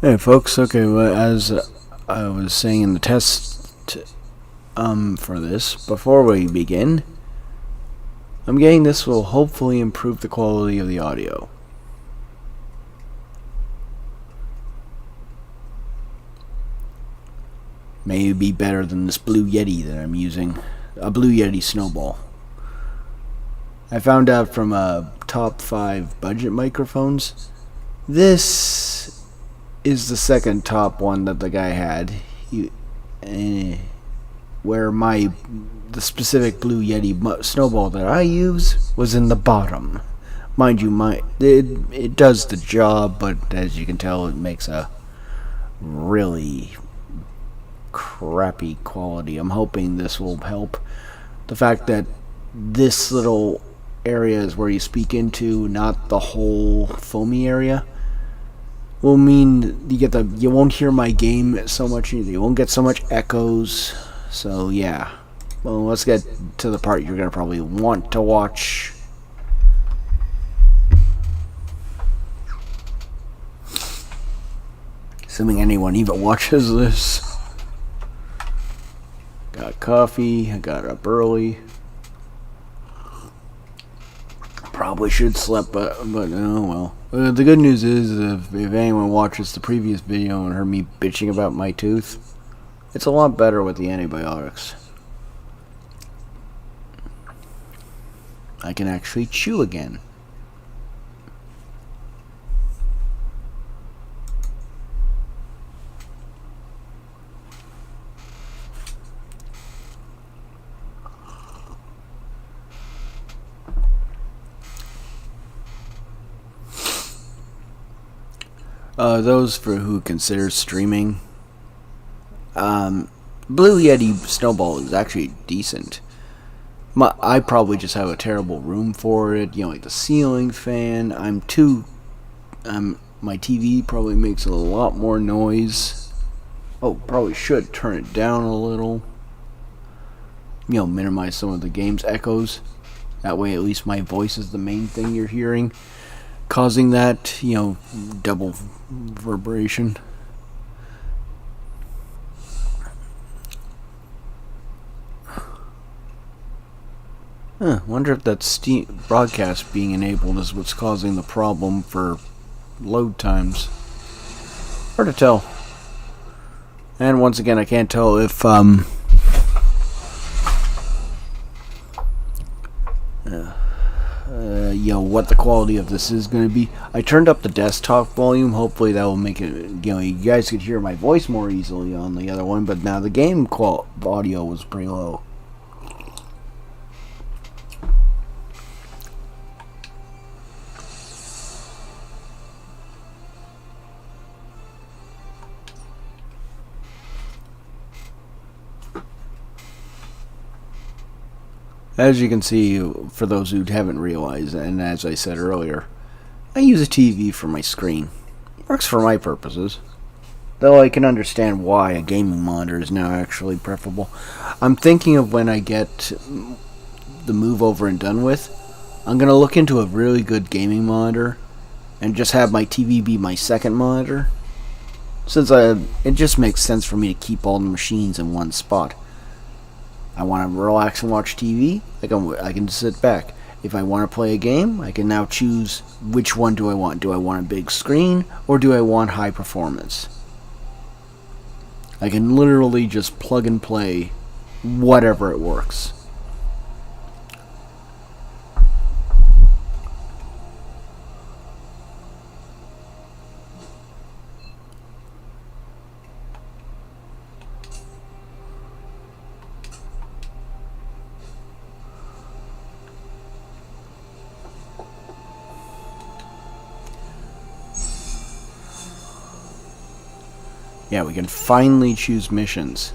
Hey folks, okay, well, as I was saying in the test for this, before we begin, I'm getting this will hopefully improve the quality of the audio. Maybe better than this Blue Yeti that I'm using, a Blue Yeti Snowball. I found out from top 5 budget microphones, this is the second top one that the guy had. Where the specific Blue Yeti snowball that I use was in the bottom. Mind you, it does the job, but as you can tell, it makes a really crappy quality. I'm hoping this will help. The fact that this little area is where you speak into, not the whole foamy area, will mean you won't hear my game so much. You won't get so much echoes. So yeah, well, let's get to the part you're gonna probably want to watch. Assuming anyone even watches this. Got coffee. I got up early. Probably should slept, but oh well. The good news is, if anyone watches the previous video and heard me bitching about my tooth, it's a lot better with the antibiotics. I can actually chew again. Those for who consider streaming, Blue Yeti Snowball is actually decent. I probably just have a terrible room for it. You know, like the ceiling fan. My TV probably makes a lot more noise. Oh, probably should turn it down a little. You know, minimize some of the game's echoes. That way, at least my voice is the main thing you're hearing, causing that, double reverberation. Wonder if that Steam broadcast being enabled is what's causing the problem for load times. Hard to tell. And once again, I can't tell if what the quality of this is going to be. I turned up the desktop volume. Hopefully that will make it, you guys could hear my voice more easily on the other one, but now the game audio was pretty low. As you can see, for those who haven't realized, and as I said earlier, I use a TV for my screen. Works for my purposes. Though I can understand why a gaming monitor is now actually preferable. I'm thinking of when I get the move over and done with, I'm going to look into a really good gaming monitor and just have my TV be my second monitor. Since it just makes sense for me to keep all the machines in one spot. I want to relax and watch TV, I can sit back. If I want to play a game, I can now choose which one do I want. Do I want a big screen, or do I want high performance? I can literally just plug and play whatever it works. Yeah, we can finally choose missions.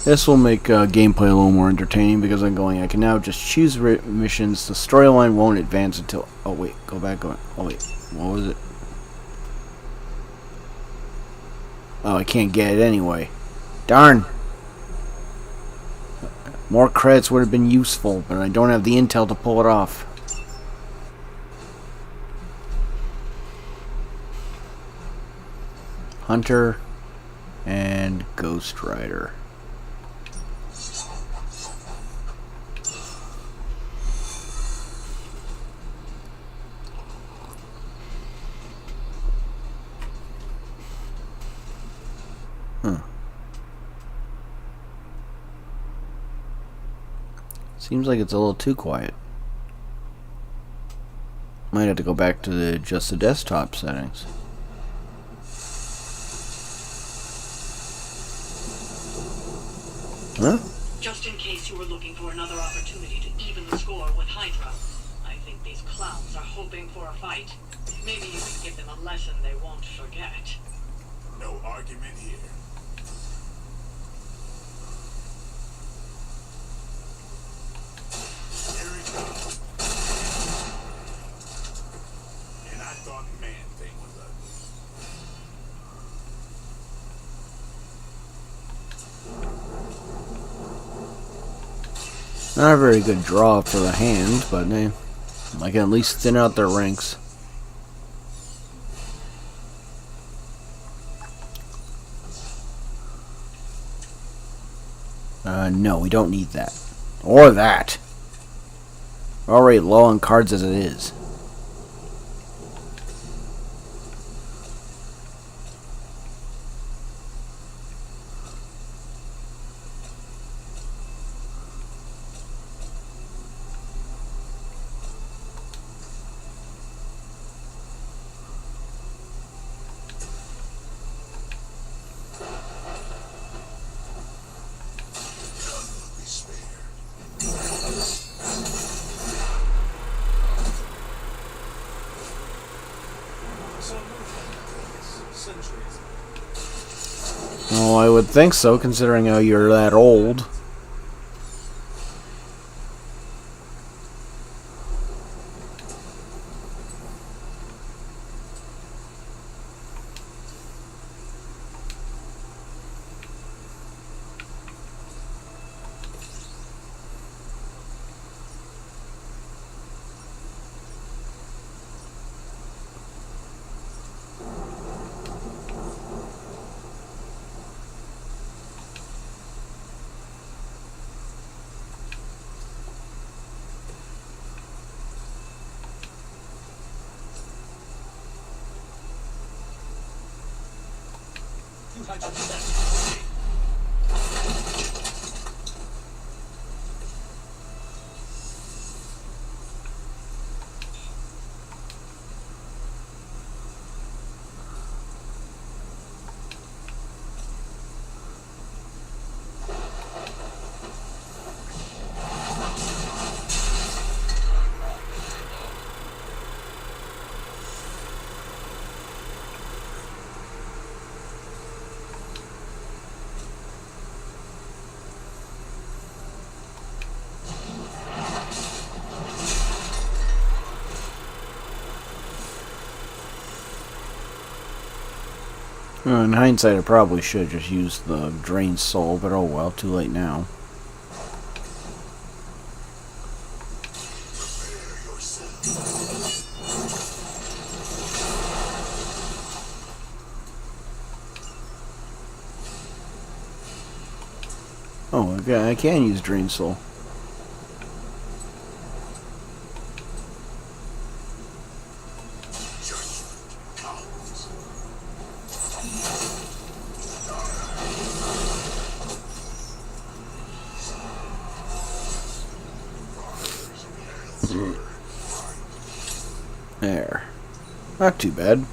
This will make gameplay a little more entertaining because I can now just choose missions. The storyline won't advance until... Oh wait, go back. Oh wait, what was it? Oh, I can't get it anyway. Darn! More credits would have been useful, but I don't have the intel to pull it off. Hunter and Ghost Rider. Seems like it's a little too quiet. Might have to go back to just the desktop settings. Huh? Just in case you were looking for another opportunity to even the score with Hydra, I think these clowns are hoping for a fight. Maybe you can give them a lesson they won't forget. No argument here. Here we go. And I thought Man-Thing was ugly. Not a very good draw for the hand, but I can at least thin out their ranks. No, we don't need that. Or that. We're already low on cards as it is. Well, I would think so, considering how you're that old. Well, in hindsight, I probably should have just used the Drained Soul, but oh well, too late now. Oh, okay, I can use Drained Soul. There. Not too bad.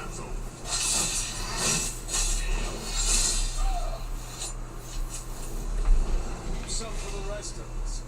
one's over. Some for the rest of us.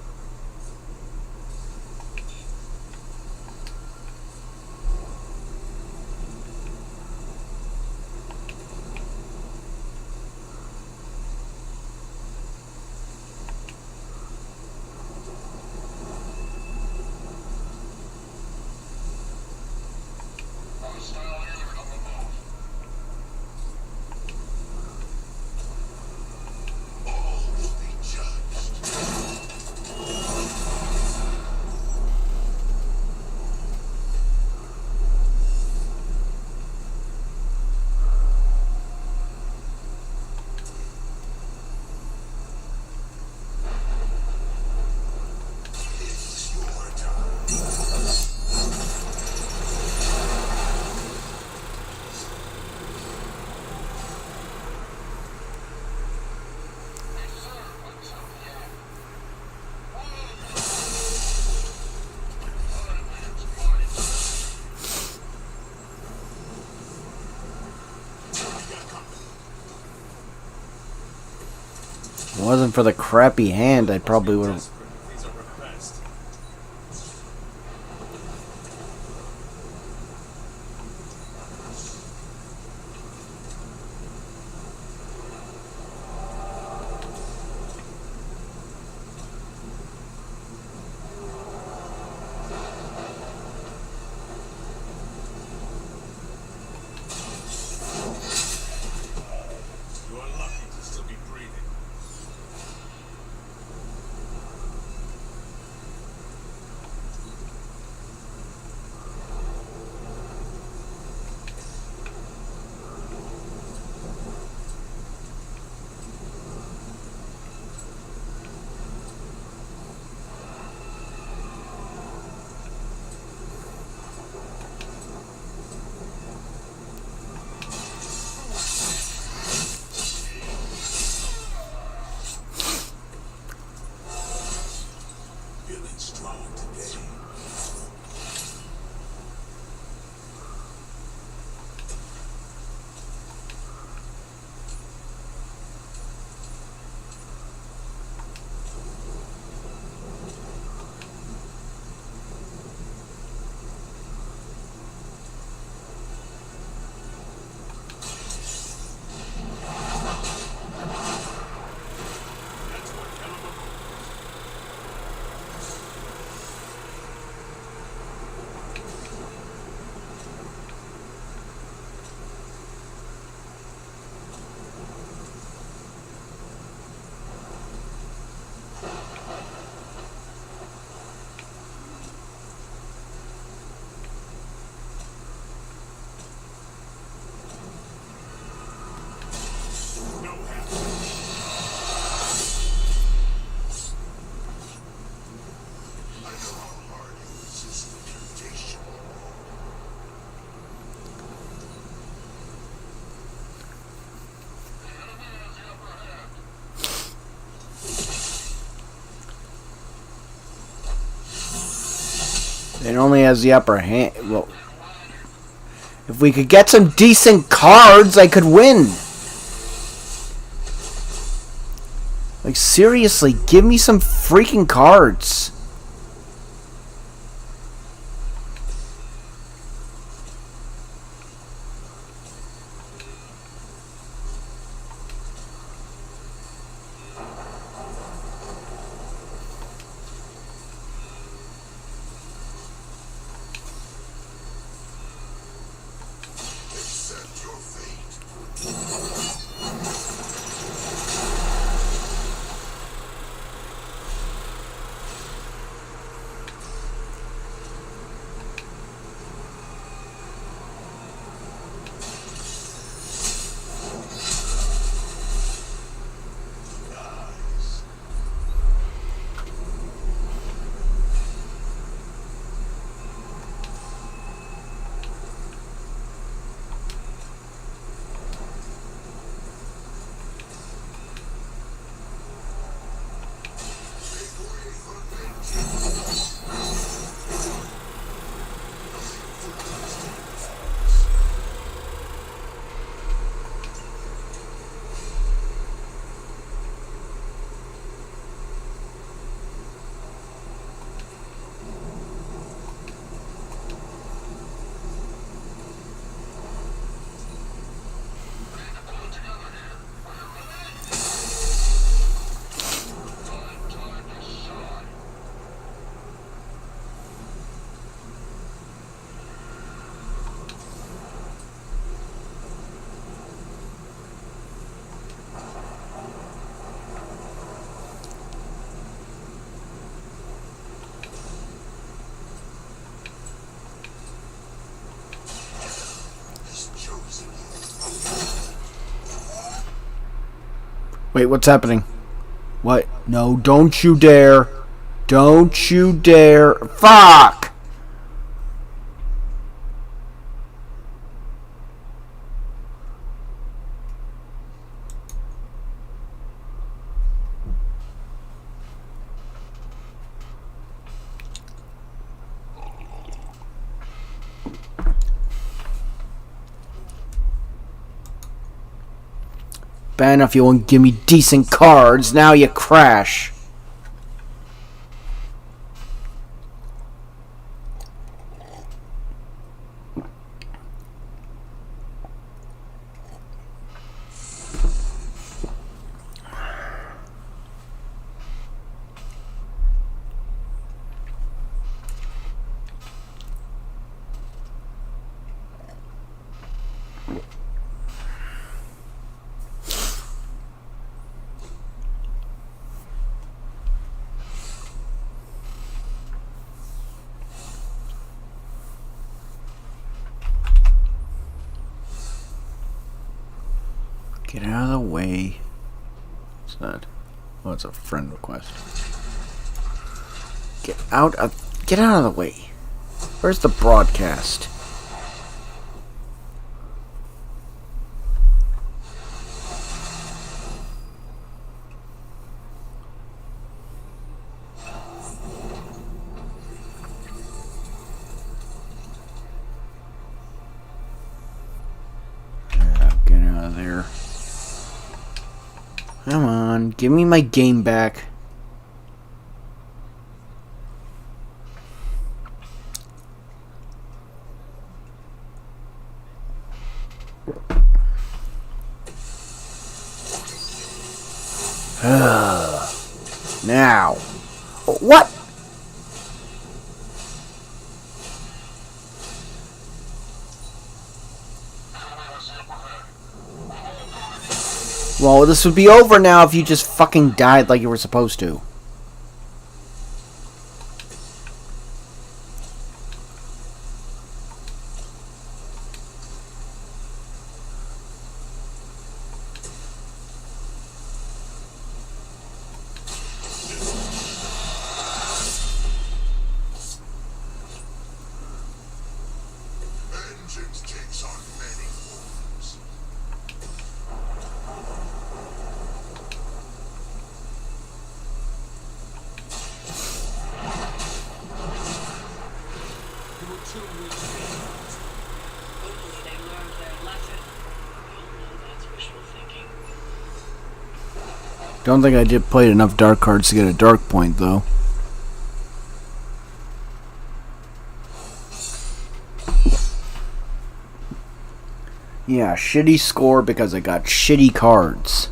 If it wasn't for the crappy hand, I probably would have. These are her best. You are lucky to still be breathing. Feeling strong today. That's one hell of a move. No half. I know how hard you resist the temptation. It only has the upper hand. Well, if we could get some decent cards, I could win. Like, seriously, give me some freaking cards. Accept your fate. Wait, what's happening? What? No, don't you dare. Don't you dare. Fuck! Bad enough you won't give me decent cards, now you crash. Get out of the way. What's that? Oh, it's a friend request. Get out of the way. Where's the broadcast? Get out of there. Come on, give me my game back. Now. What? Well, this would be over now if you just fucking died like you were supposed to. Vengeance takes on many forms. Hopefully they learned their lesson. We all know that's wishful thinking. Don't think I did play enough dark cards to get a dark point, though. Yeah, shitty score because I got shitty cards.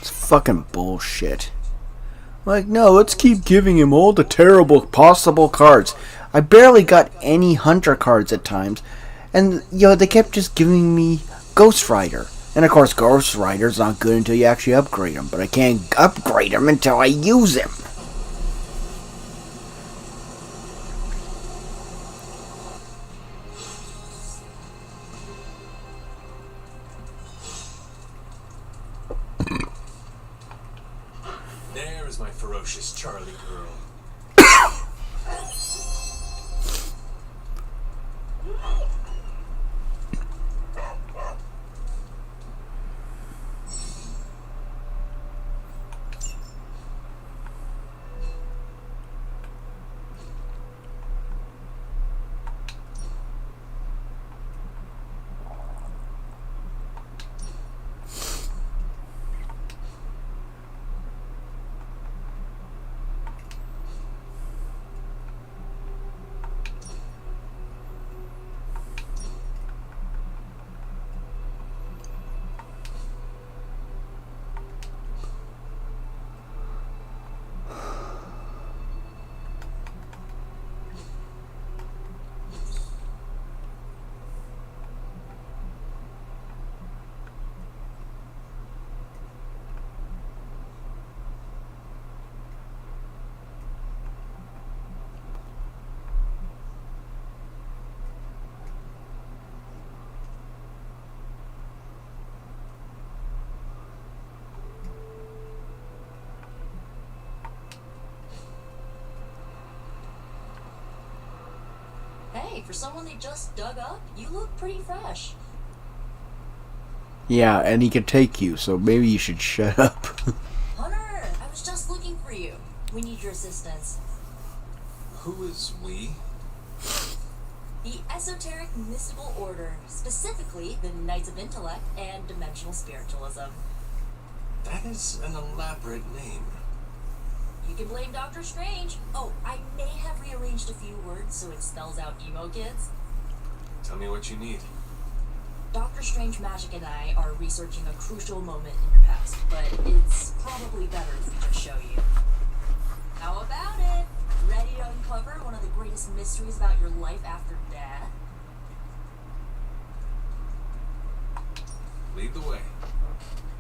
It's fucking bullshit. Like, no, let's keep giving him all the terrible possible cards. I barely got any Hunter cards at times. And, they kept just giving me Ghost Rider. And, of course, Ghost Rider's not good until you actually upgrade him. But I can't upgrade him until I use him. There is my ferocious Charlie girl. say, for someone they just dug up, you look pretty fresh. Yeah, and he could take you, so maybe you should shut up. Hunter, I was just looking for you. We need your assistance. Who is we? The Esoteric Mystical Order, specifically the Knights of Intellect and Dimensional Spiritualism. That is an elaborate name. You can blame Doctor Strange. Oh, I may have rearranged a few words so it spells out emo kids. Tell me what you need. Dr. Strange Magic and I are researching a crucial moment in your past, but it's probably better if we just show you. How about it? Ready to uncover one of the greatest mysteries about your life after death? Lead the way.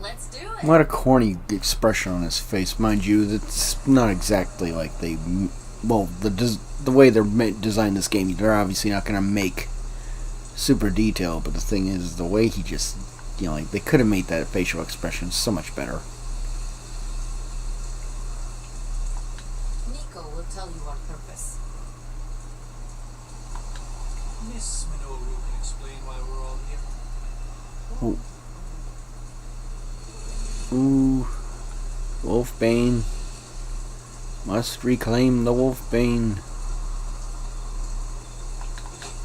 Let's do it! What a corny expression on his face, mind you. That's not exactly like they. Well, the way they're designed this game, they're obviously not going to make super detail. But the thing is, the way he just, like they could have made that facial expression so much better. Nico will tell you our purpose. Miss Minoru can explain why we're all here. Oh. Ooh, Wolfbane. Must reclaim the Wolfbane.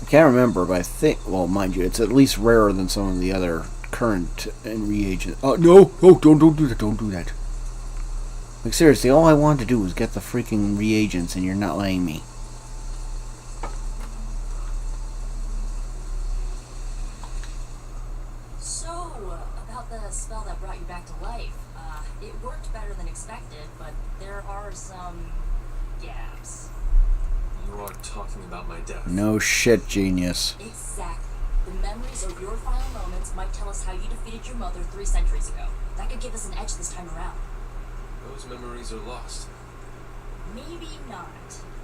I can't remember, but I think, well, mind you, it's at least rarer than some of the other current and reagents. Oh, no, don't do that, don't do that. Like, seriously, all I wanted to do was get the freaking reagents, and you're not letting me. About the spell that brought you back to life. It worked better than expected, but there are some gaps. You are talking about my death. No shit, genius. Exactly. The memories of your final moments might tell us how you defeated your mother 3 centuries ago. That could give us an edge this time around. Those memories are lost. Maybe not.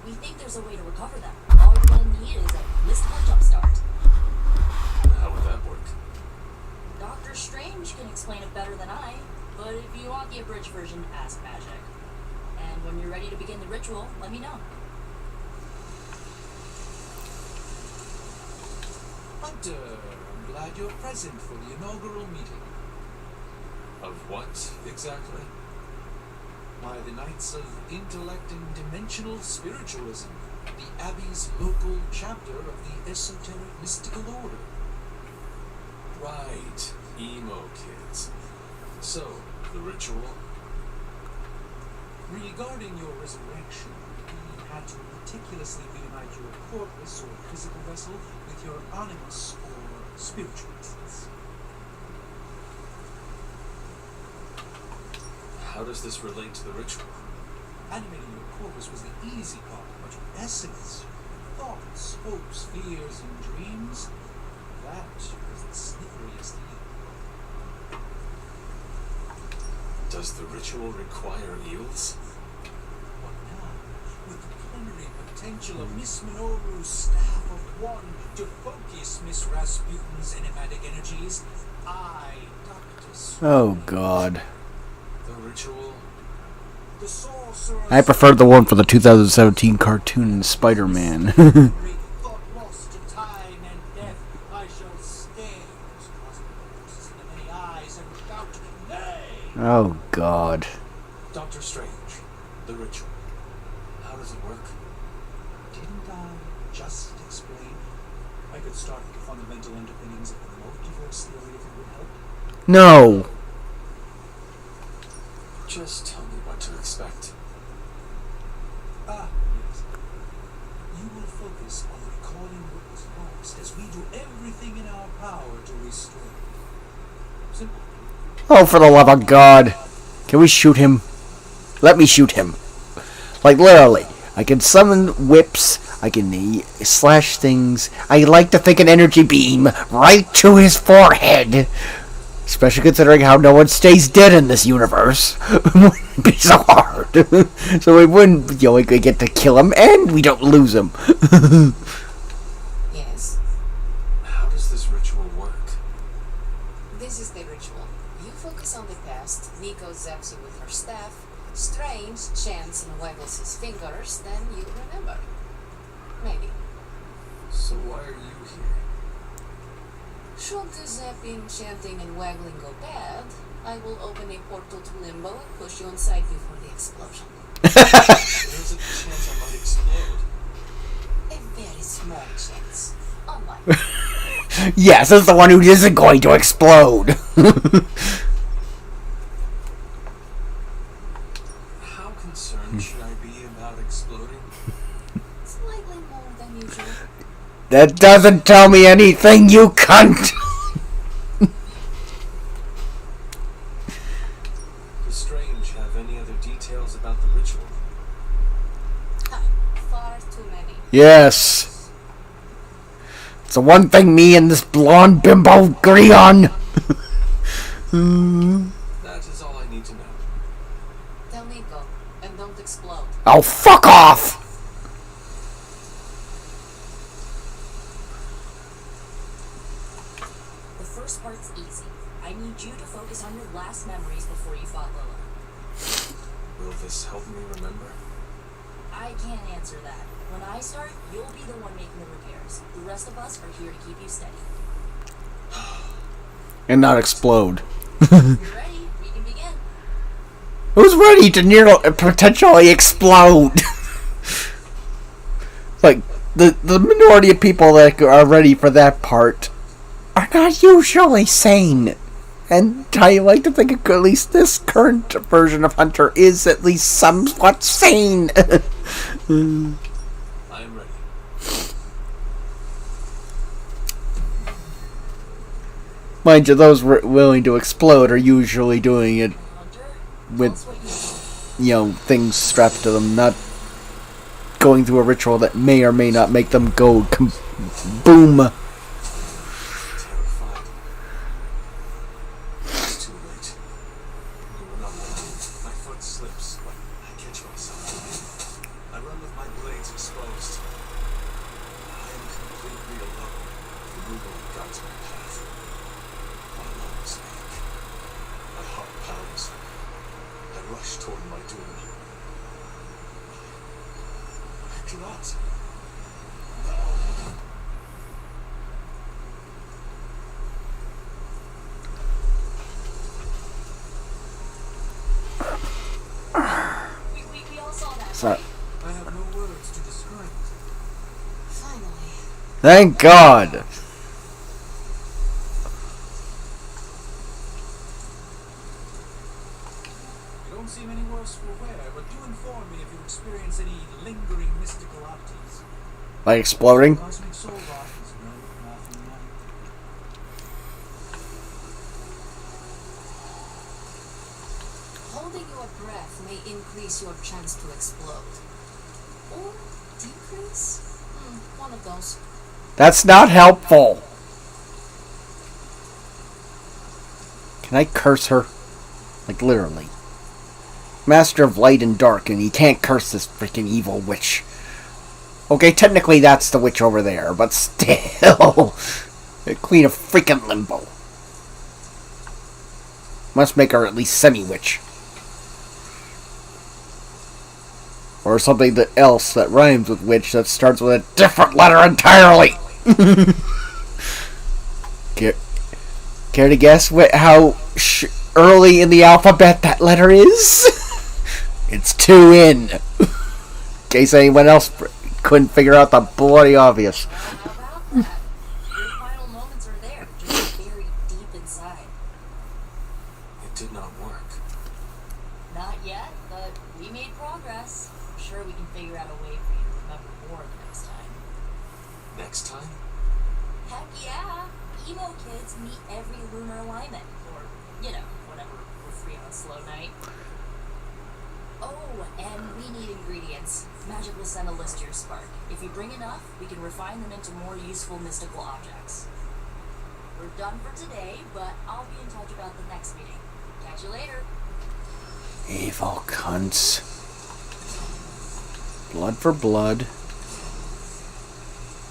We think there's a way to recover them. All you're gonna need is a mystical jumpstart. How would that work? Doctor Strange can explain it better than I, but if you want the abridged version, ask Magic. And when you're ready to begin the ritual, let me know. Hunter, I'm glad you're present for the inaugural meeting. Of what, exactly? Why, the Knights of Intellect and Dimensional Spiritualism, the Abbey's local chapter of the Esoteric Mystical Order. Right, emo kids. So, the ritual? Regarding your resurrection, we had to meticulously reunite your corpus or physical vessel with your animus or spiritual essence. How does this relate to the ritual? Animating your corpus was the easy part, but your essence, thoughts, hopes, fears, and dreams, that was the slipperiest eel. Does the ritual require eels? But now, with the plenary potential of Miss Minoru's staff of one to focus Miss Rasputin's enigmatic energies, I, Dr. Oh, God. The ritual? The sorcerer... I preferred the one for the 2017 cartoon Spider-Man. thought lost to time and death, I shall stare those cosmic forces in the many eyes and shout, nay! Oh, God. Doctor Strange, the ritual. How does it work? Didn't I just explain? I could start with the fundamental underpinnings of the multiverse theory if it would help. No! Just tell me what to expect. Yes. You will focus on recalling what was lost as we do everything in our power to restore it. Simple. Oh, for the love of God. Can we shoot him? Let me shoot him. Like, literally. I can summon whips. I can slash things. I like to think an energy beam right to his forehead. Especially considering how no one stays dead in this universe. It wouldn't be so hard. So we wouldn't, we could get to kill him and we don't lose him. Yes, How does this ritual work? this is the ritual. You focus on the past, Nico zaps you with her staff, Strange chants and waggles his fingers, then you remember. Maybe. So why are you here? Should the zapping, chanting, and waggling go bad, I will open a portal to Limbo and push you inside before the explosion. There's a chance I might explode. A very small chance. Unlike Yes, that's the one who isn't going to explode. How concerned should I be about exploding? slightly more than usual. That doesn't tell me anything, you cunt. Does Strange have any other details about the ritual? Ha, far too many. Yes. It's the one thing me and this blonde bimbo agree on. That is all I need to know. Tell Nico, and don't explode. Oh, fuck off! The first part's easy. I need you to focus on your last memories before you fought Lilith. Will this help me remember? I can't answer that. When I start, you'll be the one making the repairs. The rest of us are here to keep you steady. And not explode. If you're ready, we can begin. Who's ready to potentially explode? Like, the minority of people that are ready for that part are not usually sane. And I like to think at least this current version of Hunter is at least somewhat sane. I am ready. Mind you, those willing to explode are usually doing it Hunter, with, tell us what you know. things strapped to them, not going through a ritual that may or may not make them go boom. Terrified. It's too late. You will not let me. My foot slips, but I catch myself. I run with my blades exposed. I am completely alone. The movement guides my path. My lungs ache. My heart pounds. I rush toward my doom. I cannot. We all saw that, So, right? I have no words to describe it. Finally. thank God. You don't seem any worse for wear, but do inform me if you experience any lingering mystical oddities. Like exploding? Cosmic soul rot is no laughing matter. Holding your breath may increase your chance to explode. Or decrease? One of those. That's not helpful. Can I curse her? Like, literally. Master of light and dark, and you can't curse this freaking evil witch. Okay, technically that's the witch over there, but still. The Queen of freaking Limbo. Must make her at least semi-witch. Or something else that rhymes with witch that starts with a different letter entirely. Care to guess how early in the alphabet that letter is? It's 2 in. In case anyone else couldn't figure out the bloody obvious. How about that? Your final moments are there, just buried deep inside. It did not work. Not yet, but we made progress. I'm sure we can figure out a way for you to remember more the next time. Next time? Heck yeah! Emo kids meet every lunar alignment, or, whatever we're free on a slow night. Oh, and we need ingredients. Magic will send a list to your spark. If you bring enough, we can refine them into more useful mystical objects. We're done for today, but I'll be in touch about the next meeting. Catch you later. Evil cunts. Blood for blood.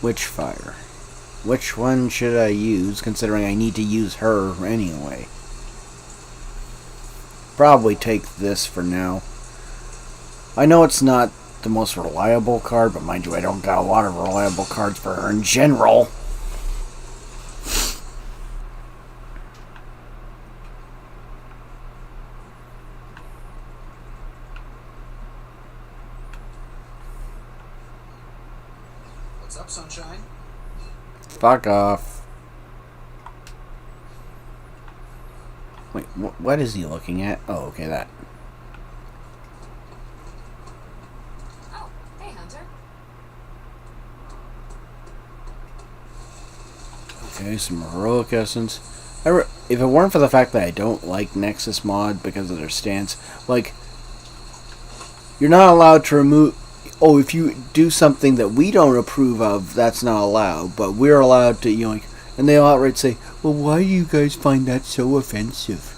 Witchfire. Which one should I use, considering I need to use her anyway? Probably take this for now. I know it's not the most reliable card, but mind you, I don't got a lot of reliable cards for her in general. What's up, Sunshine? Fuck off. Wait, what is he looking at? Oh, okay, that. Oh, hey, Hunter. Okay, some heroic essence. If it weren't for the fact that I don't like Nexus mod because of their stance, like, you're not allowed to remove. Oh, if you do something that we don't approve of, that's not allowed. But we're allowed to, like, and they outright say, "Well, why do you guys find that so offensive?"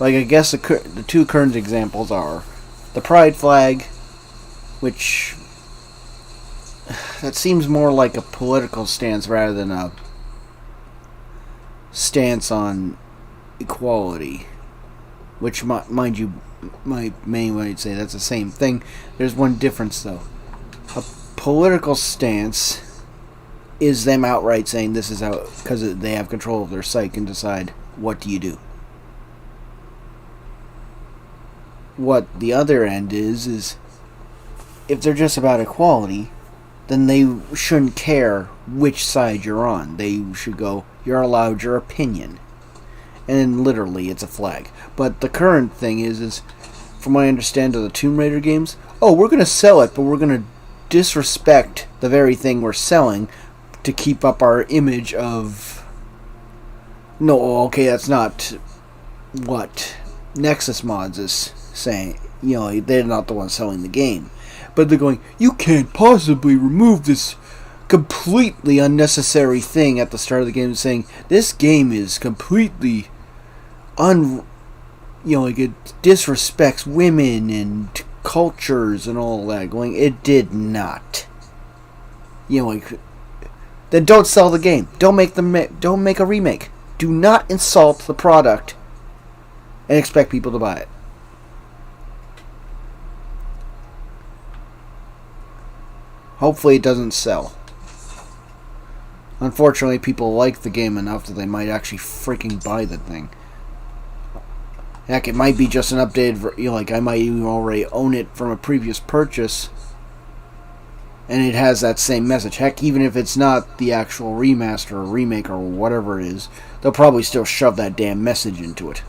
Like, I guess the two current examples are the pride flag, which that seems more like a political stance rather than a stance on equality, which, mind you, my main might say that's the same thing. There's one difference, though. A political stance is them outright saying this is how, because they have control of their site, can decide what do you do. What the other end is if they're just about equality, then they shouldn't care which side you're on. They should go, you're allowed your opinion. And then literally it's a flag. But the current thing is from what I understand of the Tomb Raider games, oh, we're going to sell it, but we're going to disrespect the very thing we're selling to keep up our image of... No, okay, that's not what Nexus Mods is saying. They're not the ones selling the game. But they're going, you can't possibly remove this completely unnecessary thing at the start of the game, saying this game is completely it disrespects women and cultures and all that. Going, it did not. Then don't sell the game. Don't make a remake. Do not insult the product and expect people to buy it. Hopefully it doesn't sell. Unfortunately, people like the game enough that they might actually freaking buy the thing. Heck, it might be just an updated, I might even already own it from a previous purchase, and it has that same message. Heck, even if it's not the actual remaster or remake or whatever it is, they'll probably still shove that damn message into it.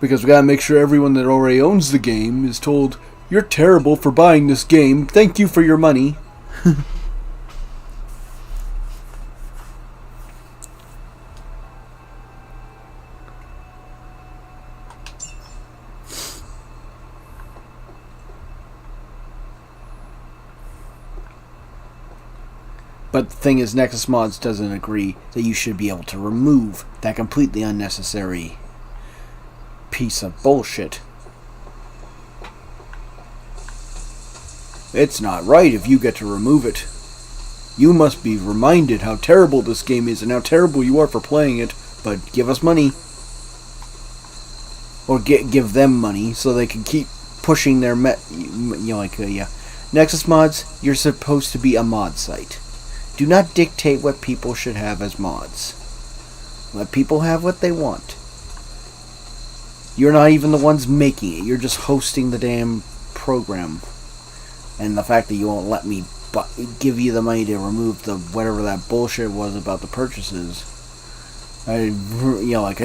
Because we gotta make sure everyone that already owns the game is told, you're terrible for buying this game, thank you for your money. But the thing is, Nexus Mods doesn't agree that you should be able to remove that completely unnecessary piece of bullshit. It's not right if you get to remove it. You must be reminded how terrible this game is and how terrible you are for playing it, but give us money. Or give them money so they can keep pushing their Nexus Mods, you're supposed to be a mod site. Do not dictate what people should have as mods. Let people have what they want. You're not even the ones making it. You're just hosting the damn program. And the fact that you won't let me give you the money to remove the whatever that bullshit was about the purchases. I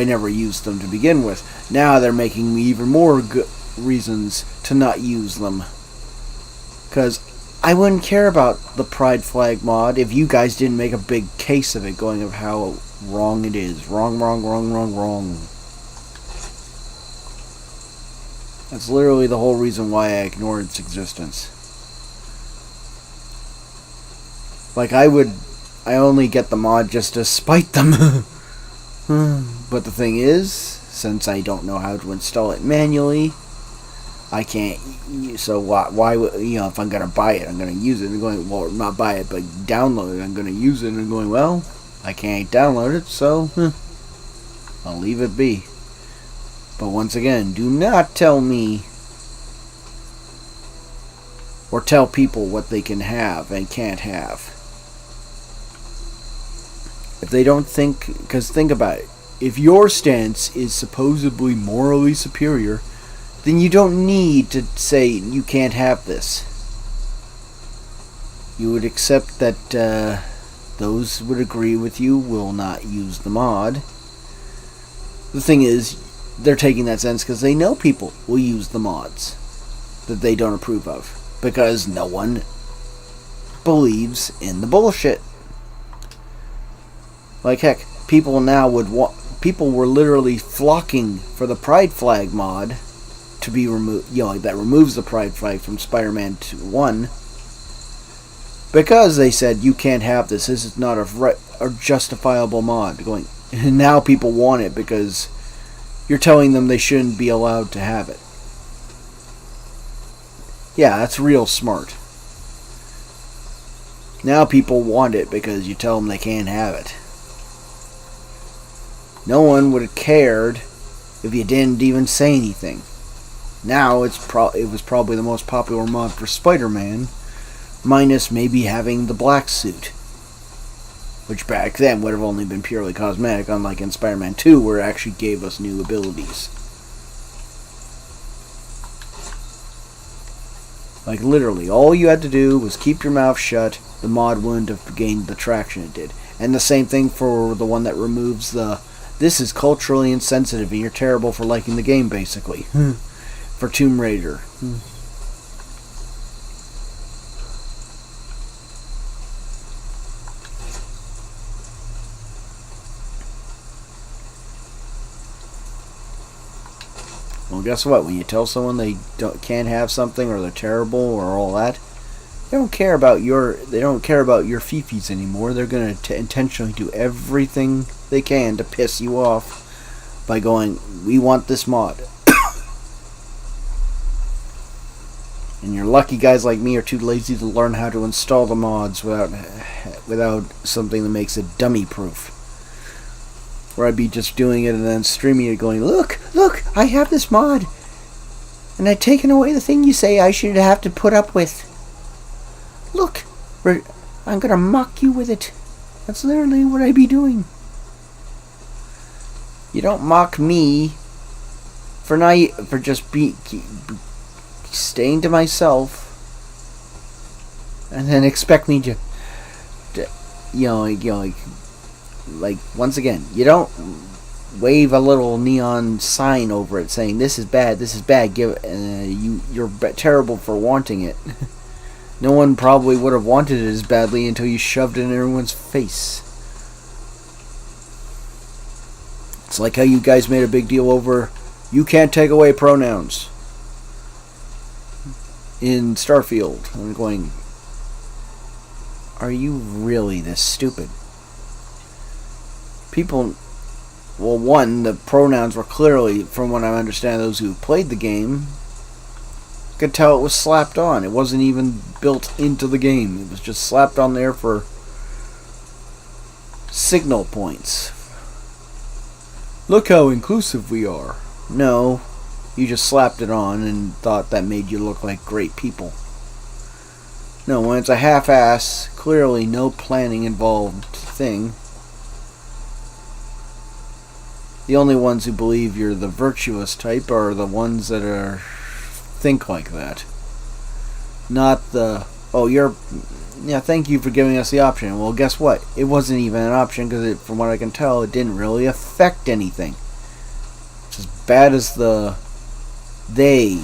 never used them to begin with. Now they're making me even more reasons to not use them. Because I wouldn't care about the Pride Flag mod if you guys didn't make a big case of it, going of how wrong it is. Wrong. That's literally the whole reason why I ignored its existence. I only get the mod just to spite them. But the thing is, since I don't know how to install it manually, I can't. So why would if I'm gonna buy it, I'm gonna use it. And going, well, not buy it, but download it. I'm gonna use it, and going, well, I can't download it, so I'll leave it be. But once again, do not tell me or tell people what they can have and can't have. If they don't think, because think about it, if your stance is supposedly morally superior, then you don't need to say you can't have this. You would accept that those would agree with you will not use the mod. The thing is, they're taking that sense because they know people will use the mods that they don't approve of, because no one believes in the bullshit. Like heck, people now people were literally flocking for the Pride Flag mod to be removed, like that removes the Pride Flag from Spider-Man 1, because they said you can't have this. This is not a justifiable mod. Going, and now people want it because you're telling them they shouldn't be allowed to have it. Yeah, that's real smart. Now people want it because you tell them they can't have it. No one would have cared if you didn't even say anything. Now it was probably the most popular mod for Spider-Man, minus maybe having the black suit, which back then would have only been purely cosmetic, unlike in Spider-Man 2 where it actually gave us new abilities. Like literally, all you had to do was keep your mouth shut, the mod wouldn't have gained the traction it did. And the same thing for the one that removes the "this is culturally insensitive and you're terrible for liking the game," basically. For Tomb Raider. Well, guess what? When you tell someone they can't have something, or they're terrible, or all that, they don't care about your fifis anymore. They're gonna intentionally do everything they can to piss you off by going, "We want this mod." And your lucky guys like me are too lazy to learn how to install the mods without something that makes it dummy proof. Where I'd be just doing it and then streaming it going, look, I have this mod. And I've taken away the thing you say I should have to put up with. Look, I'm gonna mock you with it. That's literally what I'd be doing. You don't mock me for just staying to myself and then expect me to like once again, you don't wave a little neon sign over it saying this is bad, you're terrible for wanting it. No one probably would have wanted it as badly until you shoved it in everyone's face. It's like how you guys made a big deal over you can't take away pronouns in Starfield. I'm going, are you really this stupid? People, well, one, the pronouns were clearly, from what I understand, those who played the game could tell it was slapped on. It wasn't even built into the game. It was just slapped on there for signal points. Look how inclusive we are. No, you just slapped it on and thought that made you look like great people. No, when it's a half-ass, clearly no planning involved thing, the only ones who believe you're the virtuous type are the ones that think like that. Not the, thank you for giving us the option. Well, guess what? It wasn't even an option because, from what I can tell, it didn't really affect anything. It's as bad as they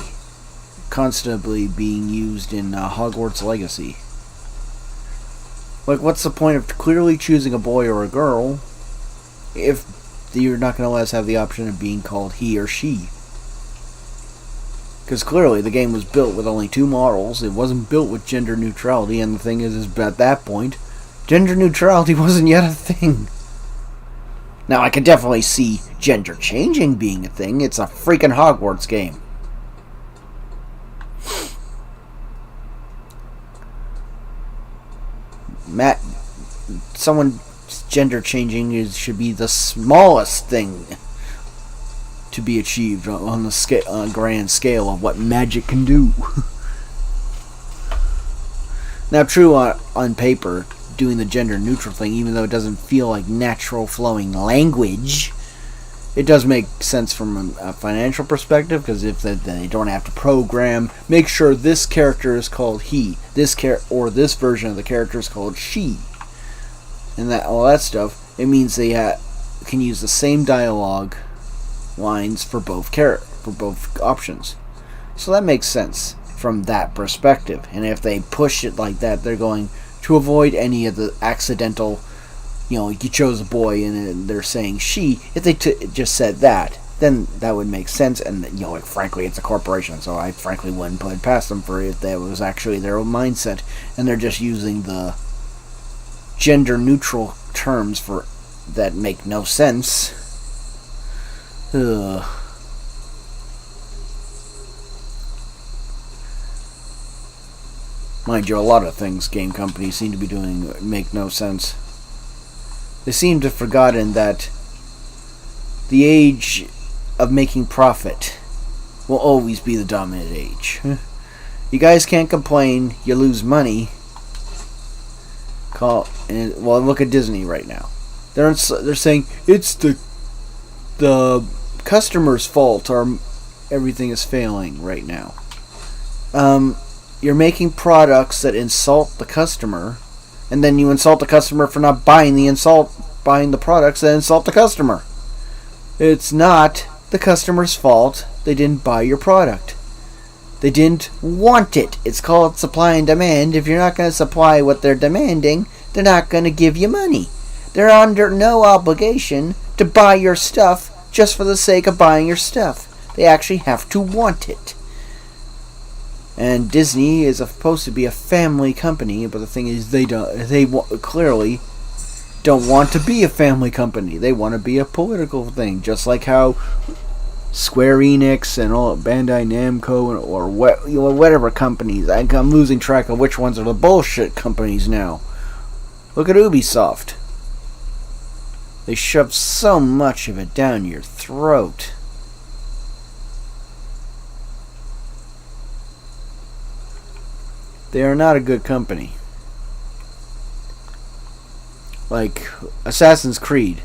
constantly being used in Hogwarts Legacy. Like, what's the point of clearly choosing a boy or a girl if you're not going to let us have the option of being called he or she? Because clearly the game was built with only 2 models. It wasn't built with gender neutrality, and the thing is at that point, gender neutrality wasn't yet a thing. Now, I can definitely see gender changing being a thing. It's a freaking Hogwarts game. Someone gender changing should be the smallest thing to be achieved on the grand scale of what magic can do. Now, true on paper, doing the gender neutral thing, even though it doesn't feel like natural flowing language, it does make sense from a financial perspective, because if they don't have to program, make sure this character is called he, or this version of the character is called she, and all that stuff. It means they can use the same dialogue lines for both options. So that makes sense from that perspective. And if they push it like that, they're going to avoid any of the accidental, you chose a boy and they're saying she. If they just said that, then that would make sense. And frankly, it's a corporation, so I frankly wouldn't put it past them for if that was actually their own mindset, and they're just using the gender neutral terms for that make no sense. Ugh. Mind you, a lot of things game companies seem to be doing make no sense. They seem to have forgotten that the age of making profit will always be the dominant age. You guys can't complain, you lose money. Look at Disney right now. They're saying it's the customer's fault, or everything is failing right now. You're making products that insult the customer, and then you insult the customer for not buying the products that insult the customer. It's not the customer's fault they didn't buy your product. They didn't want it. It's called supply and demand. If you're not going to supply what they're demanding, they're not going to give you money. They're under no obligation to buy your stuff just for the sake of buying your stuff. They actually have to want it. And Disney is supposed to be a family company, but the thing is, they clearly don't want to be a family company. They want to be a political thing, just like how Square Enix and all Bandai Namco or whatever companies. I'm losing track of which ones are the bullshit companies now. Look at Ubisoft. They shove so much of it down your throat. They are not a good company. Like Assassin's Creed.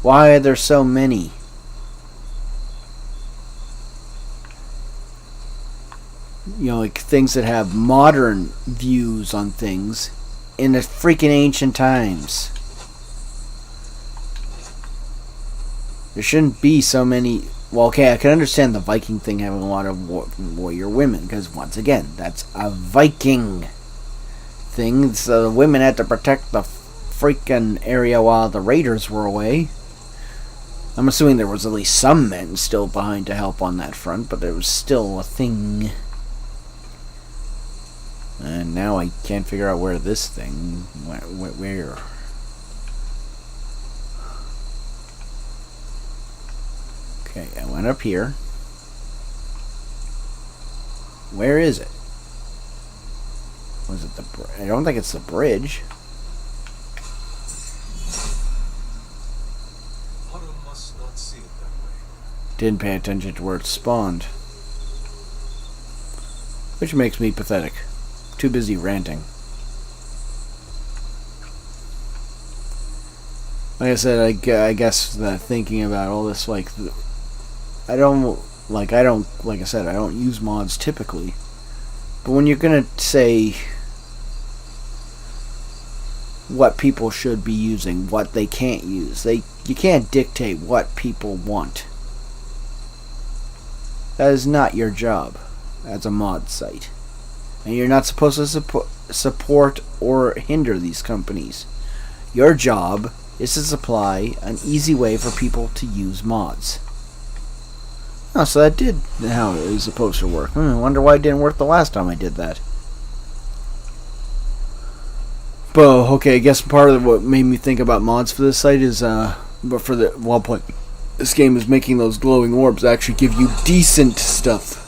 Why are there so many? Like things that have modern views on things in the freaking ancient times. There shouldn't be so many. Well, okay, I can understand the Viking thing having a lot of warrior women, because once again, that's a Viking thing. So the women had to protect the freaking area while the raiders were away. I'm assuming there was at least some men still behind to help on that front, but there was still a thing. And now I can't figure out where this thing... Where? Okay, I went up here. Where is it? Was it I don't think it's the bridge. Autumn must not see it that way. Didn't pay attention to where it spawned. Which makes me pathetic. Too busy ranting. Like I said, I guess that thinking about all this, I don't use mods typically. But when you're gonna say what people should be using, what they can't use, you can't dictate what people want. That is not your job as a mod site. And you're not supposed to support or hinder these companies. Your job is to supply an easy way for people to use mods. Oh, so that did how it was supposed to work. I wonder why it didn't work the last time I did that. But, okay, I guess part of what made me think about mods for this site is, but for the one point, this game is making those glowing orbs actually give you decent stuff.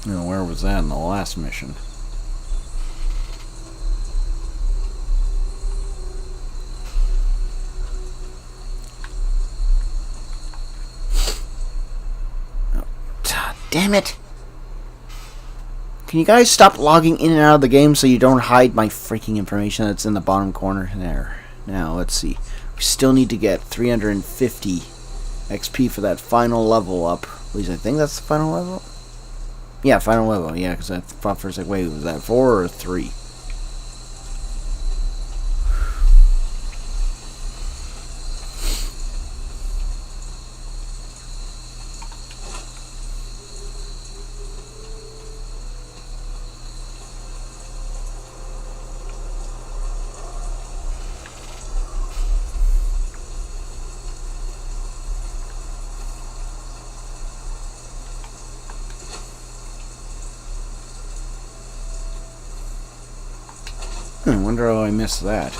Where was that in the last mission? damn it! Can you guys stop logging in and out of the game so you don't hide my freaking information that's in the bottom corner there? Now, let's see. We still need to get 350 XP for that final level up. At least I think that's the final level. Yeah, final level. Yeah, because I thought for a second, wait, was that 4 or 3? I wonder how I missed that.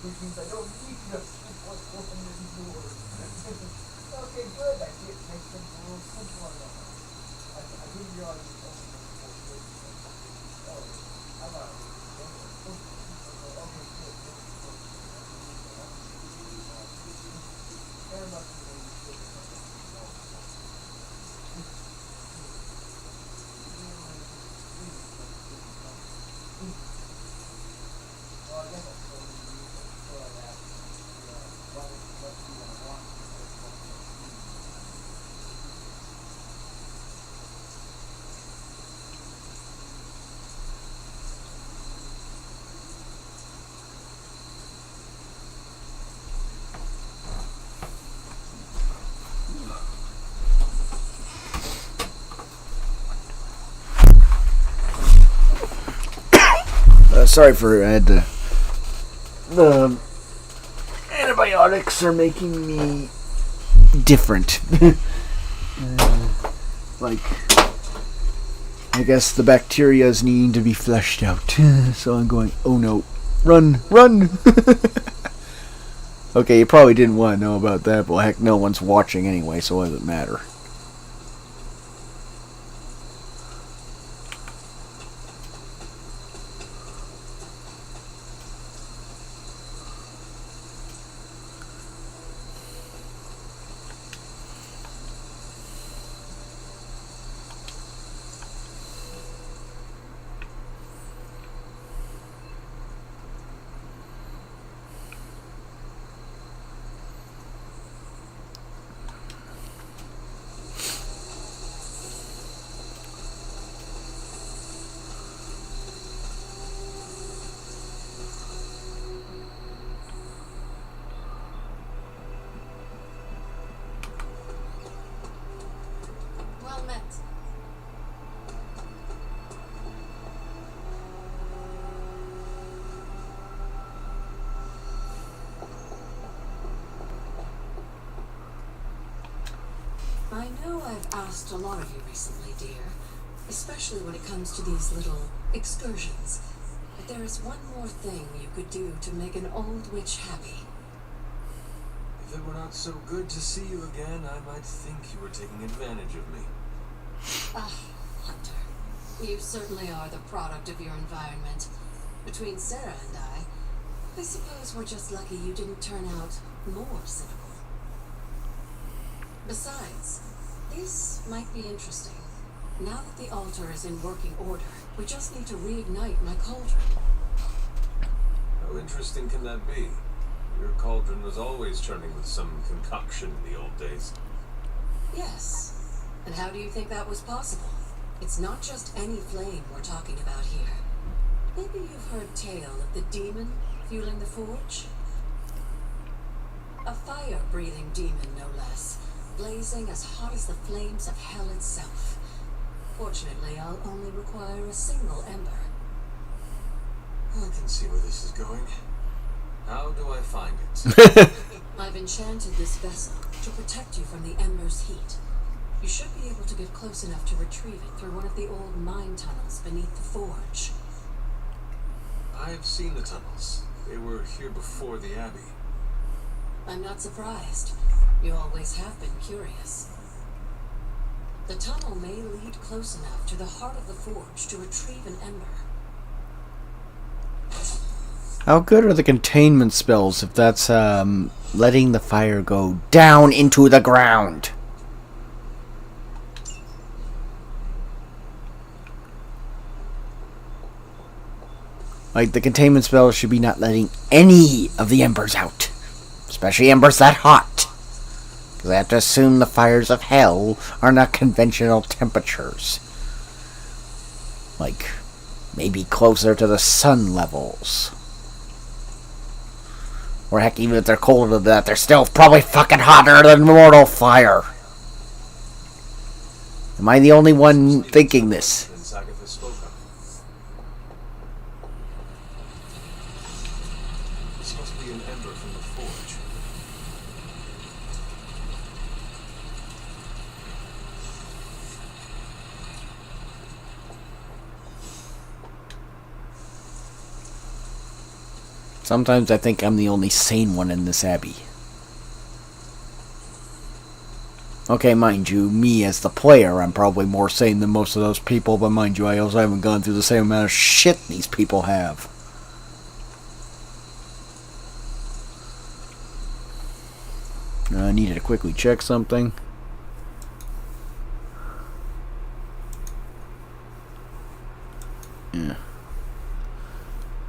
Which means I don't need to support 400 doors. Okay, good. I see it makes things a little simpler now. I didn't realize it was only for 4 days. Oh, how about it? Okay, good. Fair enough. Well, I guess that's what we need for that. What do you want? Sorry for I had to. The antibiotics are making me different. Like, I guess the bacteria is needing to be fleshed out. So I'm going, oh no, run, run! Okay, you probably didn't want to know about that, but heck, no one's watching anyway, so what does it matter? Well met. I know I've asked a lot of you recently, dear, especially when it comes to these little excursions. But there is one more thing you could do to make an old witch happy. If it were not so good to see you again, I might think you were taking advantage of me. Ah, Hunter, you certainly are the product of your environment. Between Sarah and I suppose we're just lucky you didn't turn out more cynical. Besides, this might be interesting. Now that the altar is in working order, we just need to reignite my cauldron. How interesting can that be? Your cauldron was always churning with some concoction in the old days. Yes. And how do you think that was possible? It's not just any flame we're talking about here. Maybe you've heard tale of the demon fueling the forge? A fire-breathing demon, no less, blazing as hot as the flames of hell itself. Fortunately, I'll only require a single ember. I can see where this is going. How do I find it? I've enchanted this vessel to protect you from the ember's heat. You should be able to get close enough to retrieve it through one of the old mine tunnels beneath the forge. I've seen the tunnels. They were here before the Abbey. I'm not surprised. You always have been curious. The tunnel may lead close enough to the heart of the forge to retrieve an ember. How good are the containment spells if that's letting the fire go down into the ground? Like, the containment spells should be not letting any of the embers out. Especially embers that hot. Because I have to assume the fires of hell are not conventional temperatures. Like, maybe closer to the sun levels. Or heck, even if they're colder than that, they're still probably fucking hotter than mortal fire. Am I the only one thinking this? Sagatha spoke of. This must be an ember from the forge. Sometimes I think I'm the only sane one in this abbey. Okay, mind you, me as the player, I'm probably more sane than most of those people, but mind you, I also haven't gone through the same amount of shit these people have. I needed to quickly check something. Yeah.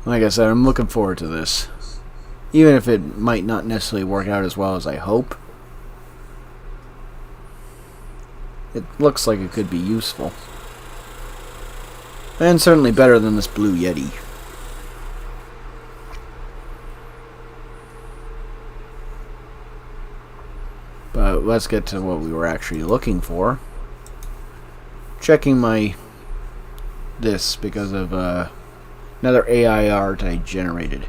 Like I said, I'm looking forward to this. Even if it might not necessarily work out as well as I hope. It looks like it could be useful. And certainly better than this Blue Yeti. But let's get to what we were actually looking for. Checking my... this because of another AI art I generated.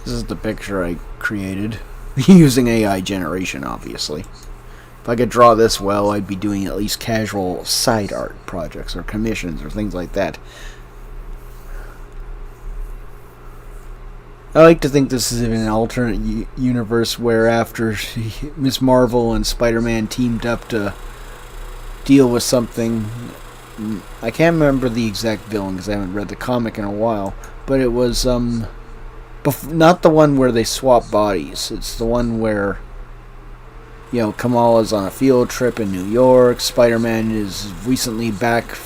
This is the picture I created, using AI generation, obviously. If I could draw this well, I'd be doing at least casual side art projects, or commissions, or things like that. I like to think this is in an alternate universe where after Ms. Marvel and Spider-Man teamed up to deal with something... I can't remember the exact villain, because I haven't read the comic in a while, but it was, not the one where they swap bodies. It's the one where, you know, Kamala's on a field trip in New York. Spider-Man is recently back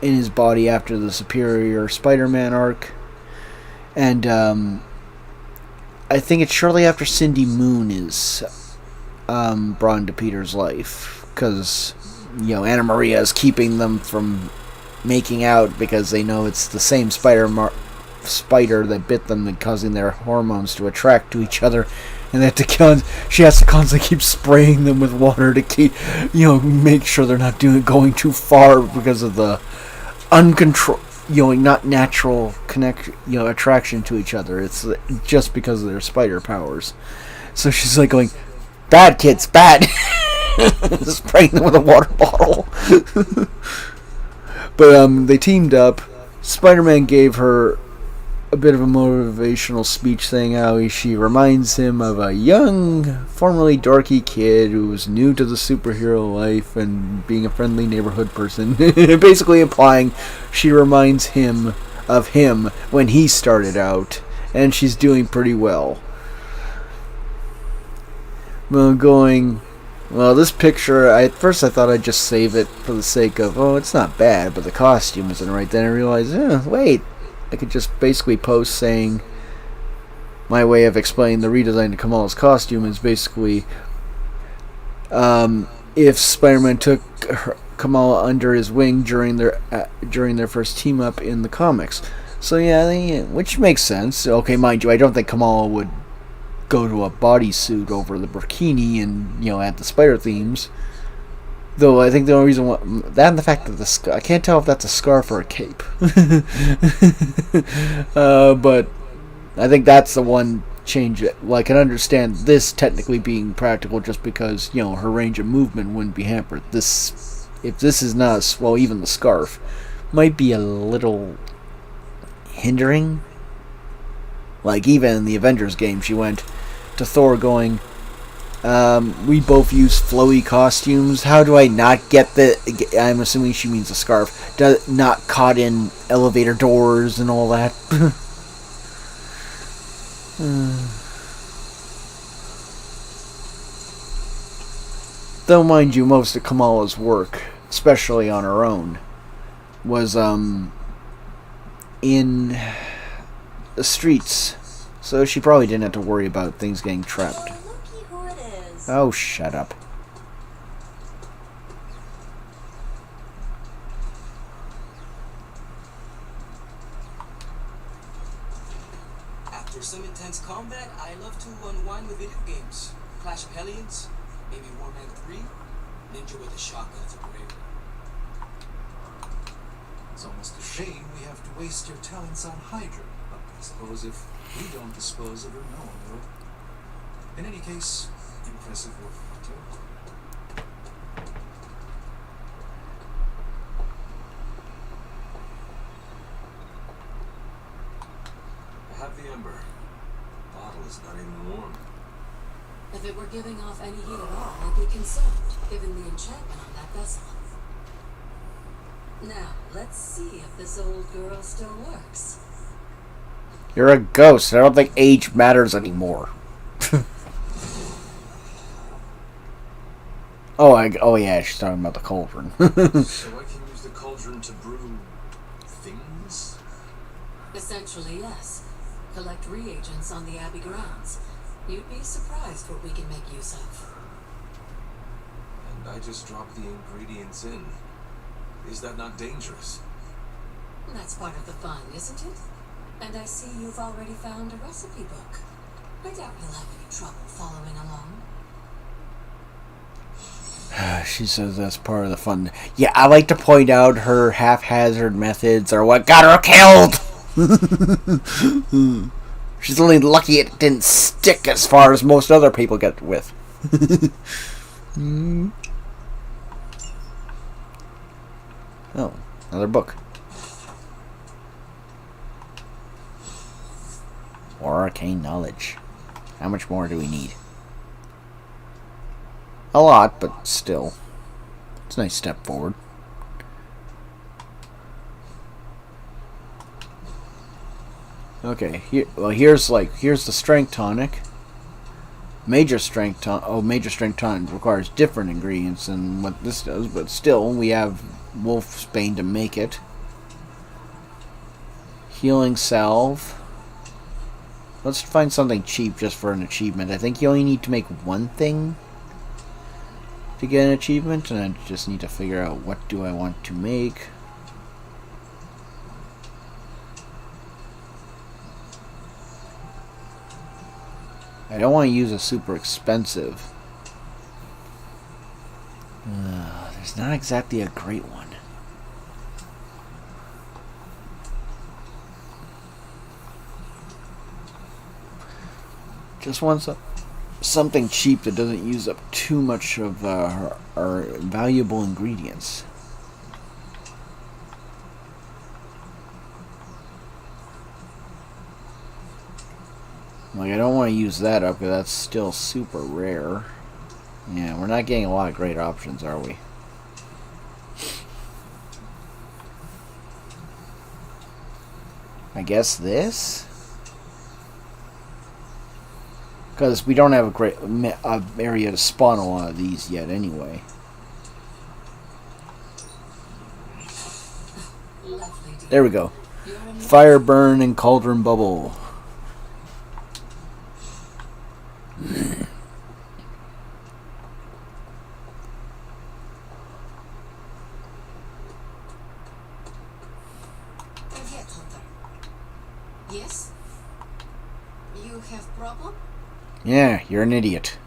in his body after the Superior Spider-Man arc. And I think it's shortly after Cindy Moon is brought into Peter's life. Because, you know, Anna Maria is keeping them from making out because they know it's the same spider that bit them and causing their hormones to attract to each other, and they have to she has to constantly keep spraying them with water to keep, you know, make sure they're not going too far because of the uncontrolled, you know, not natural attraction to each other. It's just because of their spider powers. So she's like going, "Bad kids, bad," spraying them with a water bottle. But they teamed up. Spider-Man gave her a bit of a motivational speech saying how she reminds him of a young, formerly dorky kid who was new to the superhero life and being a friendly neighborhood person. Basically implying she reminds him of him when he started out, and she's doing pretty well. Well, this picture, at first I thought I'd just save it for the sake of, oh, it's not bad, but the costume isn't right. Then I realized, wait, I could just basically post saying, my way of explaining the redesign to Kamala's costume is basically, if Spider-Man took Kamala under his wing during their first team up in the comics. So yeah, which makes sense. Okay, mind you, I don't think Kamala would go to a bodysuit over the bikini and add the spider themes. Though I think the only reason that and the fact that I can't tell if that's a scarf or a cape. But I think that's the one change. Well, I can understand this technically being practical just because her range of movement wouldn't be hampered. If this is not even the scarf might be a little hindering. Like even in the Avengers game, she went to Thor going, we both use flowy costumes. How do I not get I'm assuming she means a scarf. Not caught in elevator doors and all that. Though, mind you, most of Kamala's work, especially on her own, was in the streets. So she probably didn't have to worry about things getting trapped. Oh, looky who it is. Oh, shut up. After some intense combat, I love to unwind with video games. Clash of Hellions, maybe Warman 3, Ninja with a shotgun to brave. It's almost a shame we have to waste your talents on Hydra, but I suppose if we don't dispose of her, no one will. In any case, impressive work, Otto. I have the Ember. The bottle is not even warm. If it were giving off any heat at all, I'd be concerned, given the enchantment on that vessel. Now, let's see if this old girl still works. You're a ghost. I don't think age matters anymore. Oh yeah, she's talking about the cauldron. So I can use the cauldron to brew things? Essentially, yes. Collect reagents on the Abbey grounds. You'd be surprised what we can make use of. And I just drop the ingredients in. Is that not dangerous? That's part of the fun, isn't it? And I see you've already found a recipe book. I doubt you'll have any trouble following along. She says that's part of the fun. Yeah, I like to point out her haphazard methods are what got her killed! She's only lucky it didn't stick as far as most other people get with. Oh, another book. More arcane knowledge. How much more do we need? A lot, but still. It's a nice step forward. Okay, here's the strength tonic. Major strength tonic requires different ingredients than what this does, but still we have Wolfsbane to make it. Healing salve. Let's find something cheap just for an achievement. I think you only need to make one thing to get an achievement, and I just need to figure out what do I want to make. I don't want to use a super expensive. There's not exactly a great one. Just want something cheap that doesn't use up too much of our valuable ingredients. Like, I don't want to use that up because that's still super rare. Yeah, we're not getting a lot of great options, are we? I guess this? Because we don't have a great area to spawn a lot of these yet anyway. Lovely, dear. There we go. You're a Fire burn and cauldron bubble. Yet, Hunter. Yes? You have problem? Yeah, you're an idiot.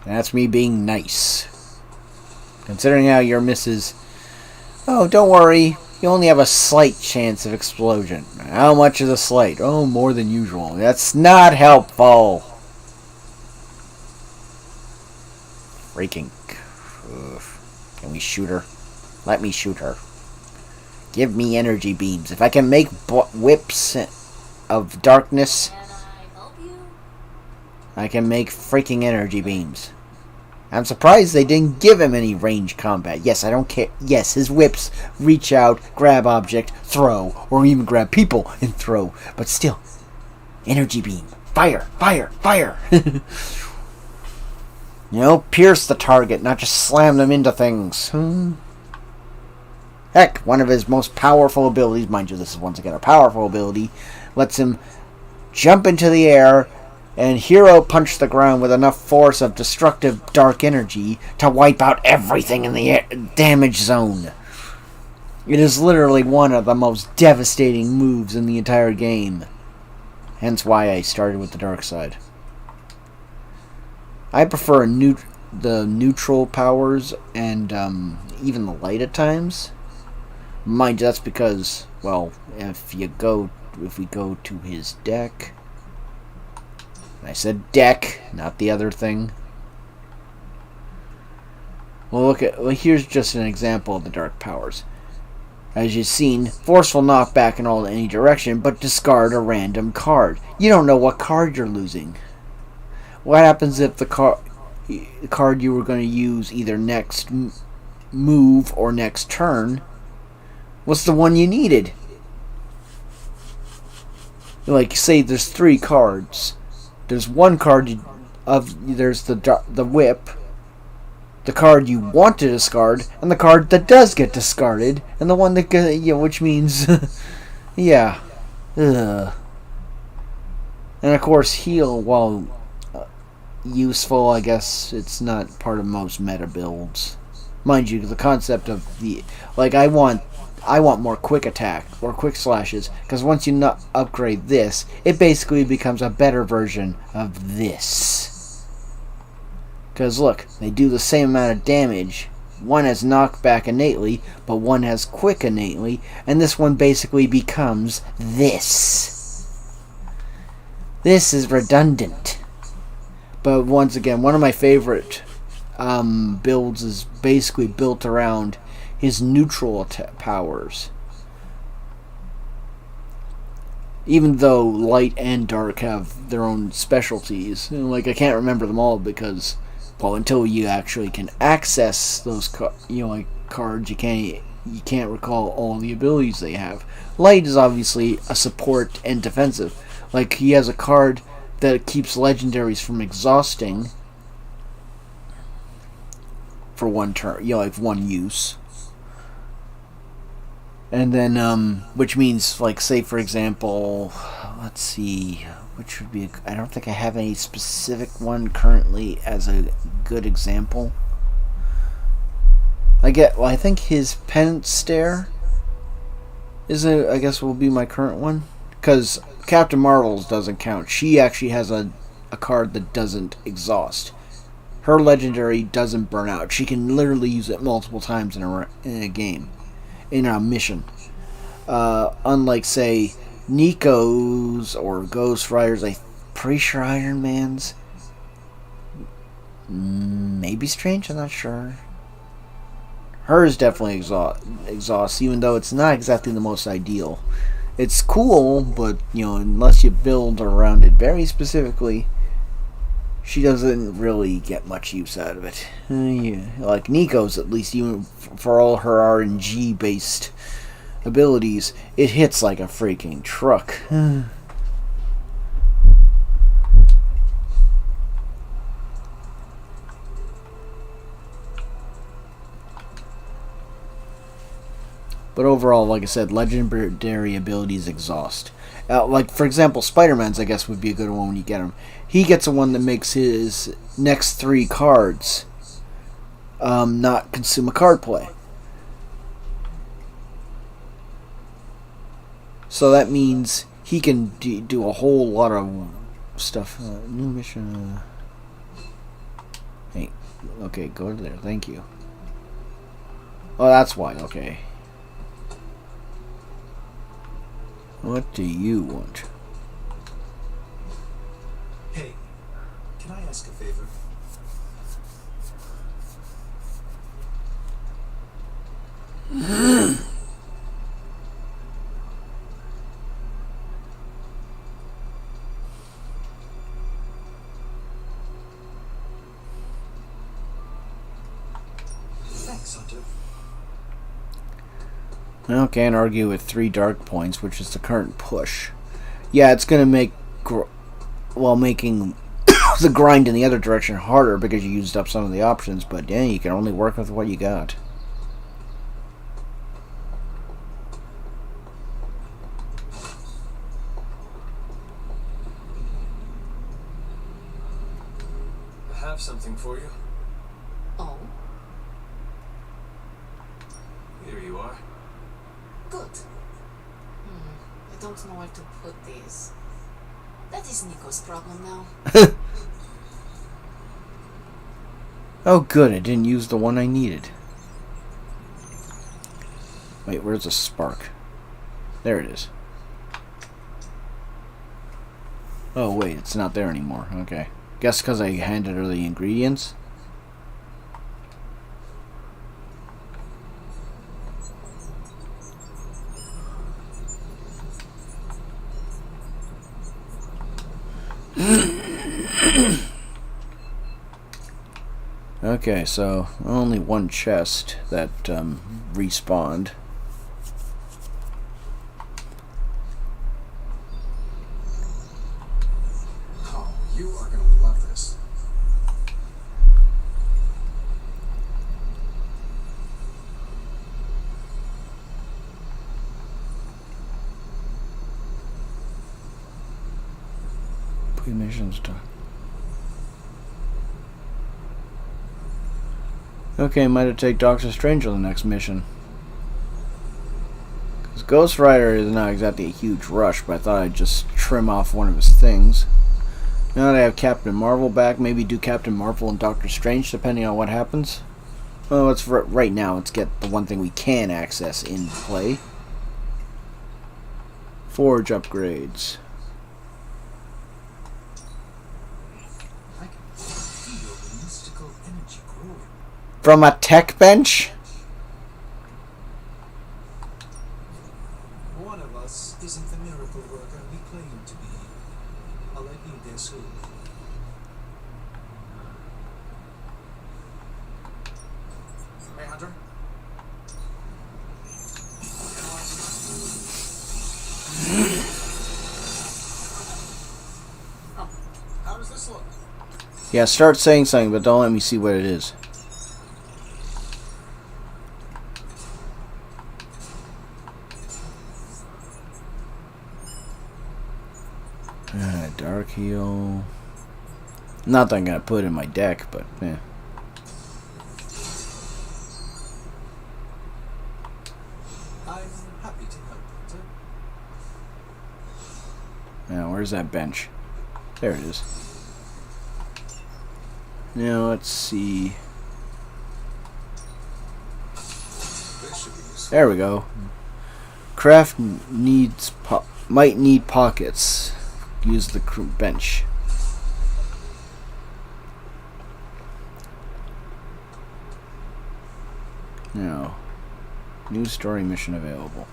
That's me being nice. Considering how your missus... Oh, don't worry. You only have a slight chance of explosion. How much is a slight? Oh, more than usual. That's not helpful. Freaking... Ugh. Can we shoot her? Let me shoot her. Give me energy beams. If I can make whips of darkness, Can I help you? I can make freaking energy beams. I'm surprised they didn't give him any range combat. Yes, I don't care. Yes, his whips reach out, grab object, throw, or even grab people and throw. But still, energy beam. Fire, fire, fire. You know, pierce the target, not just slam them into things. Heck, one of his most powerful abilities, mind you, this is once again a powerful ability, lets him jump into the air and hero punch the ground with enough force of destructive dark energy to wipe out everything in the damage zone. It is literally one of the most devastating moves in the entire game. Hence why I started with the dark side. I prefer the neutral powers and even the light at times. Mind you, that's because, well, if we go to his deck... I said deck, not the other thing. Well, here's just an example of the dark powers. As you've seen, forceful knockback in any direction, but discard a random card. You don't know what card you're losing. What happens if the card you were going to use either next move or next turn was the one you needed? Like, say there's 3 cards. There's one card there's the whip, the card you want to discard, and the card that does get discarded, and the one that which means, yeah, ugh. And of course, heal, while useful, I guess it's not part of most meta builds. Mind you, the concept of I want more quick attack or quick slashes, because once you upgrade this, it basically becomes a better version of this. Because look, they do the same amount of damage. One has knockback innately, but one has quick innately, and this one basically becomes this. This is redundant. But once again, one of my favorite builds is basically built around his neutral powers. Even though light and dark have their own specialties. Like, I can't remember them all because, well, until you actually can access those cards, you can't recall all the abilities they have. Light is obviously a support and defensive. Like, he has a card that keeps legendaries from exhausting for one turn, like one use. And then, which means, like, say for example, let's see, which would be, I don't think I have any specific one currently as a good example. I think his Penance Stare I guess will be my current one. Because Captain Marvel's doesn't count. She actually has a card that doesn't exhaust. Her legendary doesn't burn out. She can literally use it multiple times in a game. In a mission. Unlike, say, Nico's or Ghost Rider's, I'm pretty sure Iron Man's. Maybe Strange, I'm not sure. Hers definitely exhausts, even though it's not exactly the most ideal. It's cool, but unless you build around it very specifically, she doesn't really get much use out of it. Yeah. Like Nico's, at least, even for all her RNG based abilities, it hits like a freaking truck. But overall, like I said, legendary abilities exhaust. Like, for example, Spider-Man's, I guess, would be a good one when you get him. He gets a one that makes his next 3 cards not consume a card play. So that means he can do a whole lot of stuff. New mission. Hey, okay, go to there. Thank you. Oh, that's why. Okay. What do you want? Hey, can I ask a favor? Thanks, Hunter. Well, can't argue with 3 dark points, which is the current push. Yeah, it's gonna make making the grind in the other direction harder because you used up some of the options. But yeah, you can only work with what you got. I have something for you. Oh, Here you are. good. I don't know where to put these. That is Nico's problem now. Oh, good, I didn't use the one I needed. Wait, where's the spark? There it is. Oh, wait, it's not there anymore. Okay. Guess because I handed her the ingredients. Okay, so only one chest that respawned. Oh, you are gonna love this. Pre-mission stuff. Okay, might have to take Doctor Strange on the next mission. Because Ghost Rider is not exactly a huge rush, but I thought I'd just trim off one of his things. Now that I have Captain Marvel back, maybe do Captain Marvel and Doctor Strange, depending on what happens. Well, let's right now, let's get the one thing we can access in play. Forge upgrades. I can feel the mystical energy growing. From a tech bench? One of us isn't the miracle worker we claim to be. I'll let you guess who. Hey, Hunter. How does this look? Yeah, start saying something, but don't let me see what it is. Dark Heal. Not that I'm gonna put in my deck, but yeah. I'm happy to help, Hunter. Now, where's that bench? There it is. Now, let's see. This should be useful. There we go. Craft needs might need pockets. Use the bench. Now, new story mission available.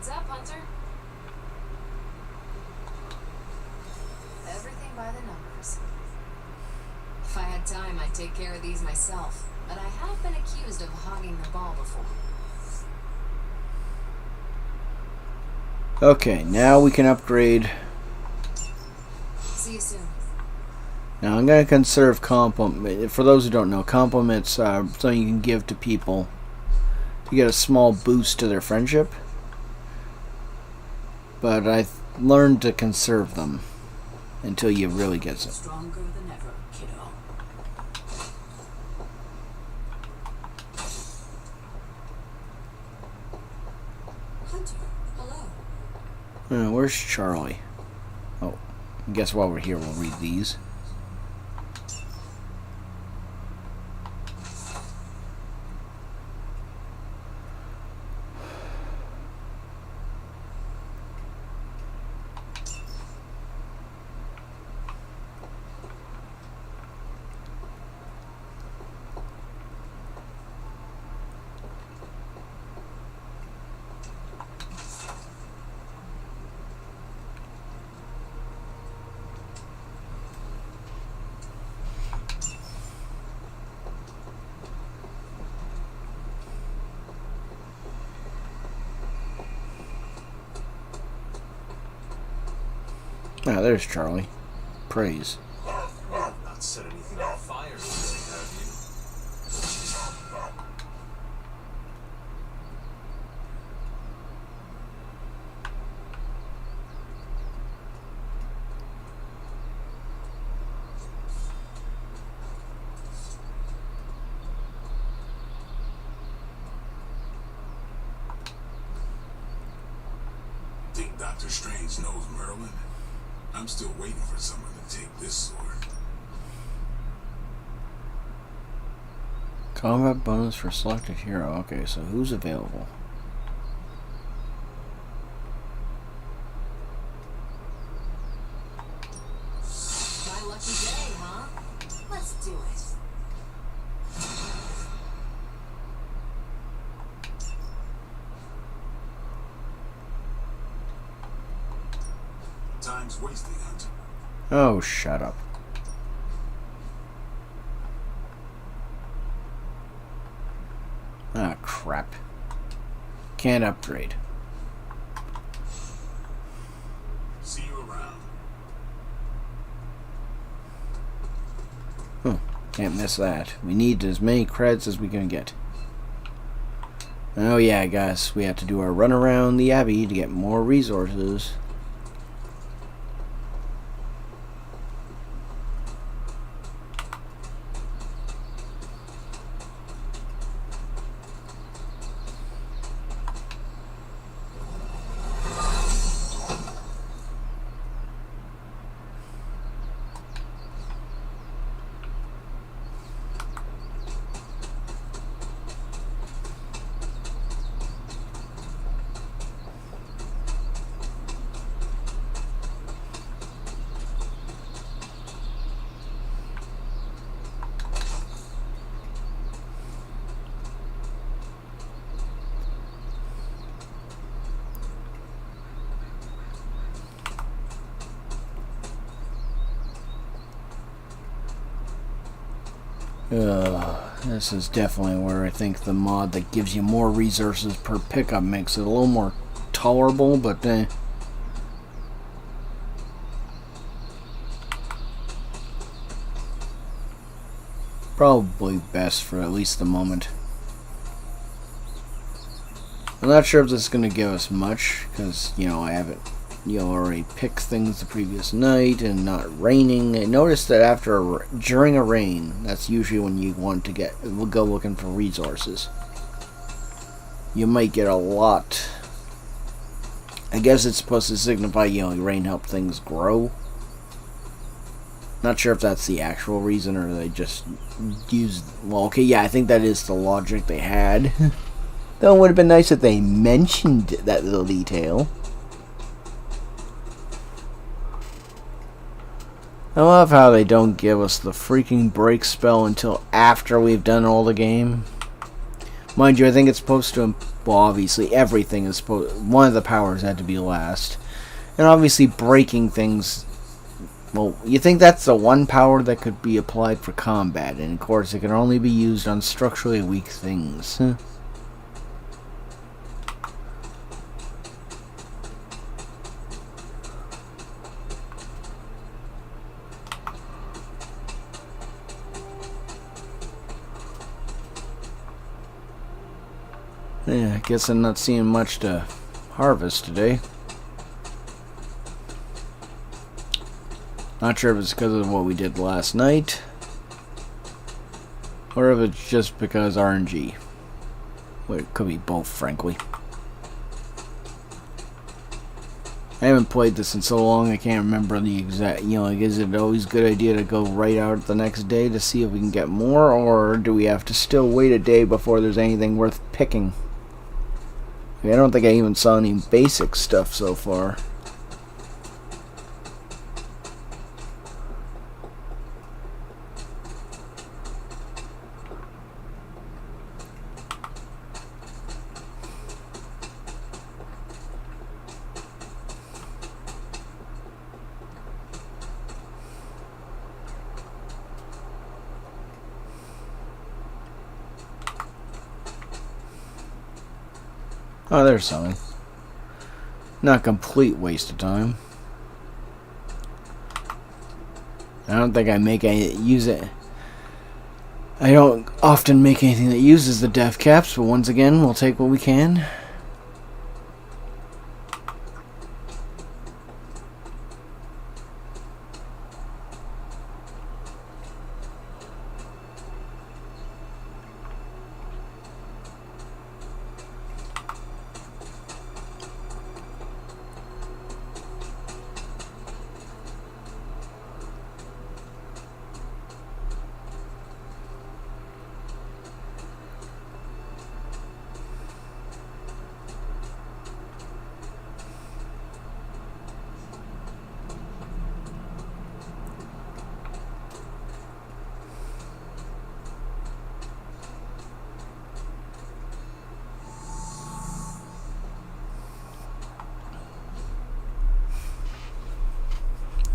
Heads up, Hunter. Everything by the numbers. If I had time, I'd take care of these myself, but I have been accused of hogging the ball before. Okay, now we can upgrade. See you soon. Now I'm going to conserve compliment. For those who don't know, compliments are something you can give to people to get a small boost to their friendship. But I learned to conserve them until you really get some. Stronger than ever, kiddo. Hunter, hello. Where's Charlie? Oh, I guess while we're here, we'll read these. Ah, there's Charlie. Praise. You have not set anything on fire today, have you? Think Dr. Strange knows Merlin? I'm still waiting for someone to take this sword. Combat bonus for selected hero. Okay, so who's available? My lucky day, huh? Let's do it. Time's wasting, Hunter. Oh, shut up. Ah, crap. Can't upgrade. See you around. Can't miss that. We need as many credits as we can get. Oh yeah, guys, we have to do our run around the Abbey to get more resources. This is definitely where I think the mod that gives you more resources per pickup makes it a little more tolerable, but probably best for at least the moment. I'm not sure if this is going to give us much, because, you know, I haven't, already picked things the previous night and not raining. I noticed that during a rain, that's usually when you want to go looking for resources. You might get a lot. I guess it's supposed to signify, rain help things grow. Not sure if that's the actual reason or they just used. Well, okay, yeah, I think that is the logic they had. Though it would have been nice if they mentioned that little detail. I love how they don't give us the freaking break spell until after we've done all the game. Mind you, I think it's supposed to... Well, obviously, everything is supposed... One of the powers had to be last. And obviously, breaking things... Well, you think that's the one power that could be applied for combat. And, of course, it can only be used on structurally weak things. Huh? Yeah, I guess I'm not seeing much to harvest today. Not sure if it's because of what we did last night, or if it's just because RNG. Well, it could be both, frankly. I haven't played this in so long, I can't remember the exact, like, is it always a good idea to go right out the next day to see if we can get more, or do we have to still wait a day before there's anything worth picking? I don't think I even saw any basic stuff so far. Oh, there's something. Not a complete waste of time. I don't think I make any use it. I don't often make anything that uses the death caps, but once again, we'll take what we can.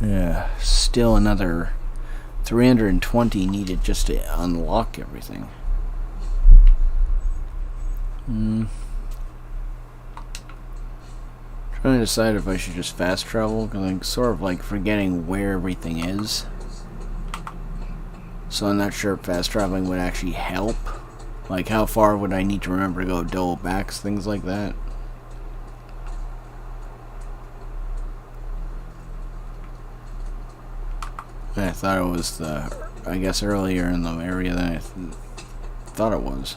Yeah, still another 320 needed just to unlock everything. Trying to decide if I should just fast travel, because I'm sort of like forgetting where everything is. So I'm not sure if fast traveling would actually help. Like, how far would I need to remember to go double backs, things like that. I thought it was I guess earlier in the area than I thought it was.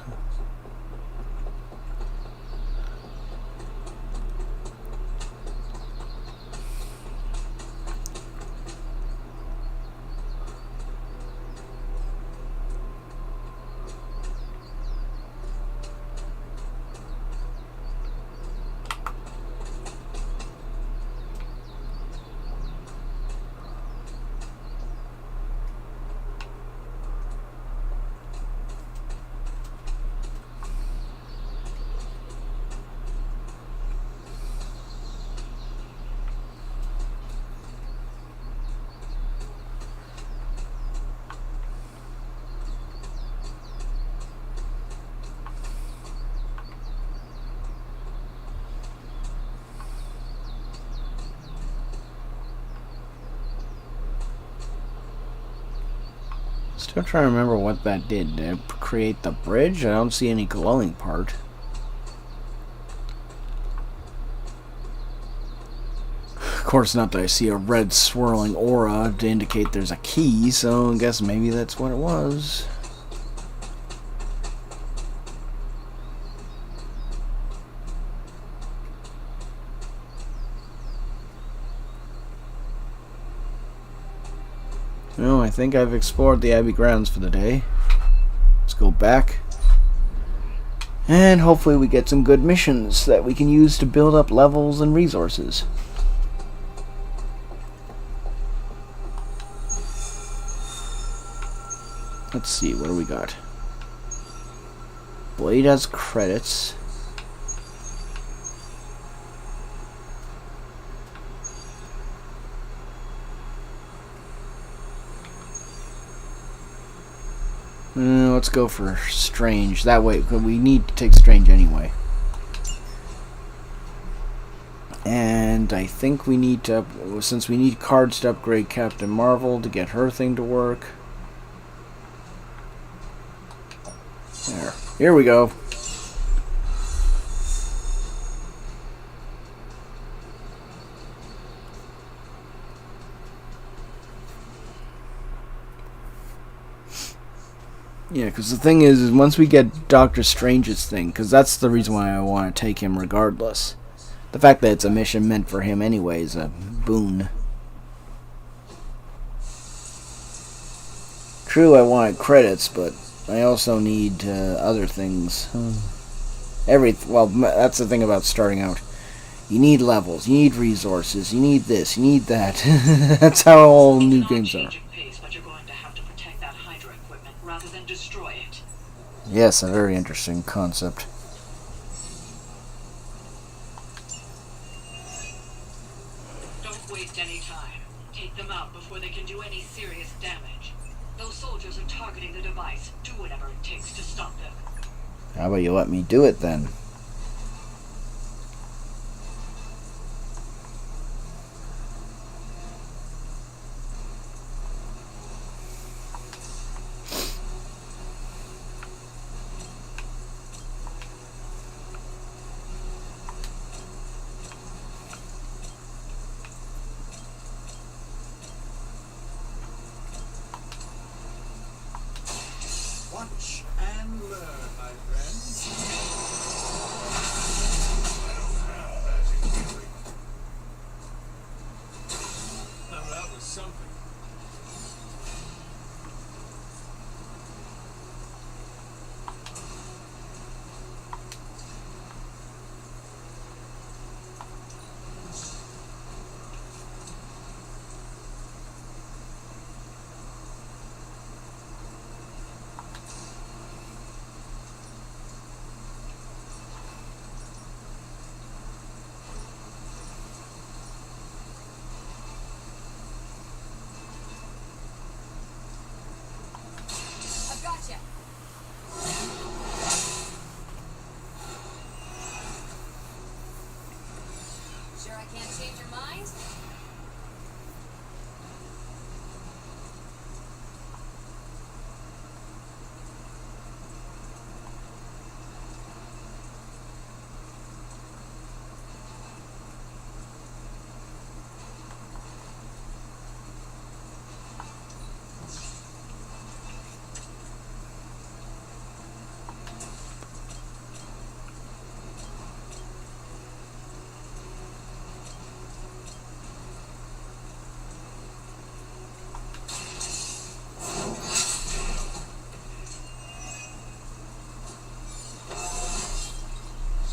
Still trying to remember what that did. Did it create the bridge? I don't see any glowing part. Of course, not that I see a red swirling aura to indicate there's a key, so I guess maybe that's what it was. Well, I think I've explored the Abbey grounds for the day. Let's go back. And hopefully we get some good missions that we can use to build up levels and resources. Let's see, what do we got? Blade has credits. Let's go for Strange. That way, we need to take Strange anyway. And I think we need to, since we need cards to upgrade Captain Marvel to get her thing to work. There. Here we go. Yeah, because the thing is once we get Doctor Strange's thing, because that's the reason why I want to take him regardless. The fact that it's a mission meant for him anyway is a boon. True, I wanted credits, but I also need other things. Well, that's the thing about starting out. You need levels, you need resources, you need this, you need that. That's how all new games are. But you're going to have to protect that Hydra equipment rather than destroy it. Yes, a very interesting concept. Don't waste any time. Take them out before they can do any serious damage. Those soldiers are targeting the device. Do whatever it takes to stop them. How about you let me do it then? Watch and learn, my friends. Now that was something. I've gotcha. Sure I can't change your mind?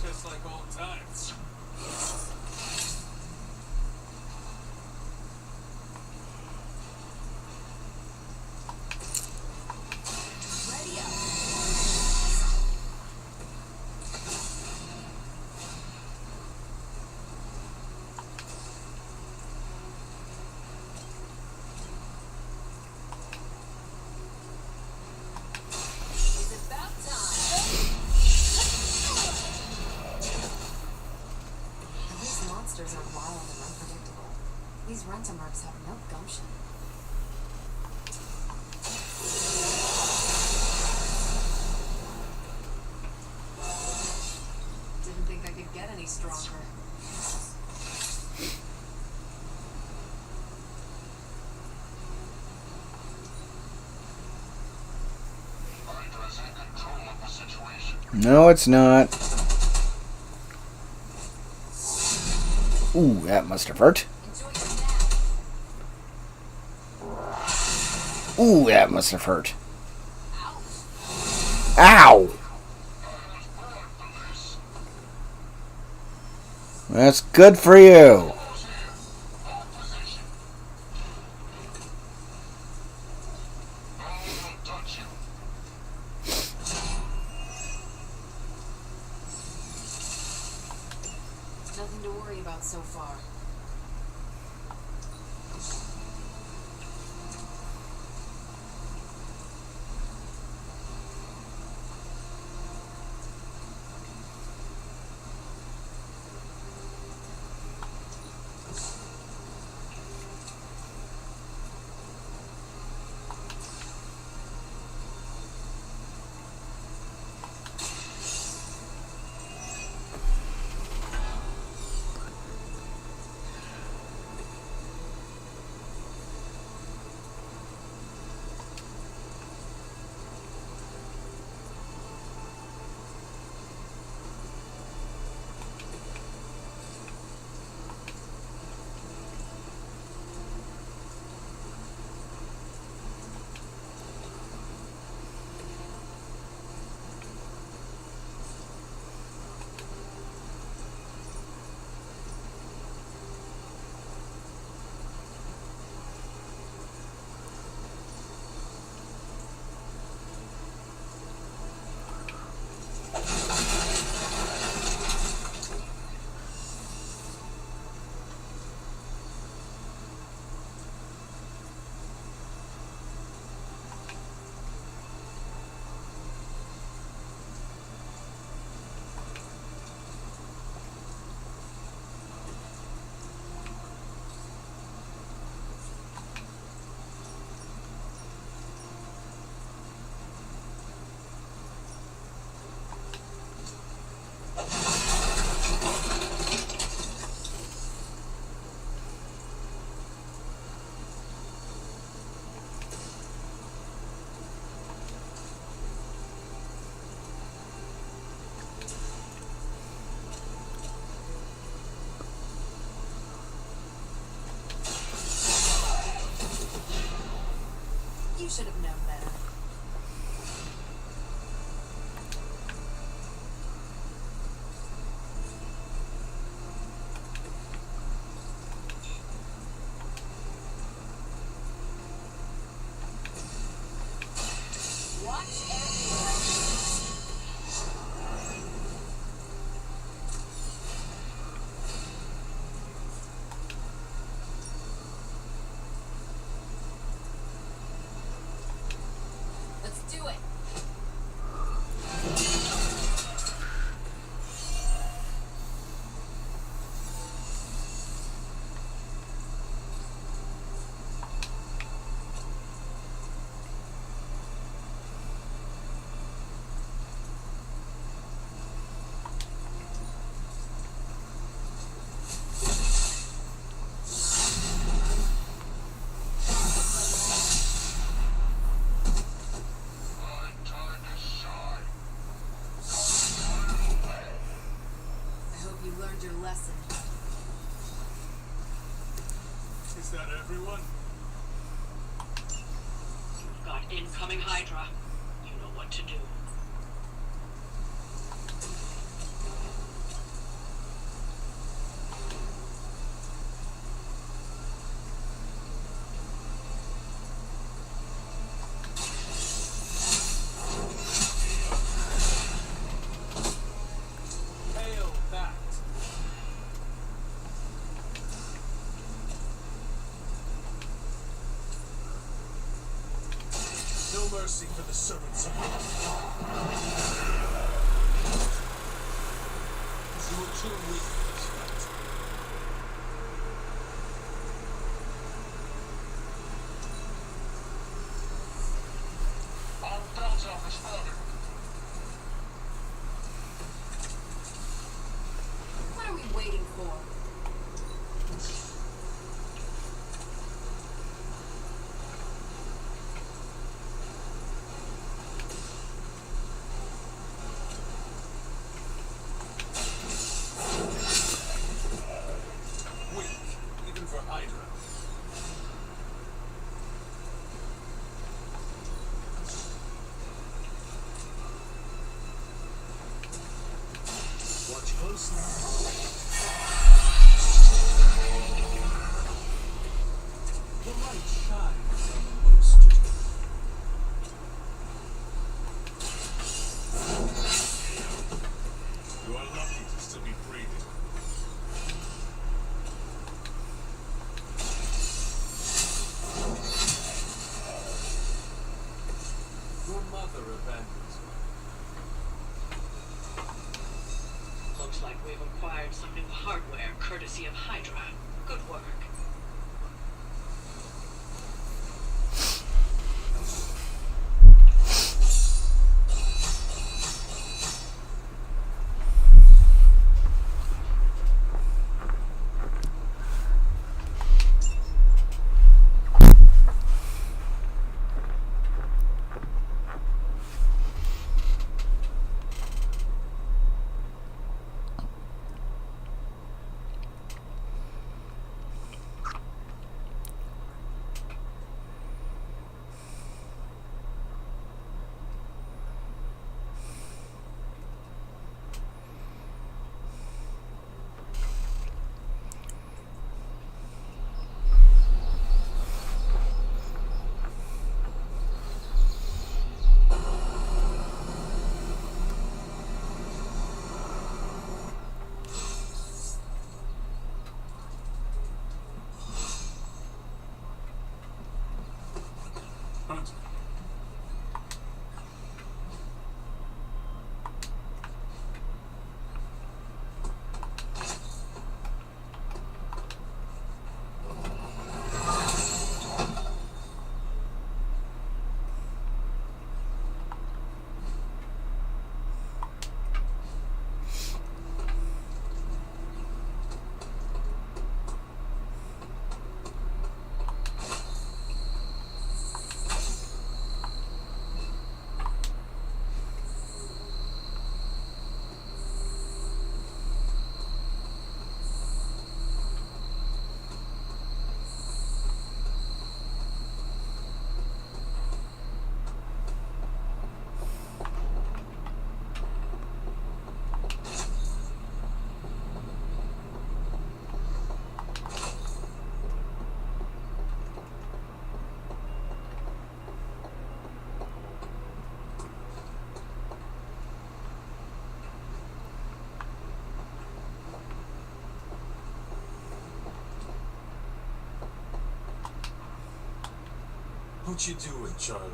Just like old times. Ready up. It's about time. These monsters are wild and unpredictable. These Rentamarks have no gumption. Didn't think I could get any stronger. Hydra's in control of the situation. No, it's not. Ooh, that must have hurt. Enjoy your nap. Ooh, that must have hurt. Ow. Ow! That's good for you. nothing to worry about so far. You should have known better. Watch everywhere. Let's do it. My time to shine. I hope you learned your lesson. Is that everyone? You've got incoming Hydra. You know what to do. Hail that! No mercy for the servants of God. You were too weak for this fight. Our Delta responding. What are we waiting for? Weak, even for Hydra. Watch closely. The light shines on the most. You are lucky to still be breathing. Looks like we've acquired some new hardware courtesy of Hydra. Good work. What you doing, Charlie?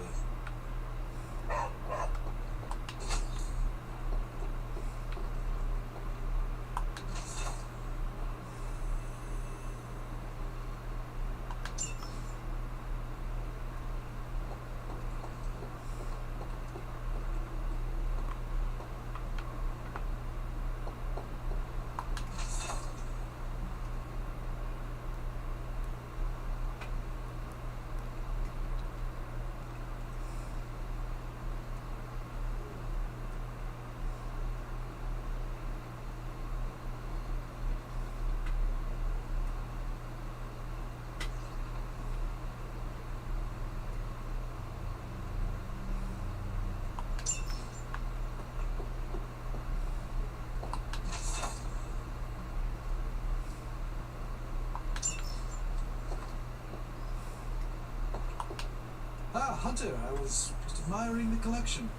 Ah, Hunter, I was just admiring the collection.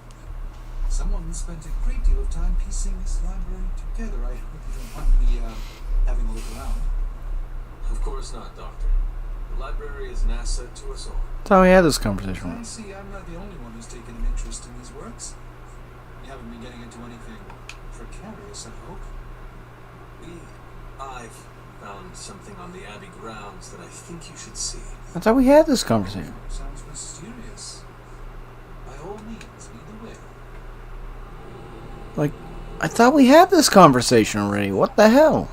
Someone spent a great deal of time piecing this library together. I hope you don't mind me, having a look around. Of course not, Doctor. The library is an asset to us all. That's how we had this conversation. I see I'm not the only one who's taken an interest in these works. You haven't been getting into anything precarious, I hope. I've found something on the Abbey grounds that I think you should see. That's how we had this conversation. Sounds mysterious. By all means, lead the way. Like, I thought we had this conversation already. What the hell?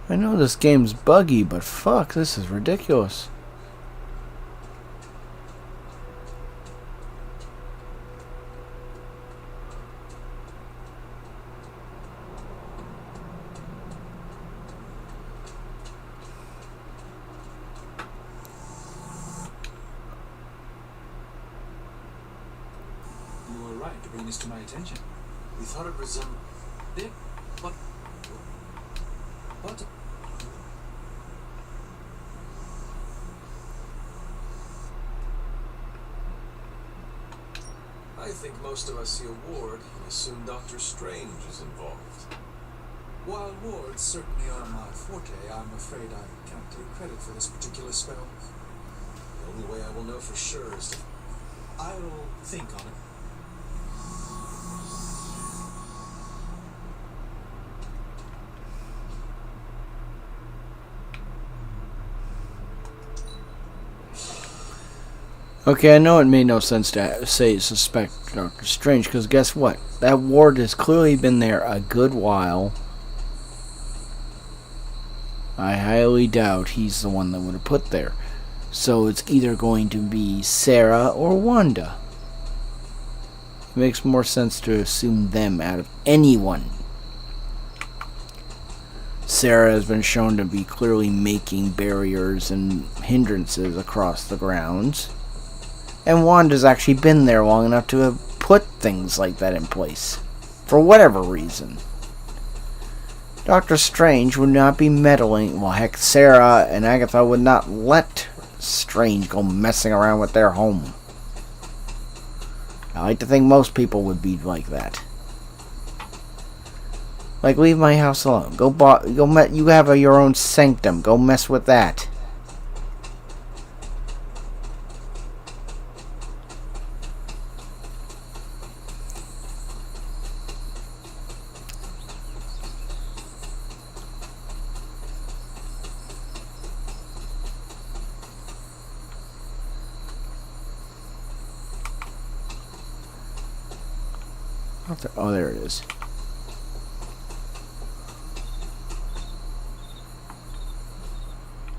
I know this game's buggy, but fuck, this is ridiculous. You were right to bring this to my attention. We thought it resembled... There, what? I think most of us see a ward and assume Doctor Strange is involved. While wards certainly are my forte, I'm afraid I can't take credit for this particular spell. The only way I will know for sure is to... I'll think on it. Okay, I know it made no sense to say suspect Doctor Strange, because guess what? That ward has clearly been there a good while. I highly doubt he's the one that would have put there. So it's either going to be Sarah or Wanda. It makes more sense to assume them out of anyone. Sarah has been shown to be clearly making barriers and hindrances across the grounds. And Wanda's actually been there long enough to have put things like that in place. For whatever reason. Doctor Strange would not be meddling. Well, heck, Sarah and Agatha would not let Strange go messing around with their home. I like to think most people would be like that. Like, leave my house alone. You have your own sanctum. Go mess with that. Oh, there it is.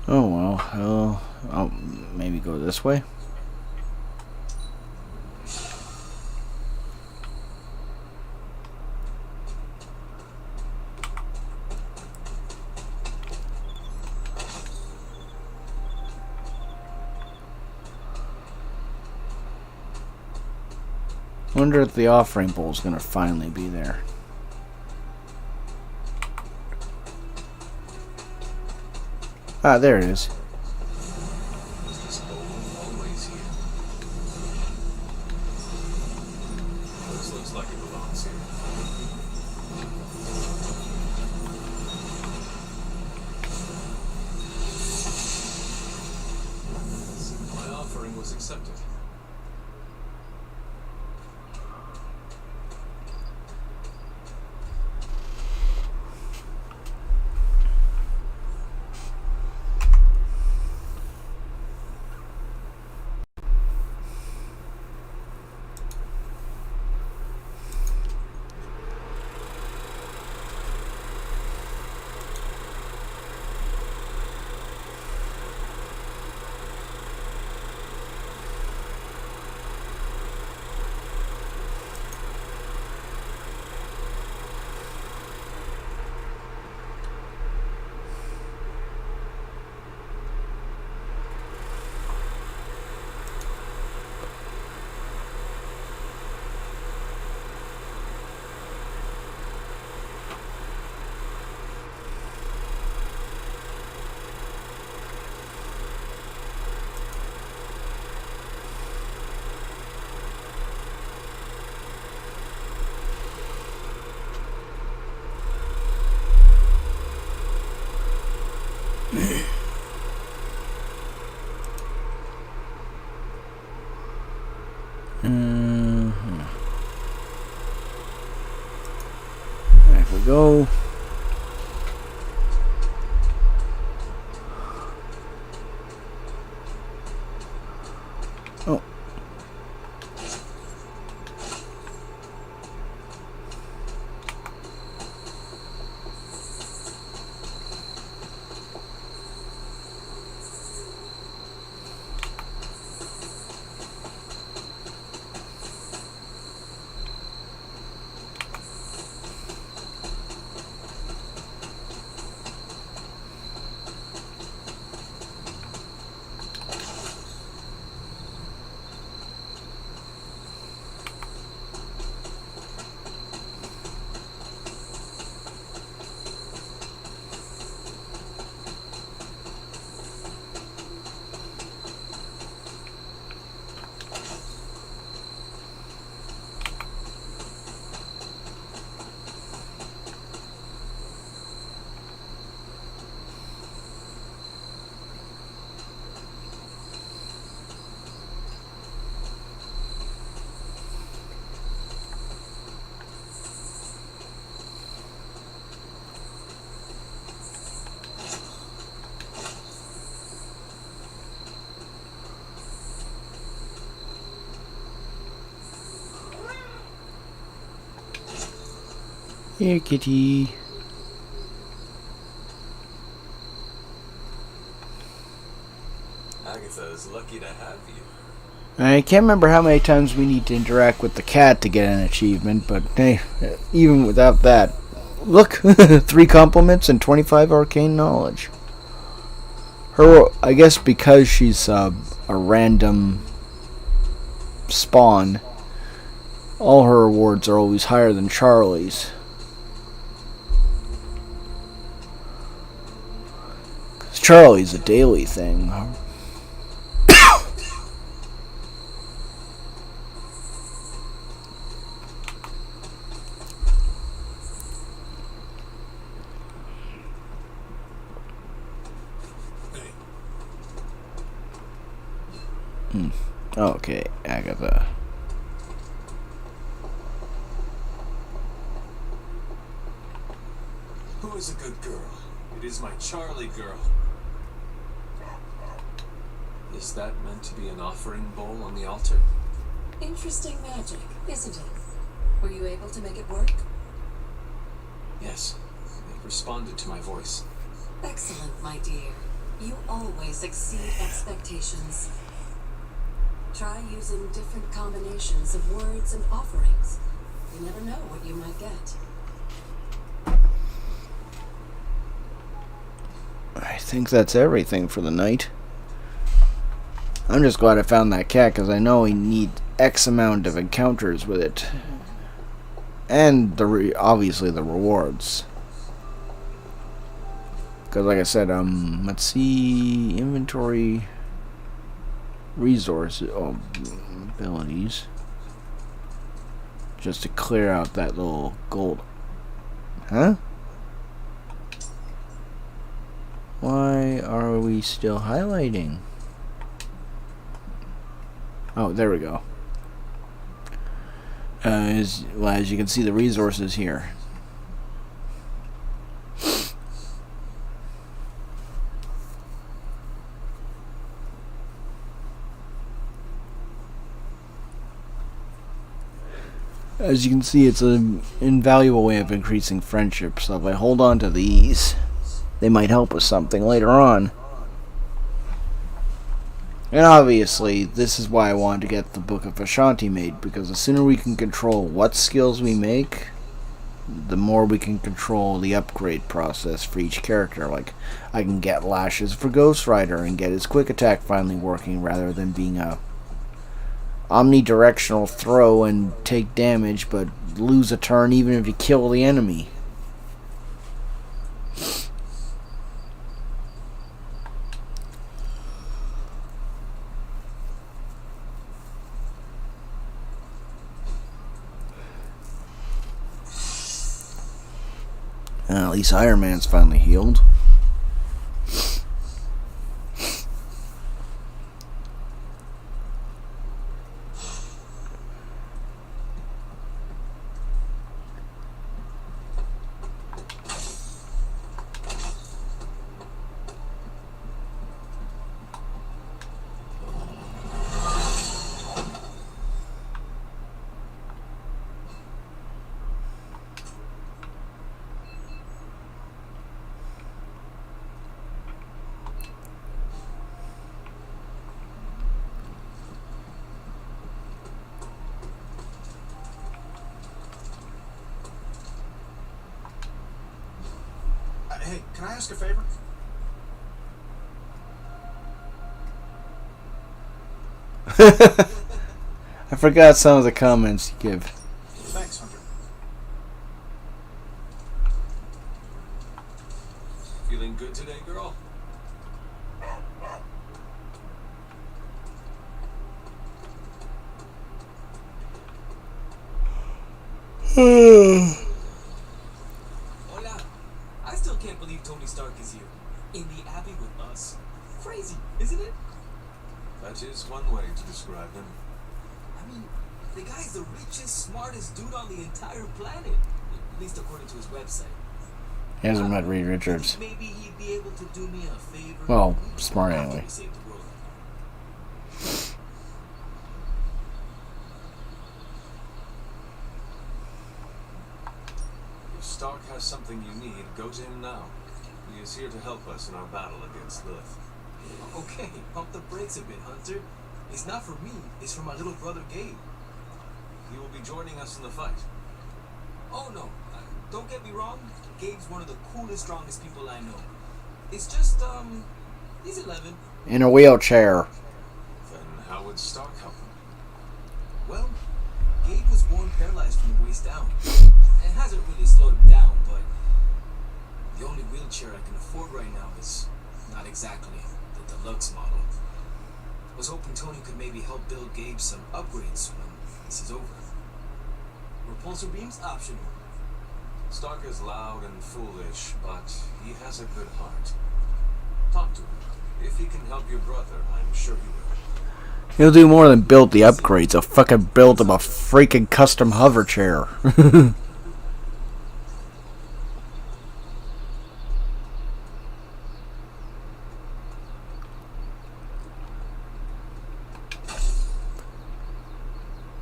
Oh, well. I'll maybe go this way. Wonder if the offering bowl is going to finally be there. Ah, there it is. Is this bowl always here? This looks like it belongs here. My offering was accepted. There we go. Oh. Here, kitty. Agatha is lucky to have you. I can't remember how many times we need to interact with the cat to get an achievement, but hey, even without that, look, 3 compliments and 25 arcane knowledge. Her, I guess because she's a random spawn, all her rewards are always higher than Charlie's. 'Cause Charlie's a daily thing. Hey, Okay, Agatha. Who is a good girl? It is my Charlie girl. Is that meant to be an offering bowl on the altar? Interesting magic, isn't it? Were you able to make it work? Yes. It responded to my voice. Excellent, my dear. You always exceed expectations. Try using different combinations of words and offerings. You never know what you might get. I think that's everything for the night. I'm just glad I found that cat because I know we need X amount of encounters with it. And obviously the rewards. Because like I said, let's see, inventory, resources, abilities. Just to clear out that little gold. Huh? Why are we still highlighting? Oh, there we go. As you can see, the resources here. As you can see, it's an invaluable way of increasing friendship, so if I hold on to these, they might help with something later on. And obviously, this is why I wanted to get the Book of Ashanti made, because the sooner we can control what skills we make, the more we can control the upgrade process for each character. Like, I can get lashes for Ghost Rider and get his quick attack finally working, rather than being a omnidirectional throw and take damage, but lose a turn even if you kill the enemy. At least Iron Man's finally healed. Hey, can I ask a favor? I forgot some of the comments you give. Thanks, Hunter. Feeling good today, girl? Hola. I still can't believe Tony Stark is here. In the Abbey with us. Crazy, isn't it? That is one way to describe him. I mean, the guy's the richest, smartest dude on the entire planet. At least according to his website. He hasn't met Reed Richards. Maybe he'd be able to do me a favor. Well, smart After anyway. we save the world. If has something you need, go to him now. He is here to help us in our battle against Lilith. Okay, pump the brakes a bit, Hunter. It's not for me, it's for my little brother Gabe. He will be joining us in the fight. Oh no, don't get me wrong, Gabe's one of the coolest, strongest people I know. It's just, he's 11. In a wheelchair. Then how would Stark help him? Well, Gabe was born paralyzed from the waist down. It hasn't really slowed him down, but the only wheelchair I can afford right now is not exactly the deluxe model. Was hoping Tony could maybe help build Gabe some upgrades when this is over. Repulsor beams optional. Stark is loud and foolish, but he has a good heart. Talk to him. If he can help your brother, I'm sure he will. He'll do more than build the upgrades. He'll fucking build him a freaking custom hover chair.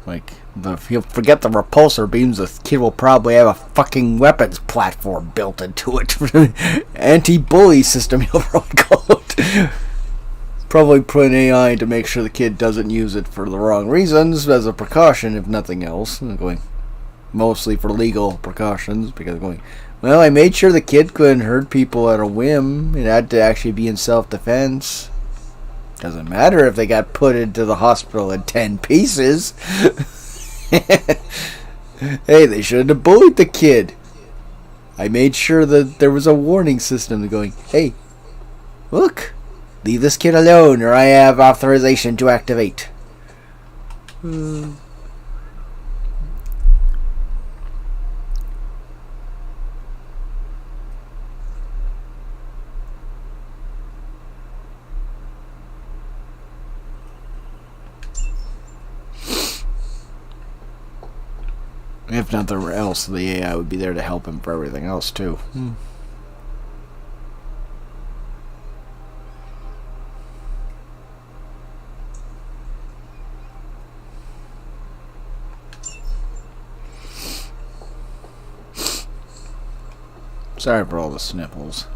Like, if he'll forget the repulsor beams, the kid will probably have a fucking weapons platform built into it. Anti-bully system, he'll probably call it. Probably put an AI to make sure the kid doesn't use it for the wrong reasons, as a precaution, if nothing else. Going mostly for legal precautions, because going, well, I made sure the kid couldn't hurt people at a whim. It had to actually be in self-defense. Doesn't matter if they got put into the hospital in 10 pieces. Hey, they shouldn't have bullied the kid. I made sure that there was a warning system going, hey, look, leave this kid alone or I have authorization to activate. If nothing else, the AI would be there to help him for everything else, too. Sorry for all the sniffles.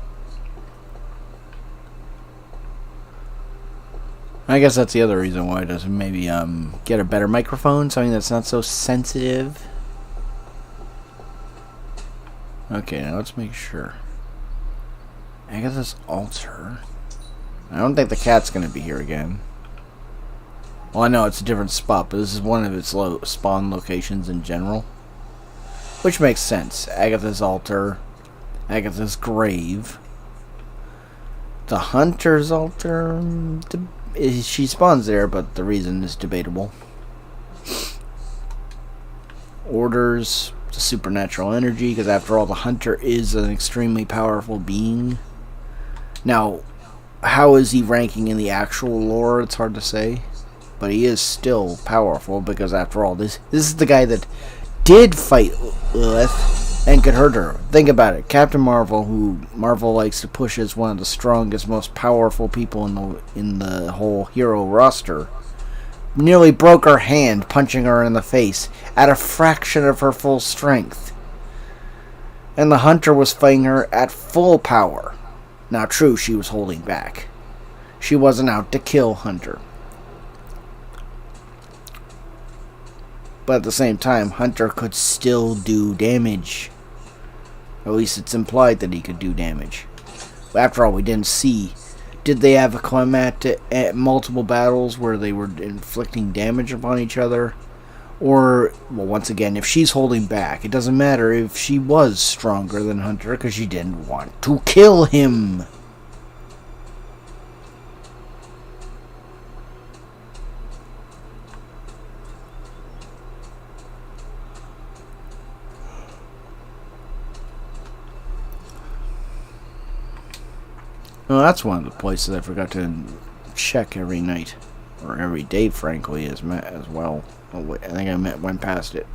I guess that's the other reason why it doesn't maybe get a better microphone, something that's not so sensitive. Okay, now let's make sure. Agatha's altar. I don't think the cat's gonna be here again. Well, I know it's a different spot, but this is one of its spawn locations in general. Which makes sense. Agatha's altar. Agatha's grave. The hunter's altar. She spawns there, but the reason is debatable. Orders. The supernatural energy, because after all, the hunter is an extremely powerful being. Now, how is he ranking in the actual lore? It's hard to say, but he is still powerful because after all, this is the guy that did fight Lilith and could hurt her. Think about it. Captain Marvel, who Marvel likes to push as one of the strongest, most powerful people in the whole hero roster, nearly broke her hand punching her in the face at a fraction of her full strength. And the hunter was fighting her at full power. Now true, she was holding back. She wasn't out to kill Hunter. But at the same time, Hunter could still do damage. At least it's implied that he could do damage. But after all, we didn't see. Did they have a combat at multiple battles where they were inflicting damage upon each other? Or, well, once again, if she's holding back, it doesn't matter if she was stronger than Hunter because she didn't want to kill him. Well, that's one of the places I forgot to check every night. Or every day, frankly, as well. Oh, wait, I think I went past it.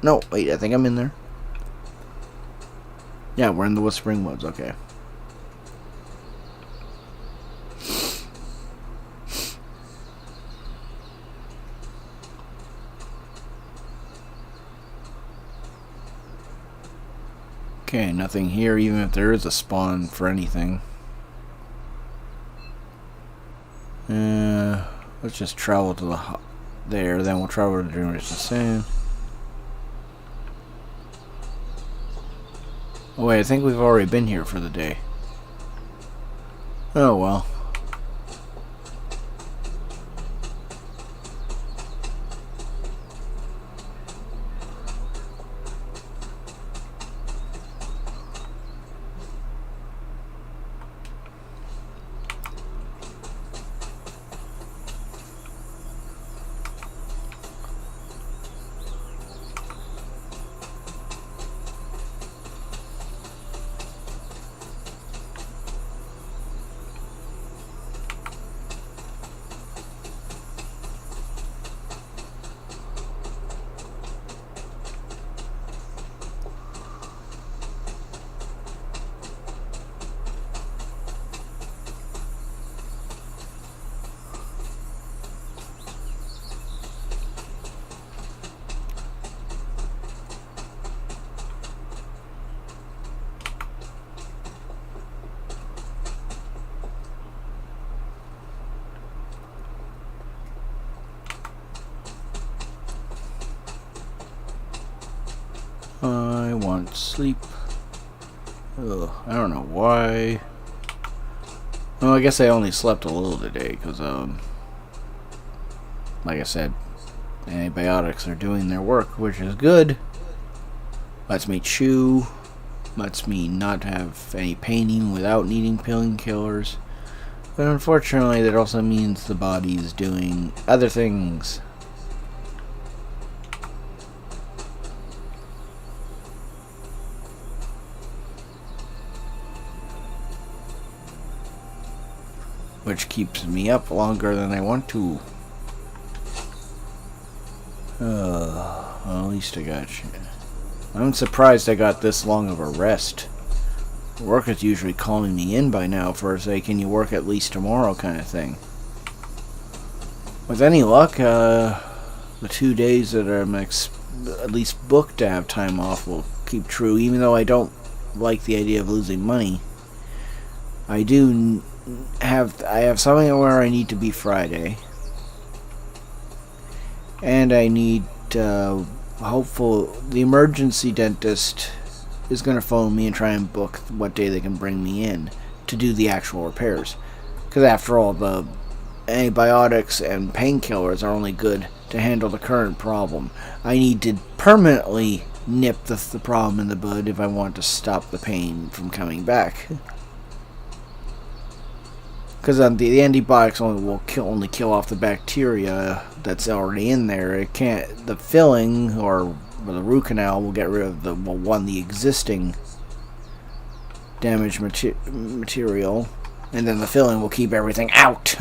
No, wait, I think I'm in there. Yeah, we're in the Whispering Woods, okay. Okay, nothing here, even if there is a spawn for anything. Let's just travel to the there, then we'll travel to the Generation Sand. Oh wait, I think we've already been here for the day. Oh well. I want sleep. Ugh, I don't know why. Well, I guess I only slept a little today because, like I said, antibiotics are doing their work, which is good. Lets me chew. Lets me not have any pain without needing painkillers. But unfortunately, that also means the body is doing other things. Which keeps me up longer than I want to. Well, at least I got you. I'm surprised I got this long of a rest. Work is usually calling me in by now for a say, can you work at least tomorrow kind of thing. With any luck, the 2 days that I'm at least booked to have time off will keep true, even though I don't like the idea of losing money. I have something where I need to be Friday, and I need the emergency dentist is going to phone me and try and book what day they can bring me in to do the actual repairs, because after all, the antibiotics and painkillers are only good to handle the current problem. I need to permanently nip the problem in the bud if I want to stop the pain from coming back. Because the antibiotics will only kill off the bacteria that's already in there. It can't. The filling or the root canal will get rid of the existing damaged material, and then the filling will keep everything out.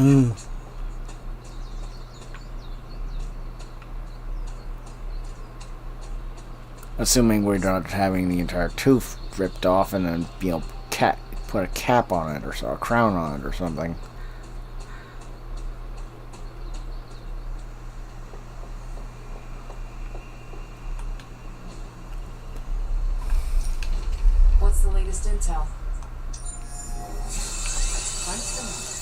Assuming we're not having the entire tooth ripped off and then put a cap on it or so, a crown on it or something. What's the latest intel? Crunch the numbers.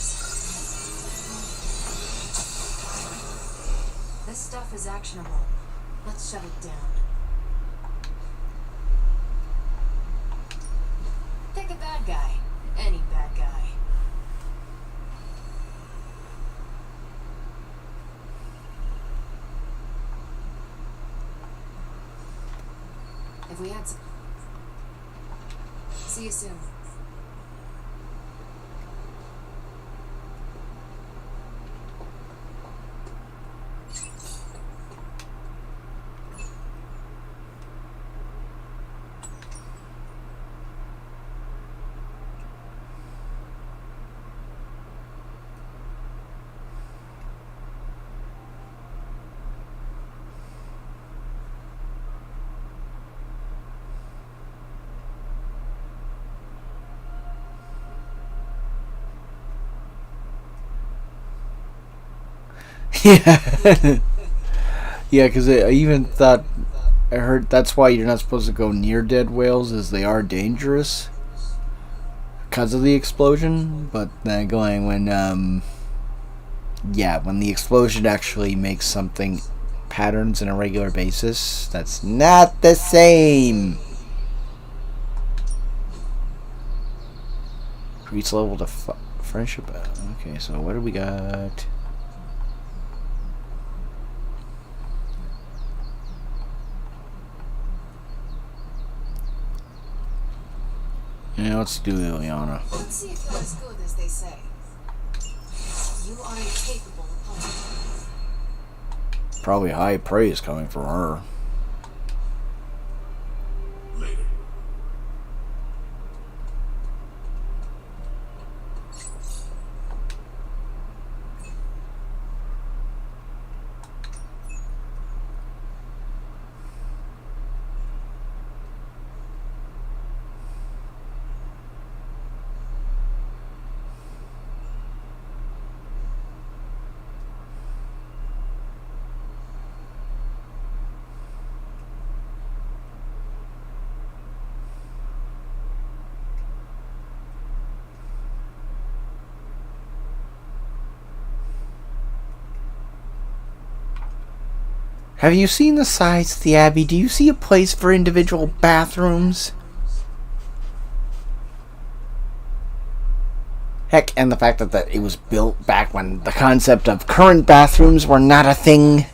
This stuff is actionable. Let's shut it down. Pick a bad guy. Any bad guy. If we had some... See you soon. Yeah. Yeah, because I even thought I heard that's why you're not supposed to go near dead whales, as they are dangerous because of the explosion. But then going when when the explosion actually makes something patterns on a regular basis, that's not the same. Increase level to friendship. Okay, so what do we got? Yeah, let's do Ileana. Let's see if you're as good as they say. You are a capable opponent. Probably high praise coming from her. Later. Have you seen the size of the Abbey? Do you see a place for individual bathrooms? Heck, and the fact that it was built back when the concept of current bathrooms were not a thing.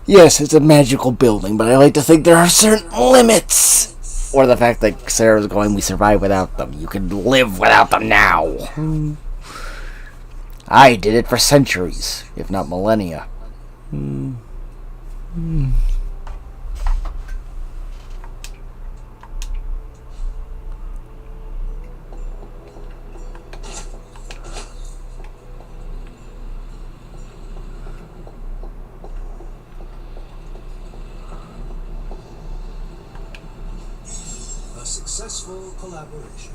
Yes, it's a magical building, but I like to think there are certain limits. Or the fact that Sarah's going, we survive without them. You can live without them now. I did it for centuries, if not millennia. A successful collaboration.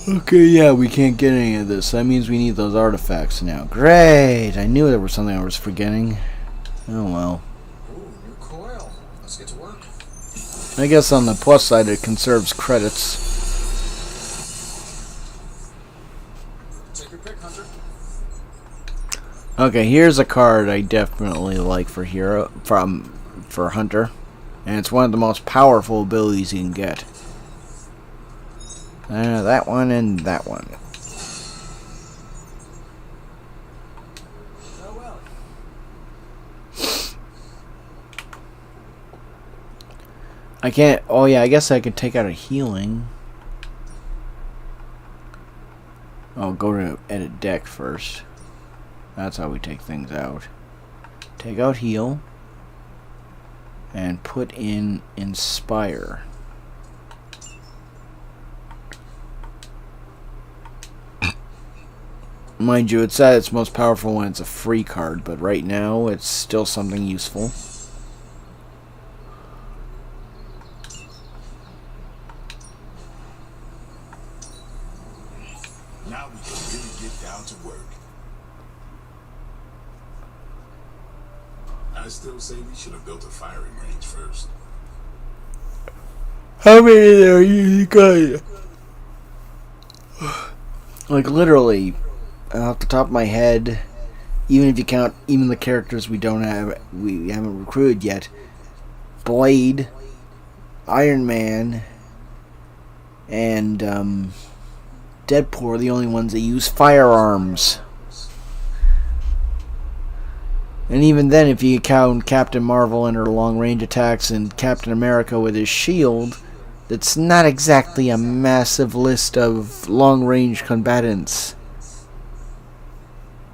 Okay, yeah, we can't get any of this. That means we need those artifacts now. Great! I knew there was something I was forgetting. Oh well. Ooh, new coil. Let's get to work. I guess on the plus side, it conserves credits. Take your pick, Hunter. Okay, here's a card I definitely like for Hunter, and it's one of the most powerful abilities you can get. That one and that one. Farewell. I can't. Oh yeah, I guess I could take out a healing. Oh, go to edit deck first. That's how we take things out. Take out heal. And put in inspire. Mind you, it's at its most powerful when it's a free card, but right now it's still something useful. Now we can really get down to work. I still say we should have built a firing range first. How many there are you got? Like literally, off the top of my head, even if you count even the characters we haven't recruited yet, Blade, Iron Man, and Deadpool are the only ones that use firearms. And even then, if you count Captain Marvel and her long-range attacks and Captain America with his shield, it's not exactly a massive list of long-range combatants.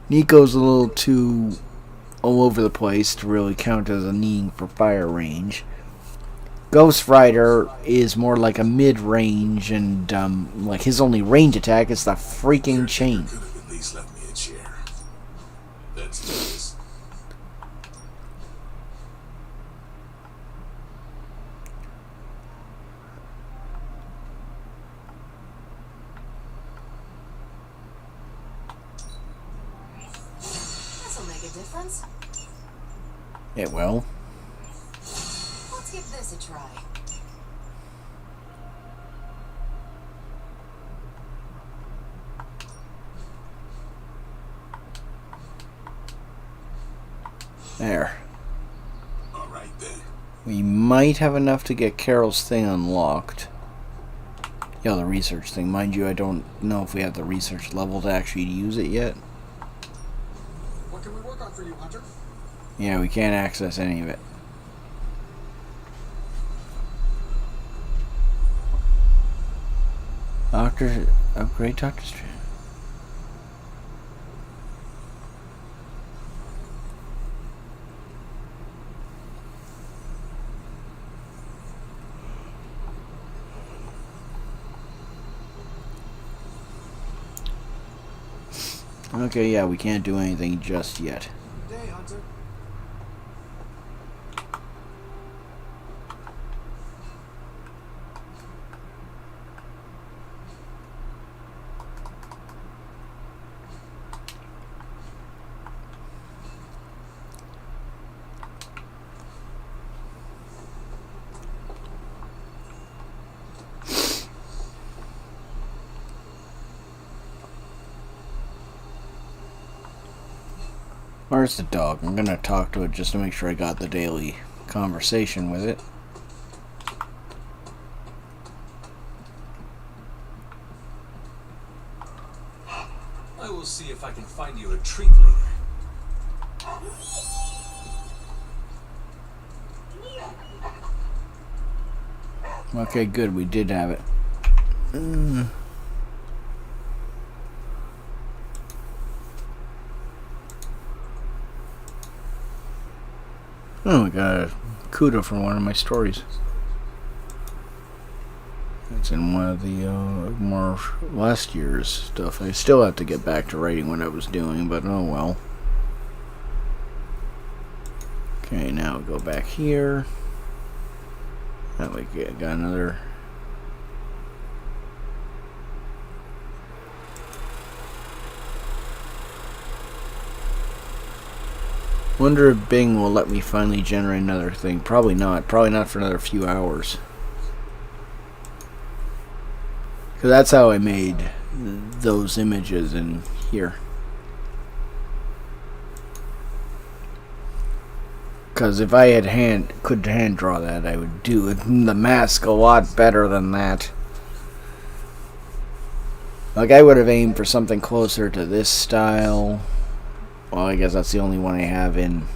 Nico's a little too all over the place to really count as a need for fire range. Ghost Rider is more like a mid-range, and like his only range attack is the freaking chain. Could have at least left me a chair. Let's do this. a difference? It will. Let's give this a try. There. All right then. We might have enough to get Carol's thing unlocked. Yeah, the research thing. Mind you, I don't know if we have the research level to actually use it yet. What can we work on for you, Hunter? Yeah, we can't access any of it. Upgrade Doctor Strange. Okay, yeah, we can't do anything just yet. Good day, Hunter. Where's the dog? I'm gonna talk to it just to make sure I got the daily conversation with it. I will see if I can find you a treat later. Okay, good. We did have it. Oh, we got a kudo from one of my stories. It's in one of the more last year's stuff. I still have to get back to writing what I was doing, but oh well. Okay, now we go back here. That way, got another. Wonder if Bing will let me finally generate another thing. Probably not. Probably not for another few hours. Because that's how I made those images in here. Because if I had could hand draw that, I would do the mask a lot better than that. Like, I would have aimed for something closer to this style. Well, I guess that's the only one I have in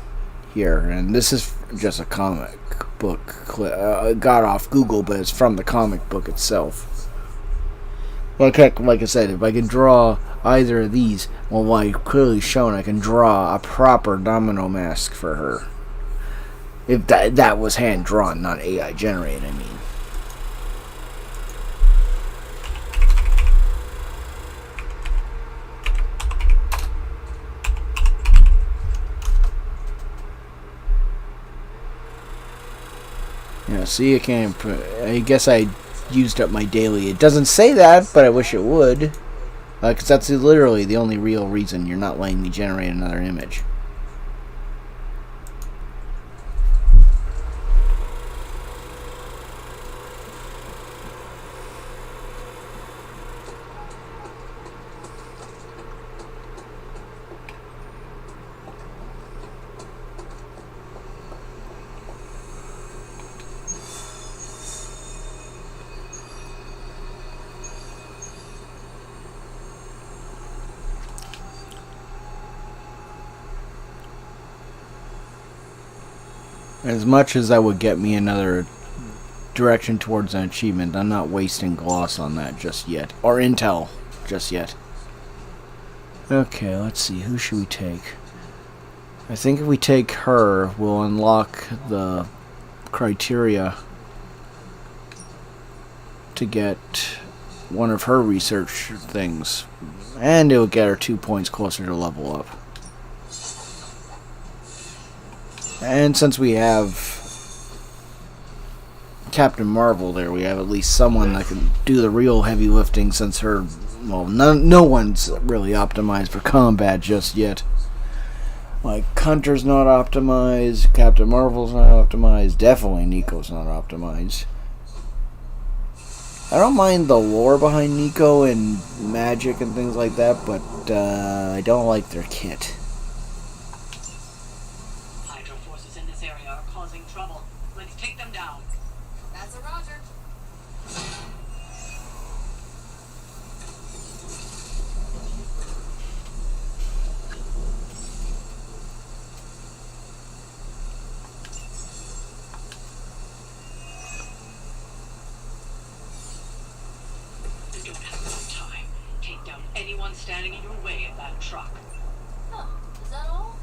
here. And this is just a comic book clip. Got off Google, but it's from the comic book itself. Like I said, if I can draw either of these, well, like clearly shown, I can draw a proper domino mask for her. If that was hand-drawn, not AI generated, I mean. Yeah, see, I can't put, I guess I used up my daily. It doesn't say that, but I wish it would. Because that's literally the only real reason you're not letting me generate another image. As much as that would get me another direction towards an achievement, I'm not wasting gloss on that just yet. Or intel just yet. Okay, let's see. Who should we take? I think if we take her, we'll unlock the criteria to get one of her research things. And it'll get her 2 points closer to level up. And since we have Captain Marvel there, we have at least someone that can do the real heavy lifting, since her, well, no one's really optimized for combat just yet. Like, Hunter's not optimized, Captain Marvel's not optimized, definitely Nico's not optimized. I don't mind the lore behind Nico and magic and things like that, but I don't like their kit. Hydra forces in this area are causing trouble. Let's take them down. That's a Roger. You don't have enough time. Take down anyone standing in your way in that truck. Huh. Is that all?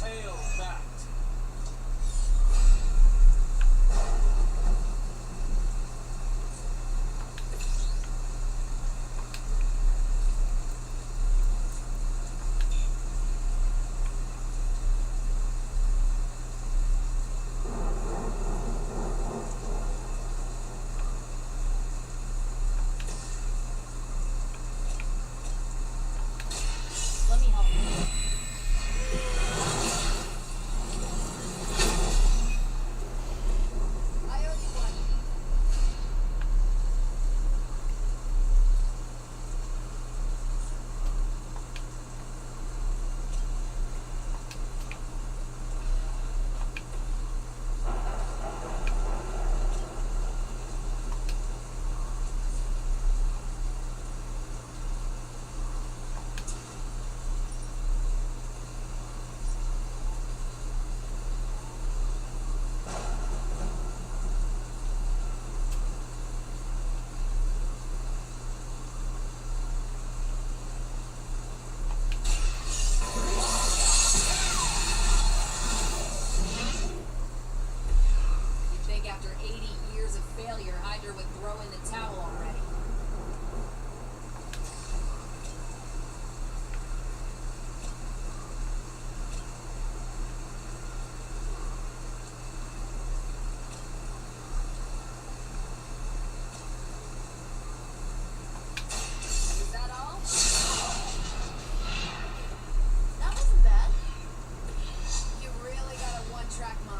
Hail that. Let me help you. I owe you one. You think after 80 years of failure, Hydra would throw in the towel already? Is that all? That wasn't bad. You really got a one-track mind.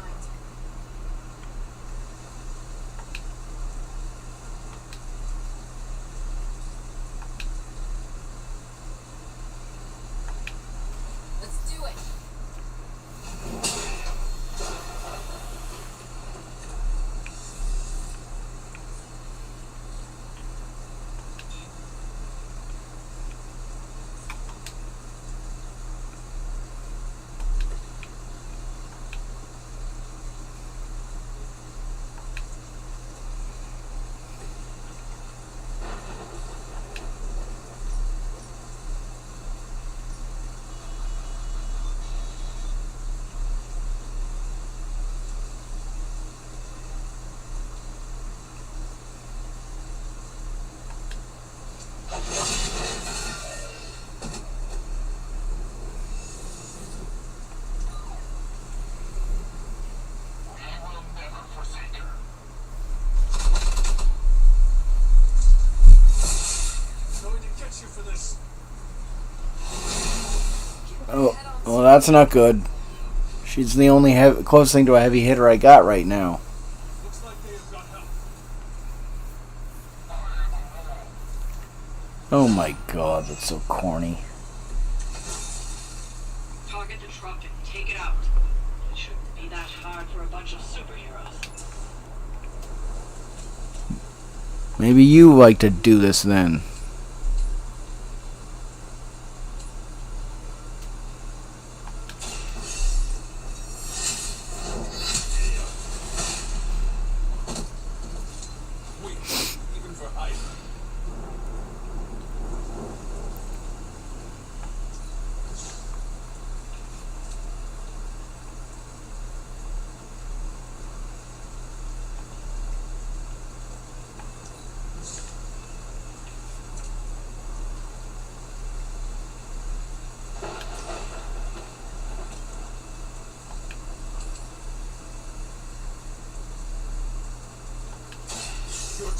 Let's do it. We will never forsake her. I'm going to get you for this. Oh, well, that's not good. She's the only close thing to a heavy hitter I got right now. Looks like they have got help. Oh my god, that's so corny. Target the truck and take it out. It shouldn't be that hard for a bunch of superheroes. Maybe you like to do this then.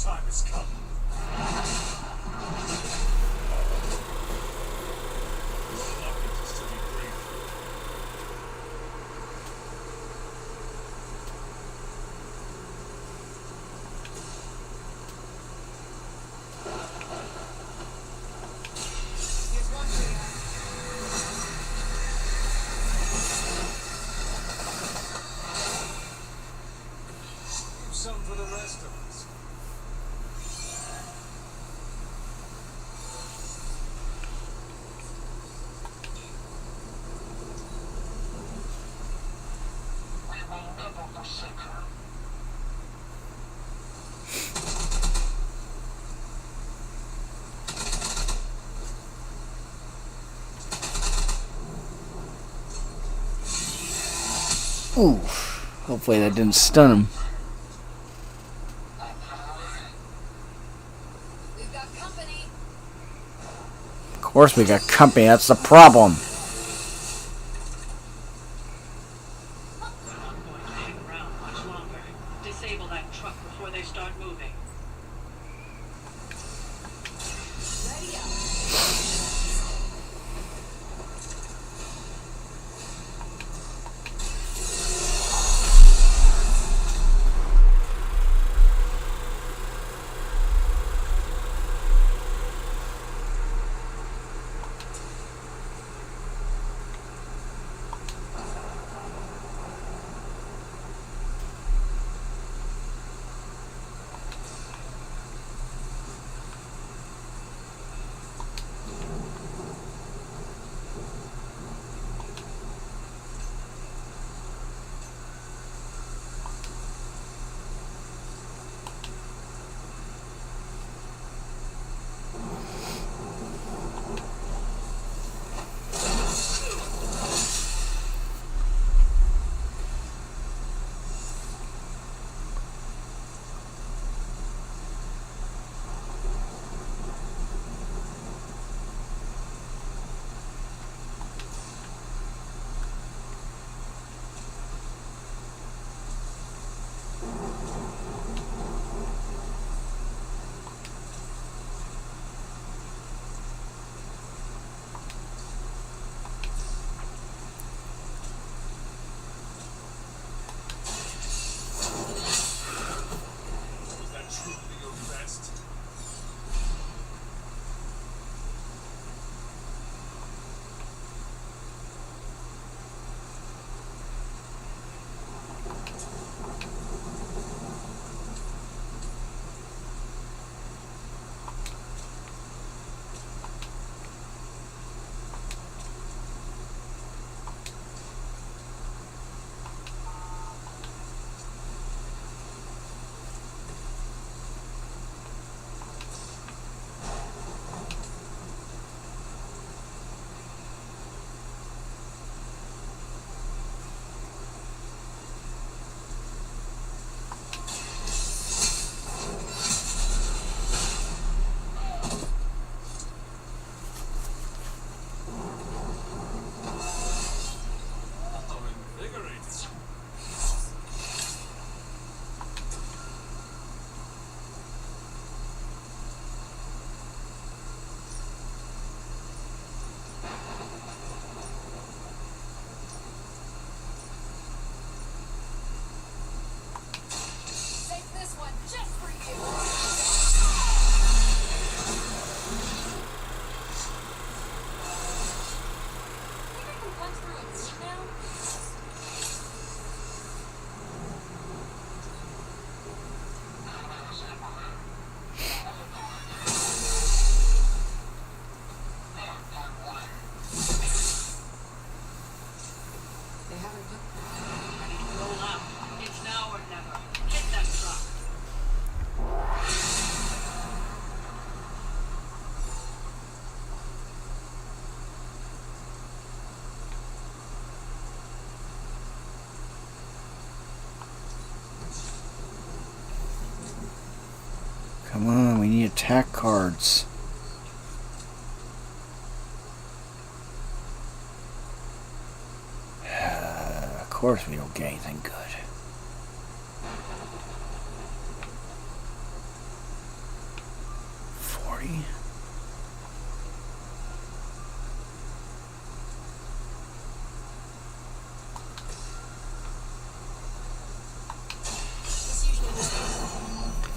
time has come. Reluctant to be brave. Leave some for the rest of us. We will never forsake her. Oof. Hopefully that didn't stun him. We've got company. Of course we got company, that's the problem. They're not going to hang around much longer. Disable that truck before they start moving. Ready up. Was that truly your best? How invigorating. Take this one just for you. Think I can punch through a boot now? They haven't put Ready to roll out. It's now or never. Hit that truck. Come on, we need attack cards. Of course we don't get anything good.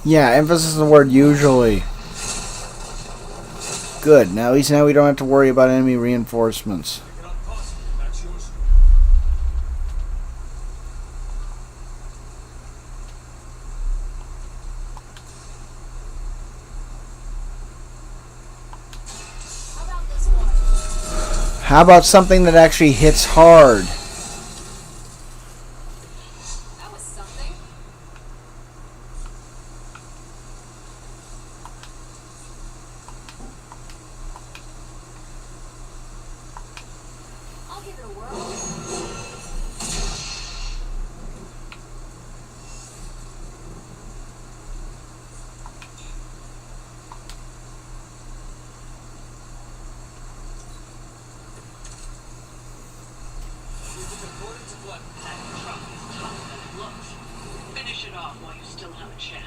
Yeah, emphasis on the word usually. Good. Now, at least now we don't have to worry about enemy reinforcements. I cannot possibly match yours. How about this one? How about something that actually hits hard? That was something. I'll give it a whirl. According to what? That truck is tougher than it looks. Finish it off while you still have a chance.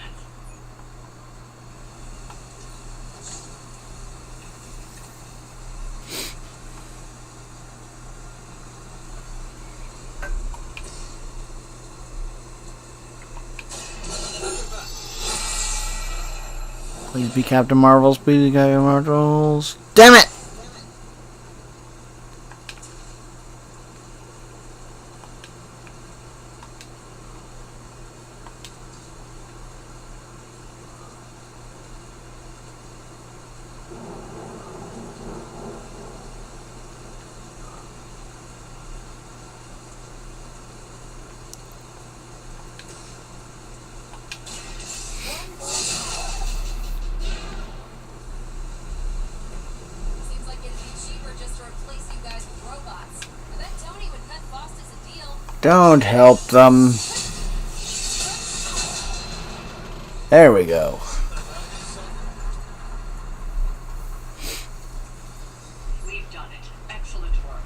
Please be Captain Marvel's. Please be Captain Marvel's. Damn it! Seems like it'd be cheaper just to replace you guys with robots. I bet Tony would cut Faust as a deal. Don't help them. There we go. We've done it. Excellent work.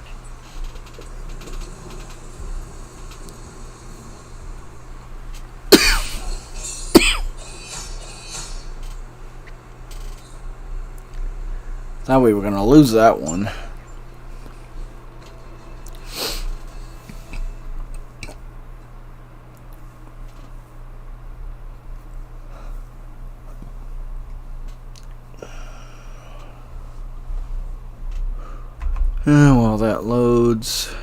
Thought we were gonna lose that one. While that loads,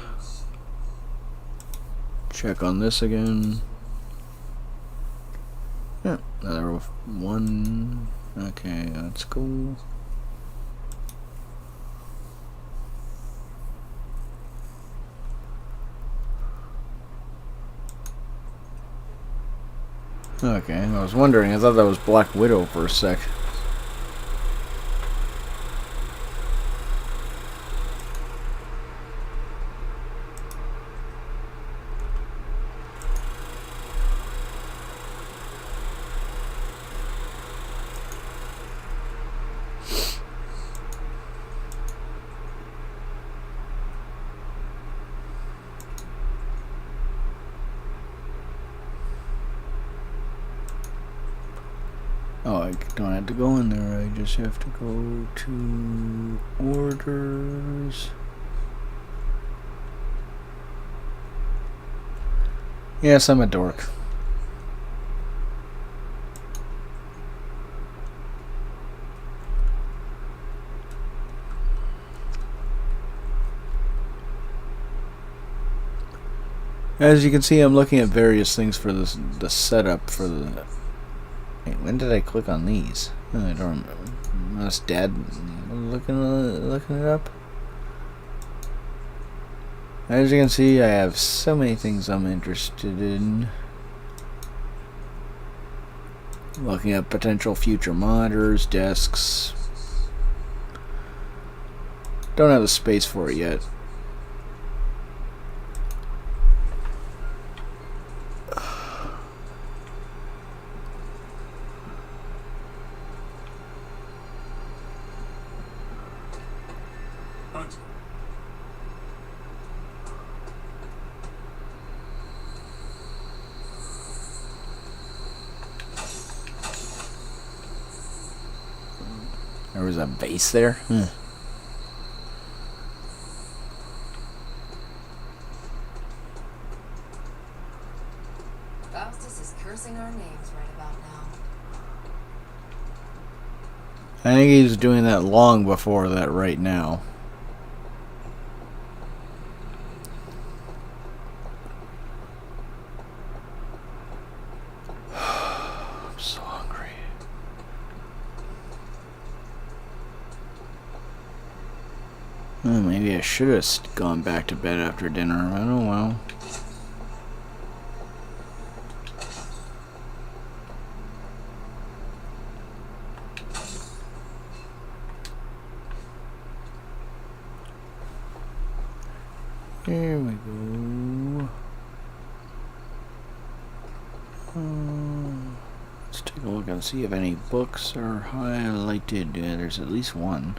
check on this again. Yeah, another one. Okay, that's cool. Okay, I was wondering. I thought that was Black Widow for a sec. Oh, I don't have to go in there. I just have to go to orders. Yes, I'm a dork. As you can see, I'm looking at various things for this, the setup for the... Wait, when did I click on these? Oh, I don't remember. That's dead. Looking it up. As you can see, I have so many things I'm interested in. Looking at potential future monitors, desks. Don't have the space for it yet. Hunt. There was a base there? Faustus is cursing our names right about now. I think he's doing that long before that right now. I'm so hungry. Well, maybe I should have gone back to bed after dinner. I don't know. Here we go. Let's take a look and see if any books are highlighted. There's at least one.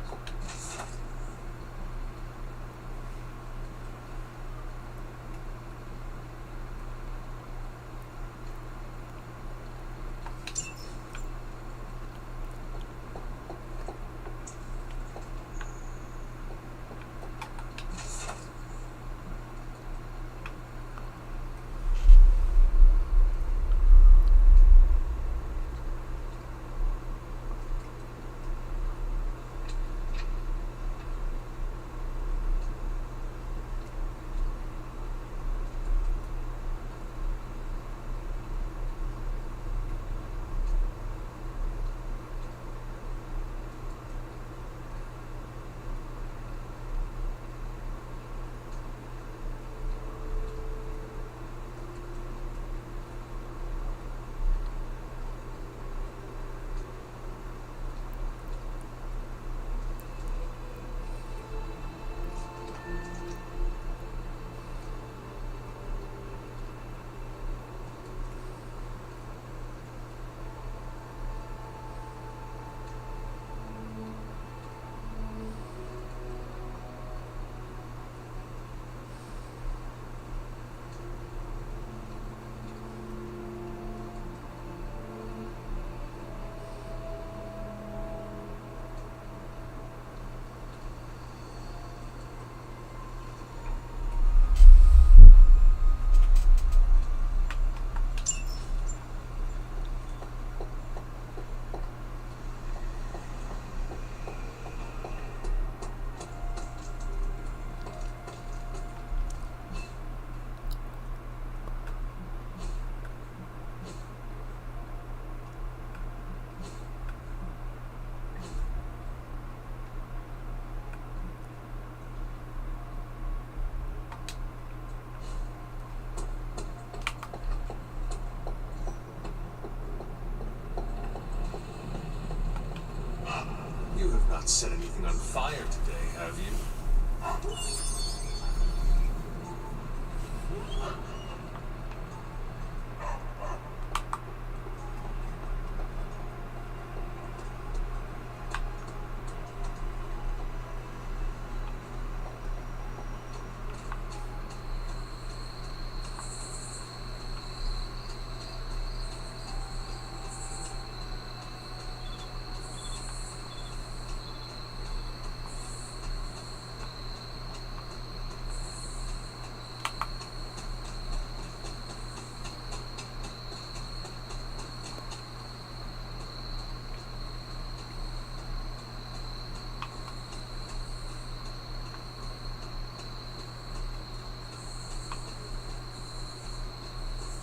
You have not set anything on fire today, have you?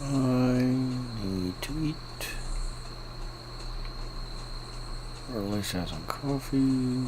I need to eat. Or at least have some coffee.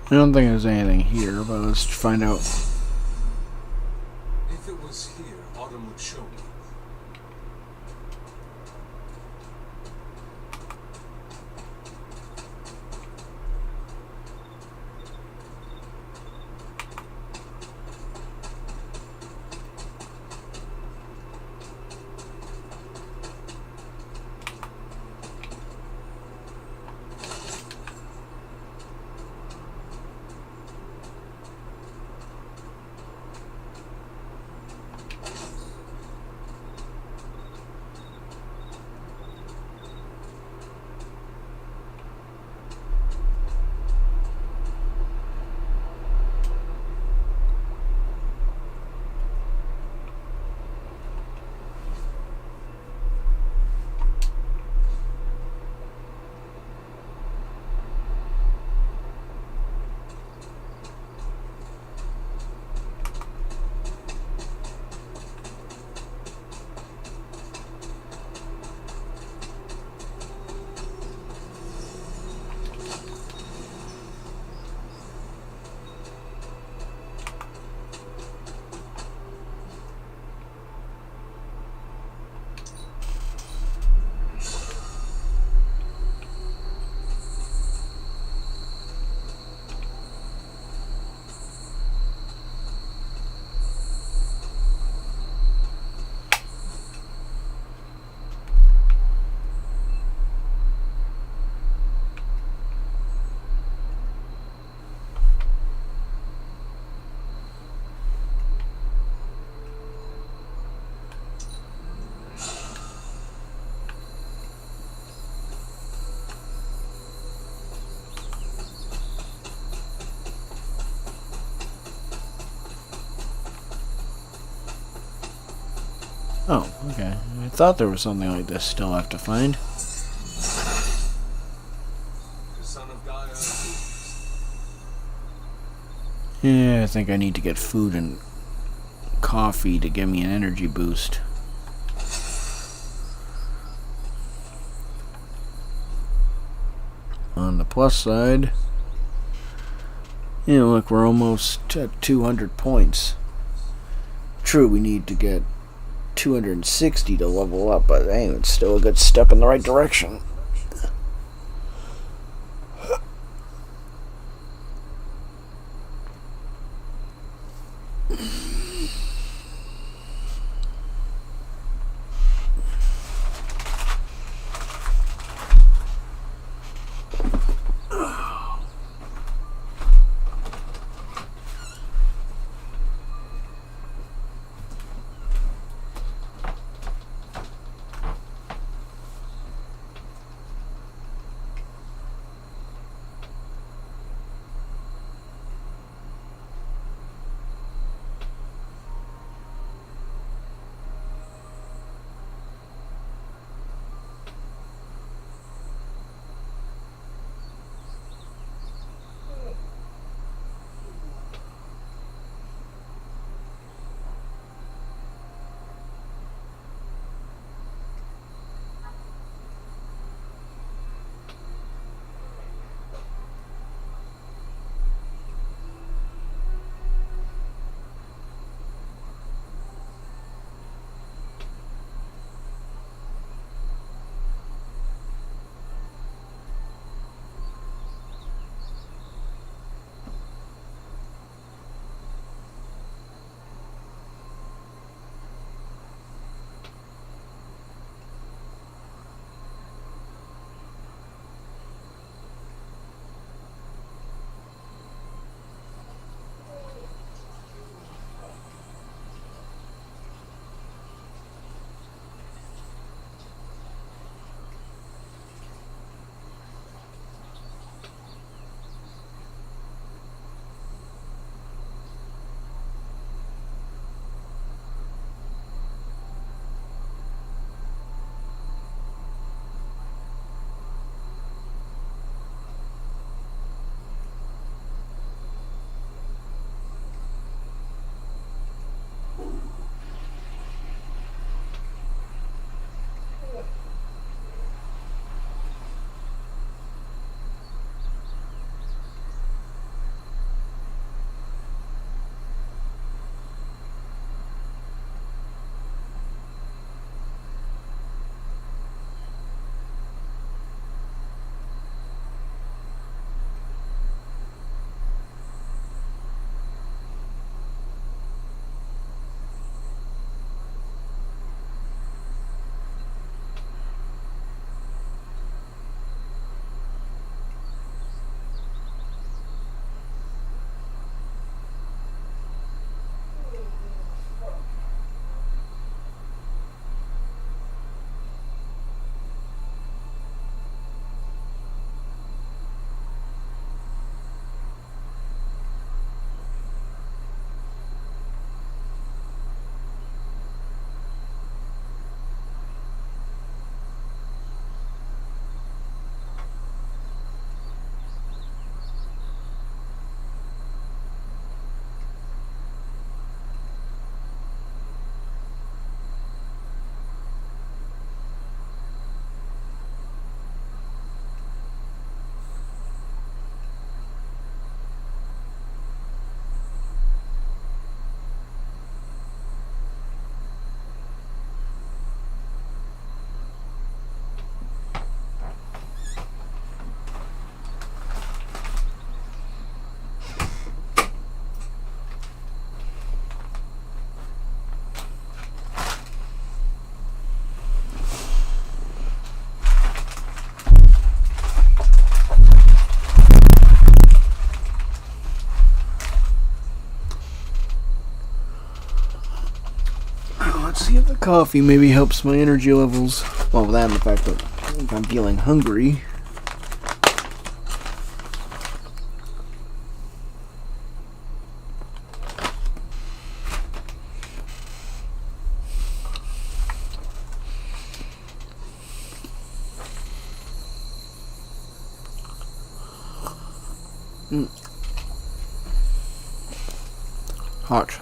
I don't think there's anything here, but let's find out. If it was here, Autumn would show me. Oh, okay. I thought there was something like this still have to find. The son of Gaia. Yeah, I think I need to get food and coffee to give me an energy boost. On the plus side, yeah, look, we're almost at 200 points. True, we need to get 260 to level up, but hey, it's still a good step in the right direction. Let's see if the coffee maybe helps my energy levels. Well, that and the fact that if I'm feeling hungry. Hot.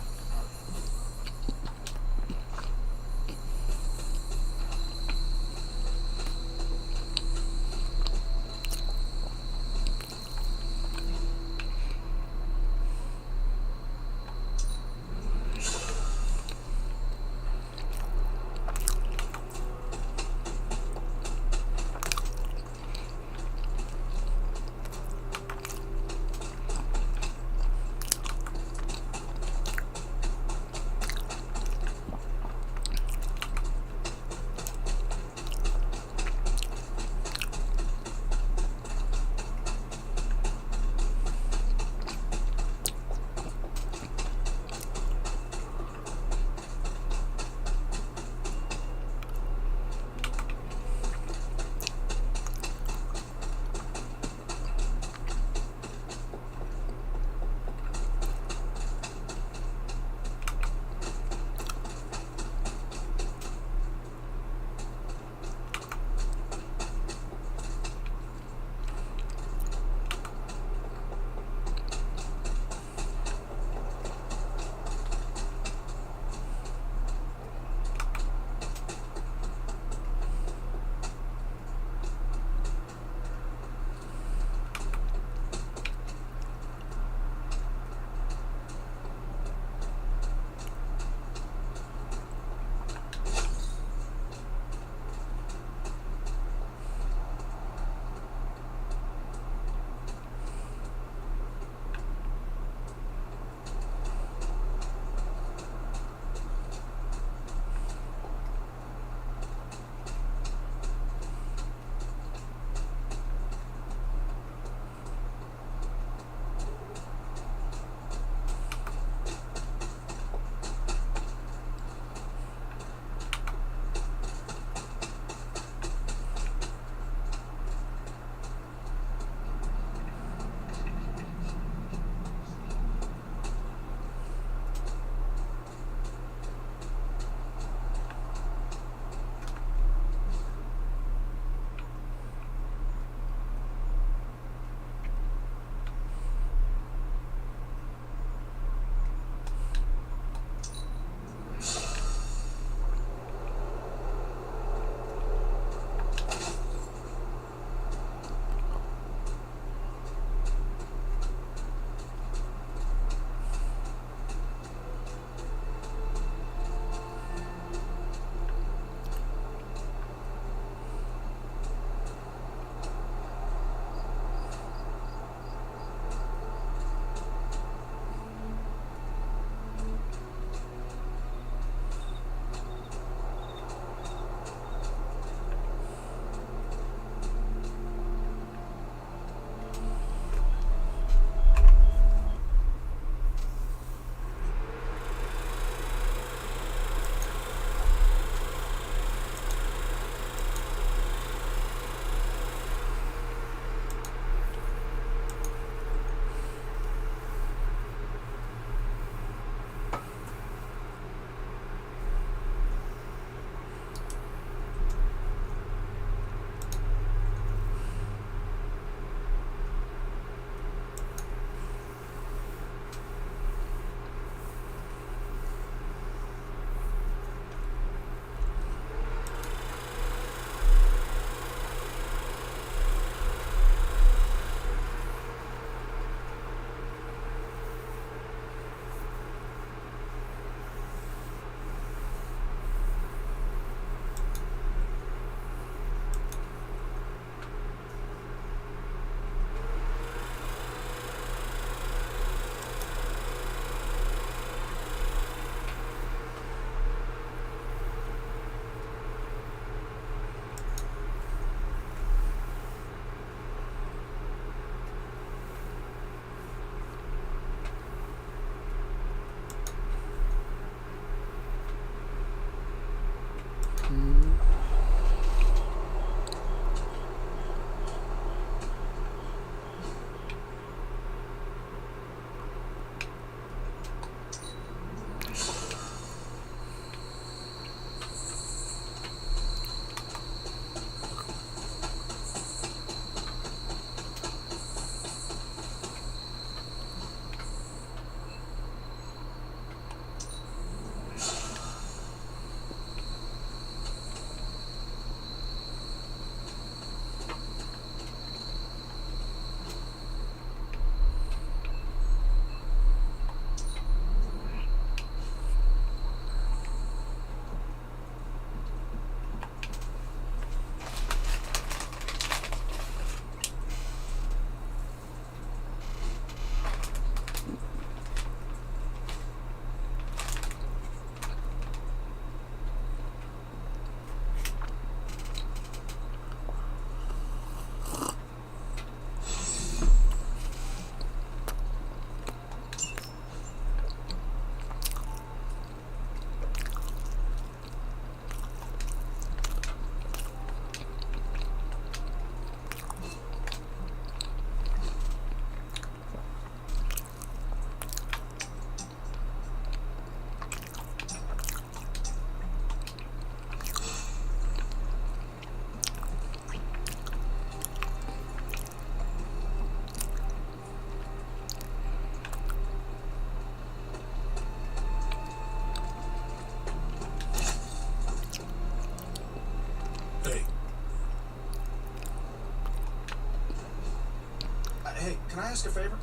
ask a favor?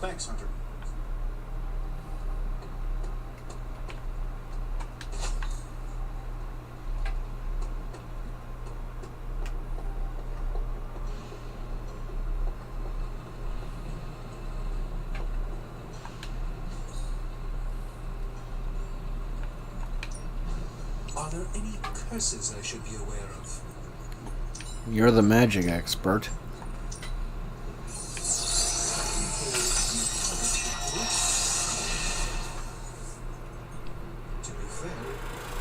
Thanks, Hunter. Are there any curses I should be aware of? You're the magic expert. To be fair,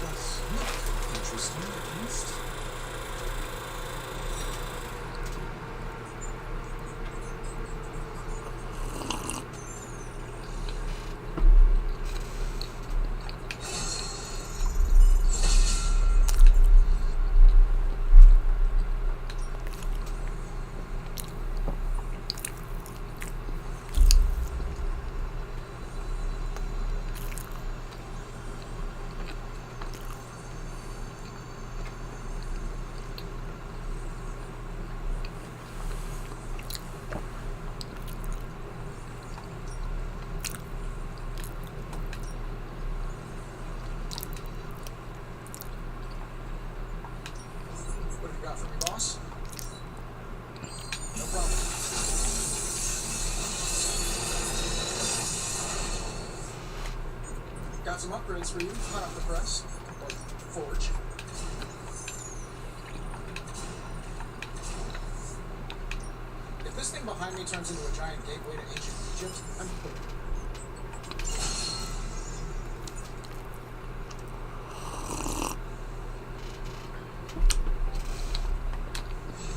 that's not interesting, at least. What have you got for me, boss? No problem. Got some upgrades for you, hot off the press. Or forge. If this thing behind me turns into a giant gateway to ancient Egypt, I'm quitting.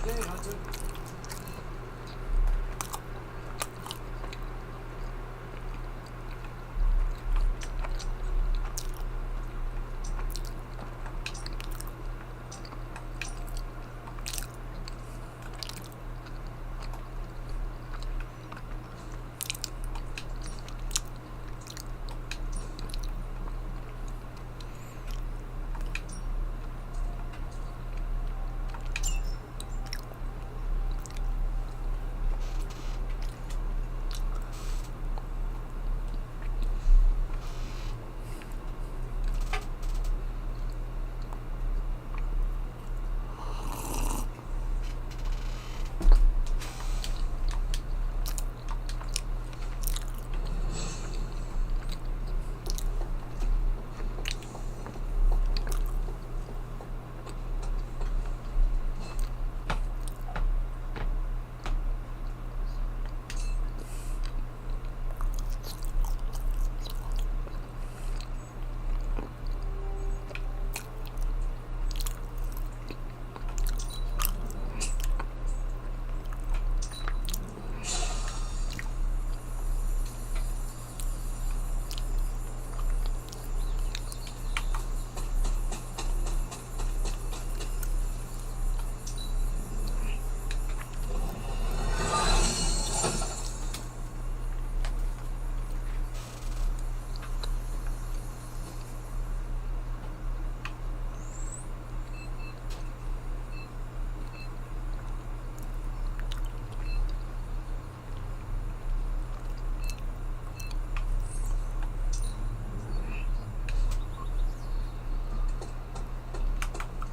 Hey, Hunter.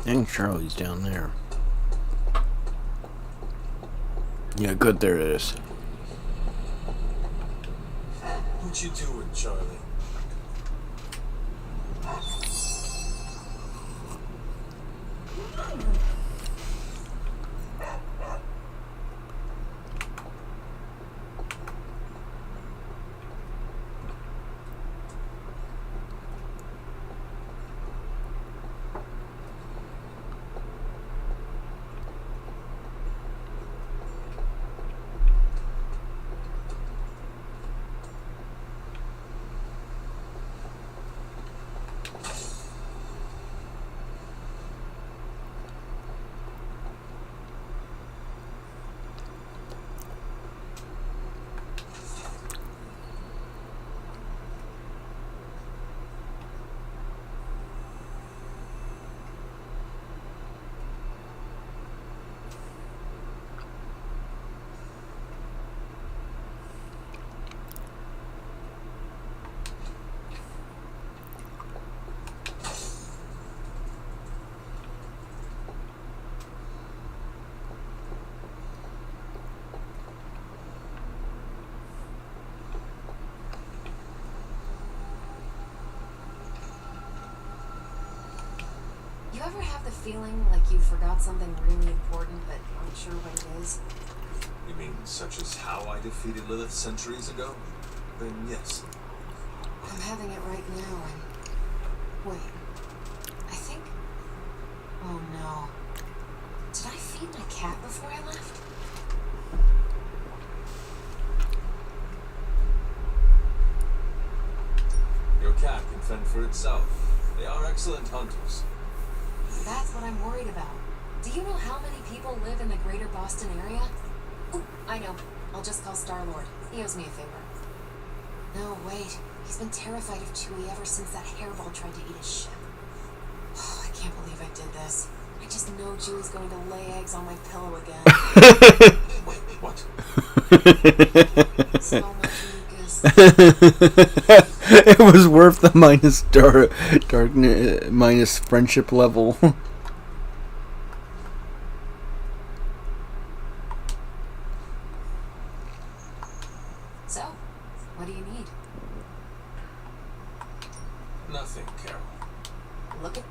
And Charlie's down there. Yeah, good there it is. What you doing, Charlie? ever have the feeling like you forgot something really important but aren't sure what it is? You mean such as how I defeated Lilith centuries ago? Then yes. I'm having it right now and... Wait. I think... Oh no. Did I feed my cat before I left? Your cat can fend for itself. They are excellent hunters. That's what I'm worried about. Do you know how many people live in the greater Boston area? Ooh, I know. I'll just call Star-Lord. He owes me a favor. No, wait. He's been terrified of Chewie ever since that hairball tried to eat his ship. Oh, I can't believe I did this. I just know Chewie's going to lay eggs on my pillow again. Wait, what? So much mucus. It was worth the minus friendship level. So, what do you need? Nothing, Carol. Look at...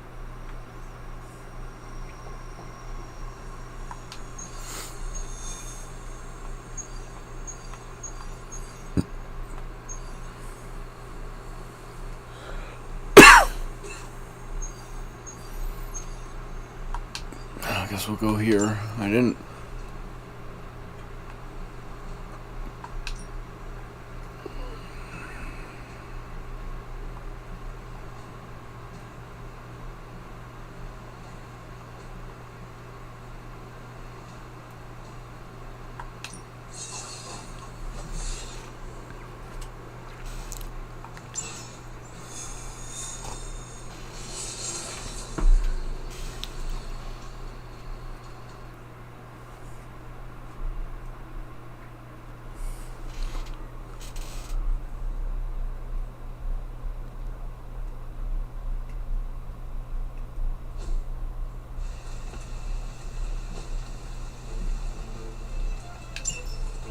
I guess we'll go here. I didn't...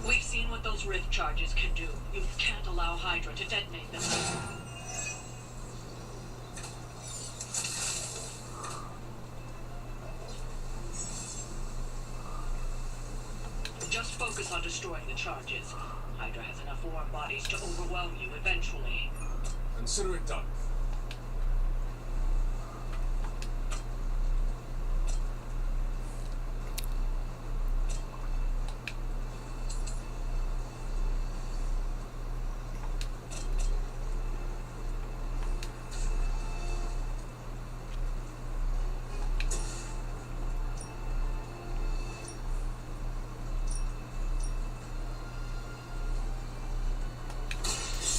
We've seen what those rift charges can do. You can't allow Hydra to detonate them. Just focus on destroying the charges. Hydra has enough warm bodies to overwhelm you eventually. Consider it done.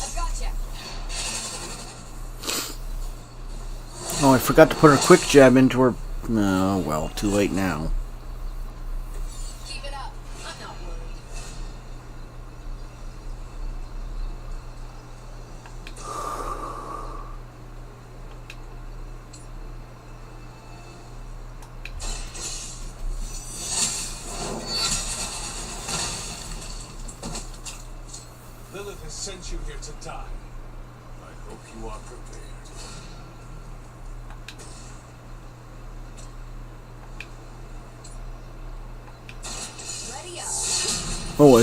I've got you. Oh, I forgot to put a quick jab into her... Oh, well, too late now. Keep it up. I'm not worried. Lilith has sent you here to die. I hope you are prepared. Ready up. Oh, I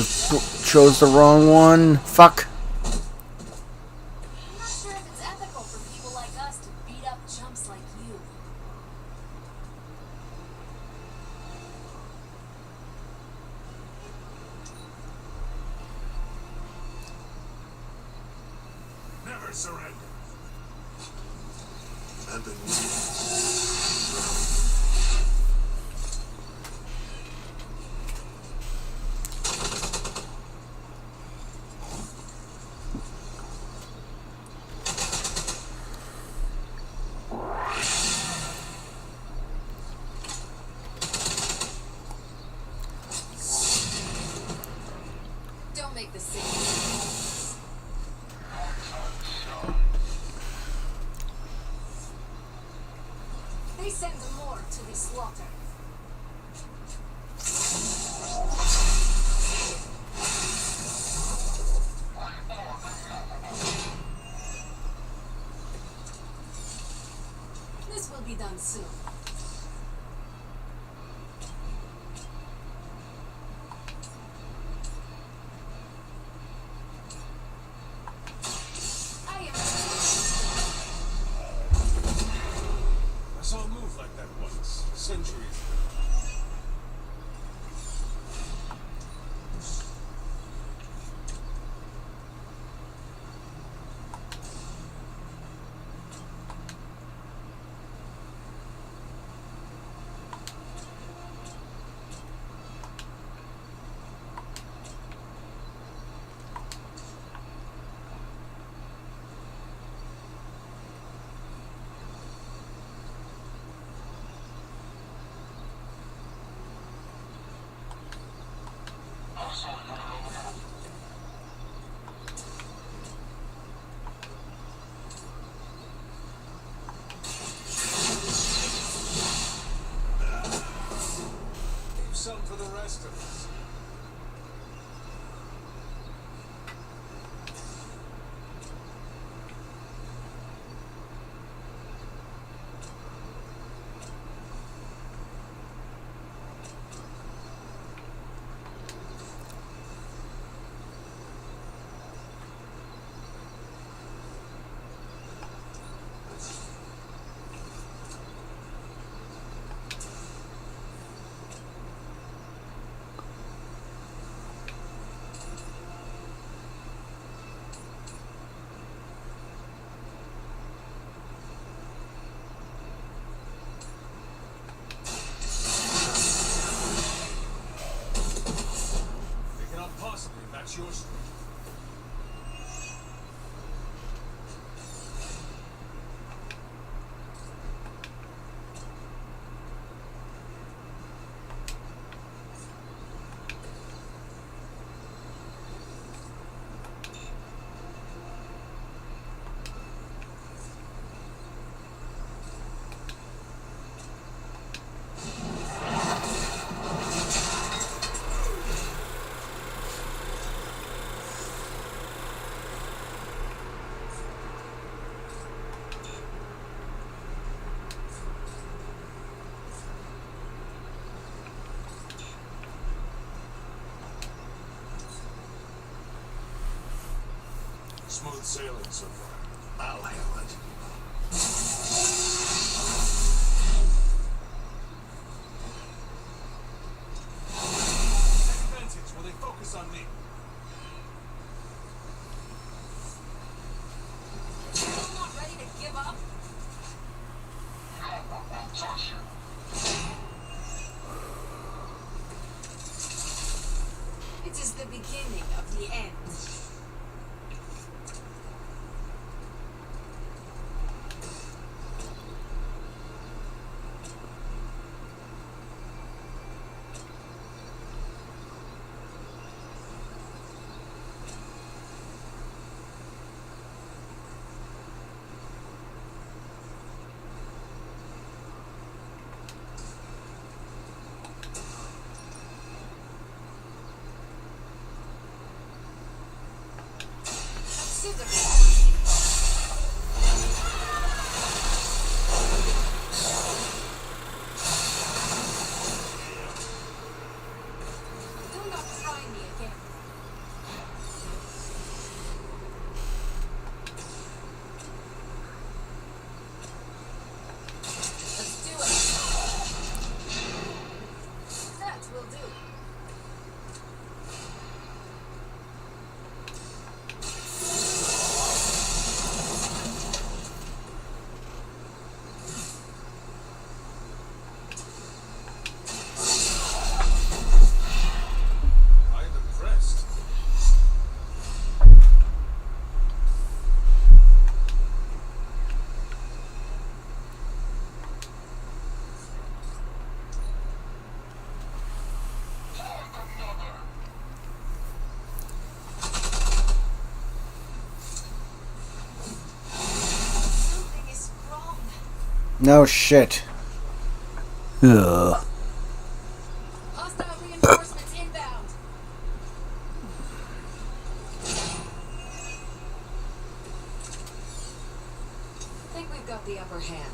chose the wrong one. Fuck. I'm not sure if it's ethical for people like us to beat up chumps like you. Never surrender. I've been waiting. Don't make the same. They send more to be slaughtered. This will be done soon. some for the rest of us. They cannot possibly match your strength. Smooth sailing so far. I'll handle it. Advantage, will they focus on me? Still not ready to give up? It is the beginning of the end. Consider it. Do not try me again. Let's do it. That will do. I'm impressed. Something is wrong. No shit. Ugh. Hostile reinforcements inbound. I think we've got the upper hand.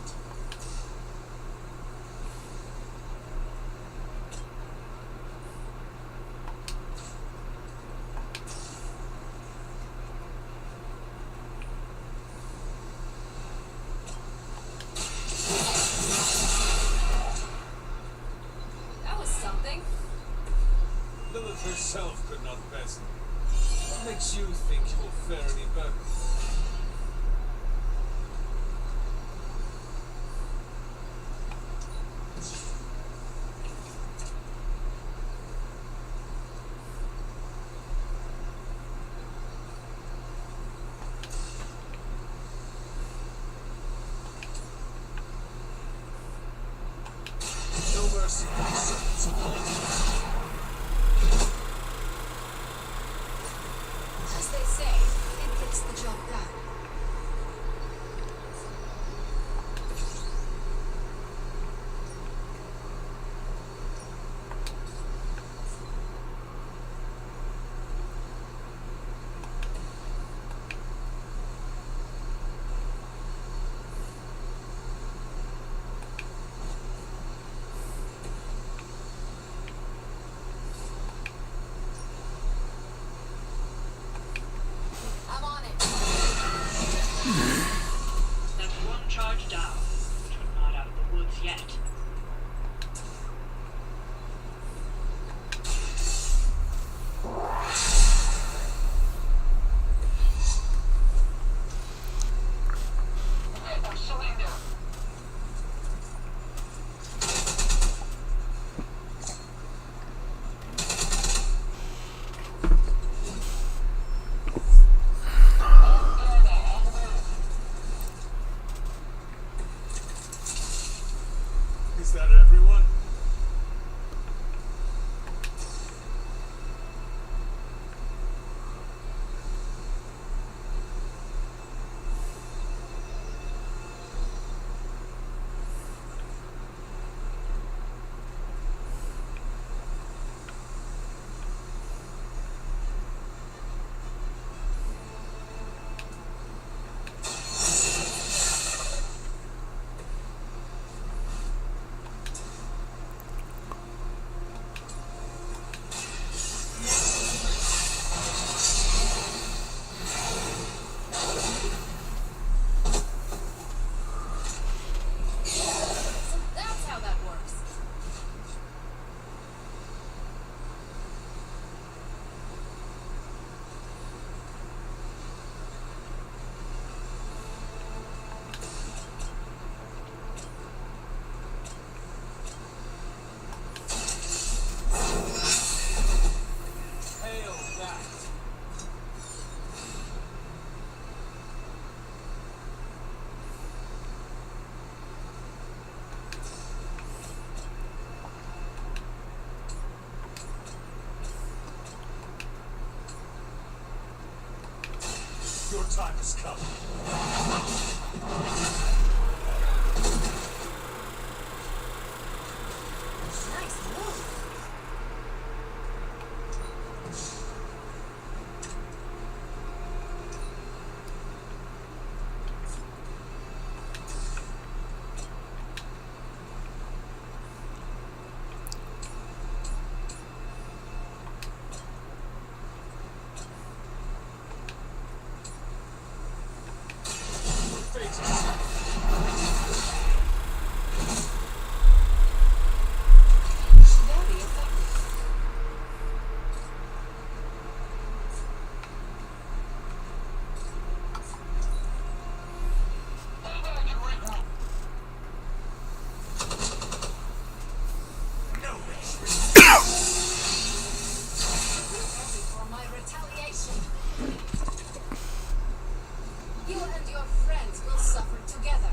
That was something. Lilith herself could not best me. What makes you think you will fare any better? No mercy for the servants of Lilith. As they say, it gets the job done. Your time has come. Nice move. Very effective. Ready for my retaliation. You and your friends will suffer together.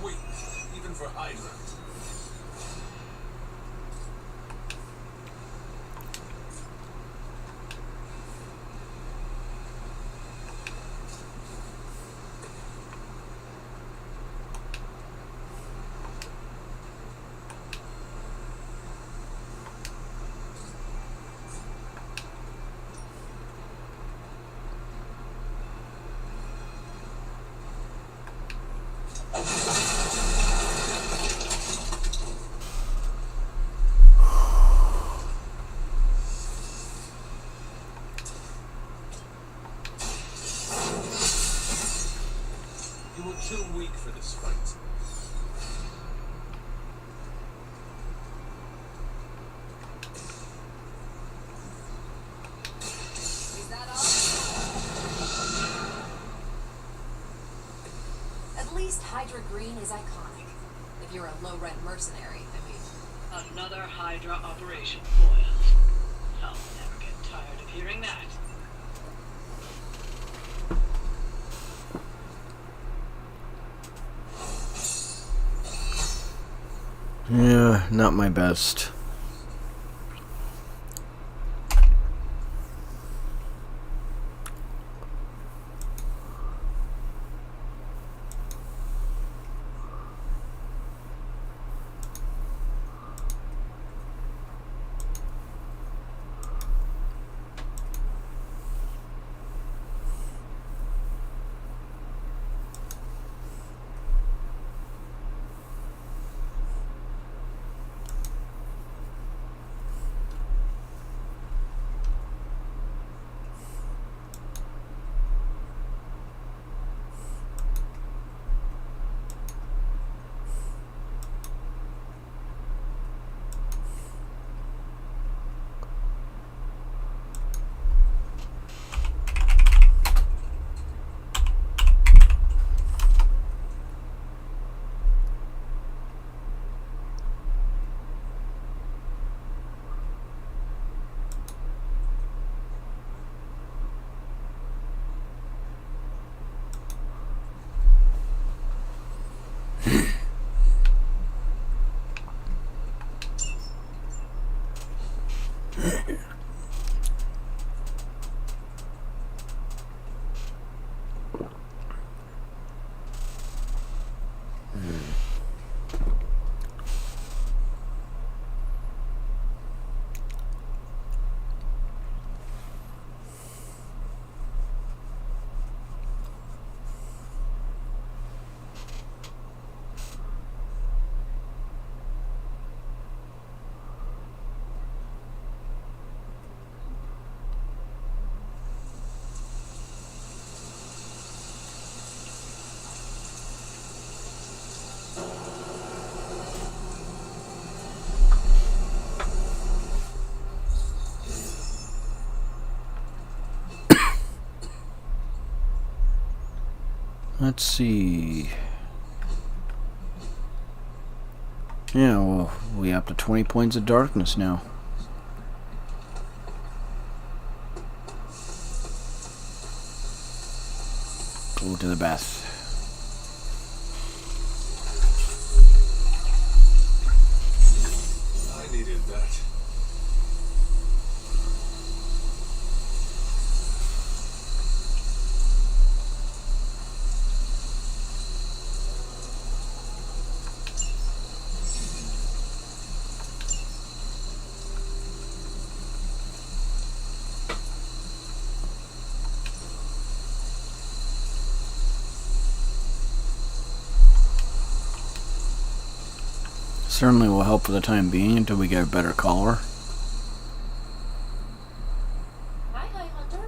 Wait, even for Hydra. You were too weak for this fight. Is that all? At least Hydra Green is iconic. If you're a low-rent mercenary, I mean. Another Hydra operation foiled. I'll never get tired of hearing that. Yeah, not my best. Let's see. Yeah, well, we up to 20 points of darkness now. Go to the bath. I needed that. Certainly will help for the time being until we get a better collar. Hi, Hunter.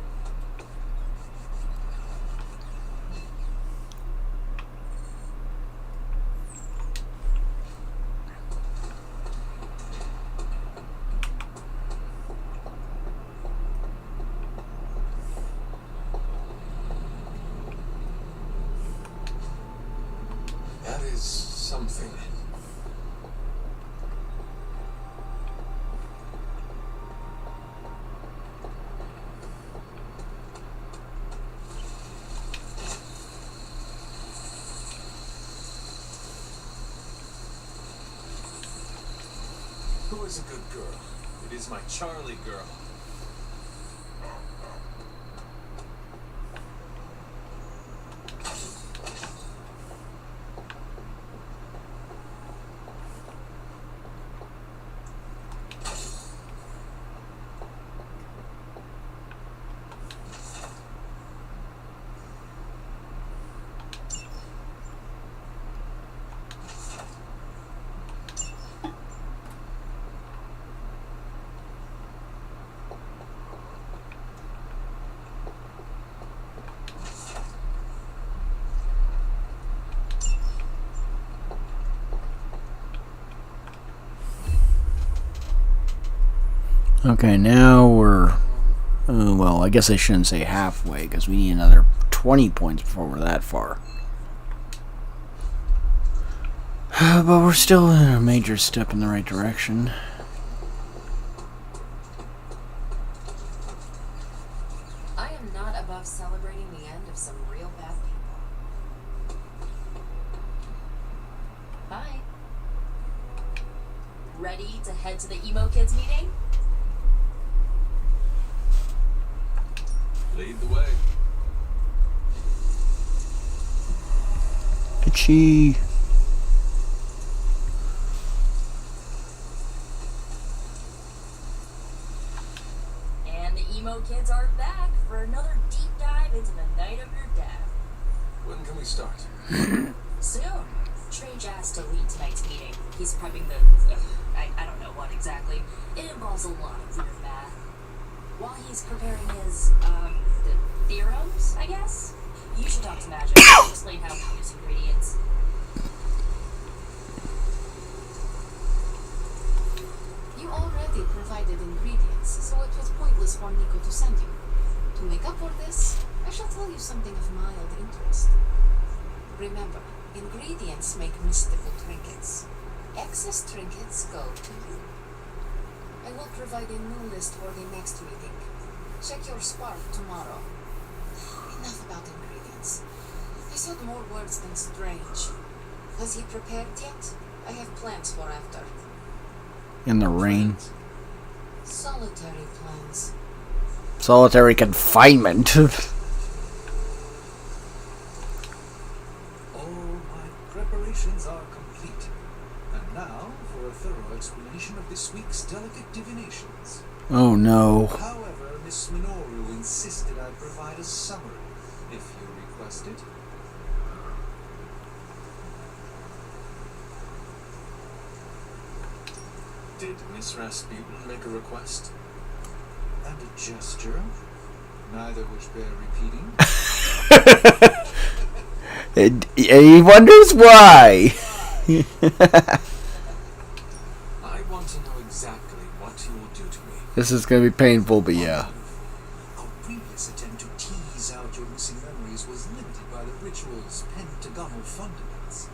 That is something. Who is a good girl? It is my Charlie girl. Okay, now we're... well, I guess I shouldn't say halfway, because we need another 20 points before we're that far. But we're still a major step in the right direction. I am not above celebrating the end of some real bad people. Bye. Ready to head to the emo kids meeting? Lead the way. Itchy. And the emo kids are back for another deep dive into the night of your death. When can we start? Soon. Strange asked to lead tonight's meeting. He's prepping the... I don't know what exactly. It involves a lot of weird math. While he's preparing his, the theorems, I guess? You should talk to Magic to explain how to use ingredients. You already provided ingredients, so it was pointless for Nico to send you. To make up for this, I shall tell you something of mild interest. Remember, ingredients make mystical trinkets. Excess trinkets go to you. I will provide a new list for the next meeting. Check your spark tomorrow. Enough about ingredients. I said more words than strange. Has he prepared yet? I have plans for after. In the rain. Solitary plans. Solitary confinement. All my preparations are complete. And now for a thorough explanation of this week's delicate divinations. Oh no. However, Miss Minoru insisted I provide a summary, if you request it. Did Miss Rasputin make a request? And a gesture, neither which bear repeating. And he wonders why. I want to know exactly what you will do to me. This is gonna be painful, but yeah. Our previous attempt to tease tease out your missing memories was limited by the ritual's pentagonal fundaments.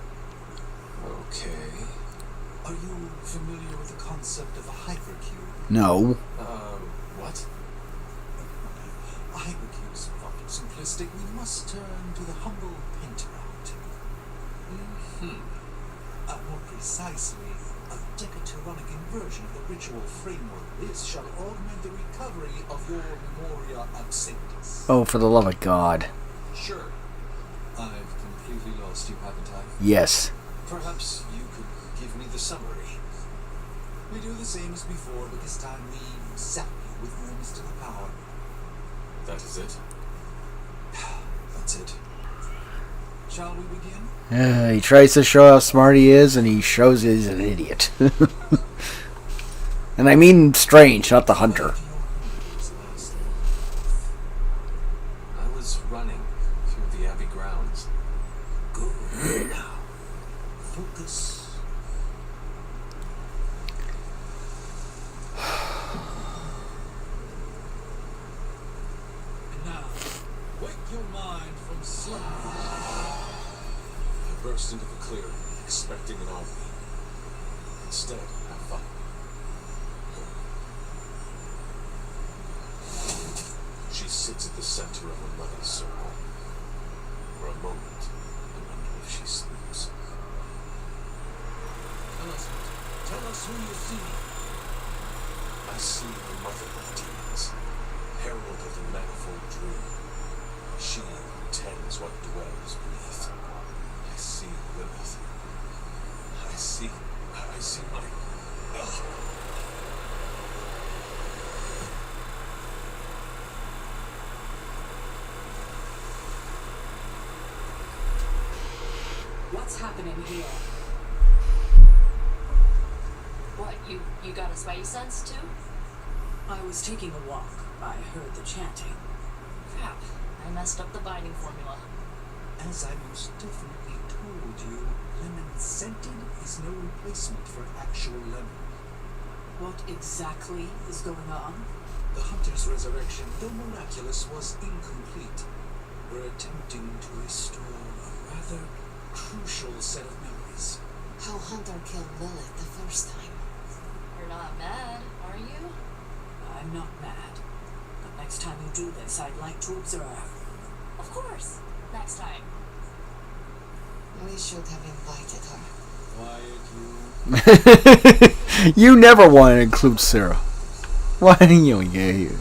Okay. Are you familiar with the concept of a hypercube? No. What? A hypercube's thought simplistic. We must turn to the humble pentaround. More precisely, a decaturonic inversion of the ritual framework. This shall augment the recovery of your memoria absentis. Oh, for the love of God. Sure. I've completely lost you, haven't I? Yes. Perhaps you could give me the summary. We do the same as before, but this time we zap you with more mystical power. That is it? That's it. Shall we begin? He tries to show how smart he is, and he shows he's an idiot. And I mean Strange, not the hunter. I was running through the Abbey grounds. Good. Now, focus. And now, wake your mind from slumber. I burst into the clearing, expecting an army. Instead, I found her. She sits at the center of a muddy circle. For a moment, I wonder if she sleeps. Tell us who you see. I see the mother of demons, herald of the manifold dream. She who tends what dwells beneath. I see Lilith. I see my... What's happening here? What, you got a spidey sense too? I was taking a walk. I heard the chanting. Crap, I messed up the binding formula. As I most definitely told you, lemon scented is no replacement for actual lemon. What exactly is going on? The hunter's resurrection, though miraculous, was incomplete. We're attempting to restore a rather crucial set of memories. How Hunter killed Lilith the first time. You're not mad, are you? I'm not mad. But next time you do this, I'd like to observe. Of course. Next time. We should have invited her. Quiet, you. You never want to include Sarah. Why didn't you get here?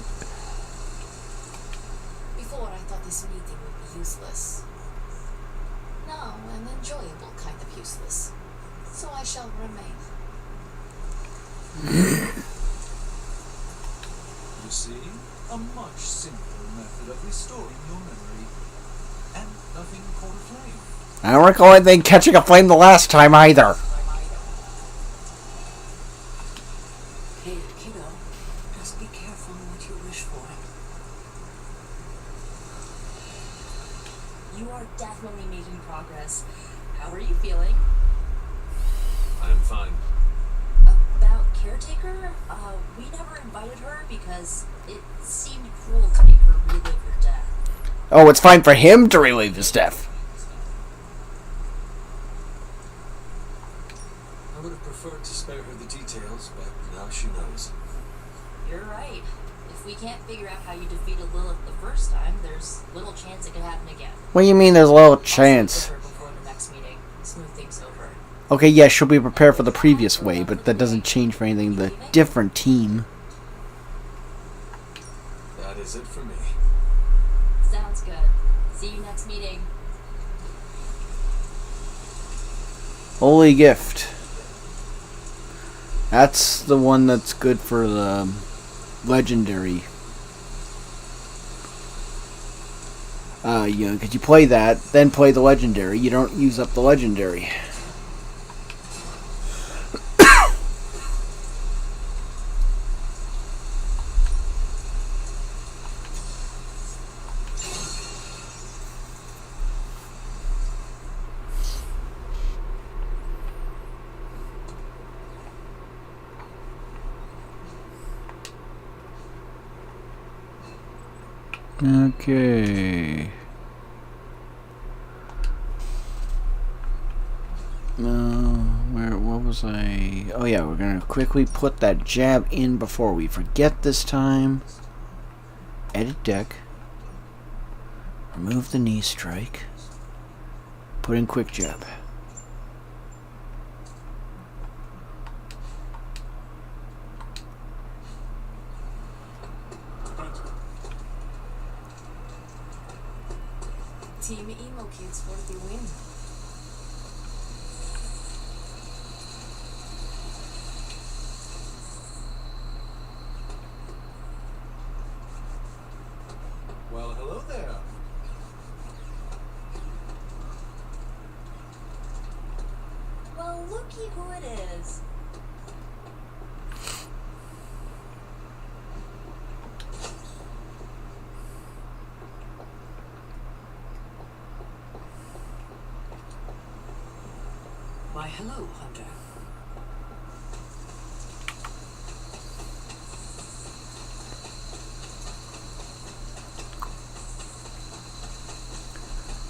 Before, I thought this meeting would be useless. Now, an enjoyable kind of useless. So I shall remain. You see, a much simpler method of restoring your memory. And nothing caught a flame. I don't recall anything catching a flame the last time either. Hey, kiddo. Just be careful what you wish for. You are definitely making progress. How are you feeling? I am fine. About Caretaker? We never invited her because it seemed cruel to make her relive her death. Oh, it's fine for him to relive his death. I would have preferred to spare her the details, but now she knows. You're right. If we can't figure out how you defeated Lilith the first time, there's little chance it could happen again. What do you mean there's a little I'll chance? speak with her before the next meeting. Smooth things over. Okay, yeah, she'll be prepared for the previous way, but that doesn't change for anything. The different team. That is it for me. Sounds good. See you next meeting. Holy Gift. That's the one that's good for the legendary. Because you play that, then play the legendary. You don't use up the legendary. Okay. What was I? Oh yeah, we're gonna quickly put that jab in before we forget this time. Edit deck. Remove the knee strike. Put in quick jab. Team Emo Kids for the win. Well, hello there. Well, looky who it is. Why, hello, Hunter.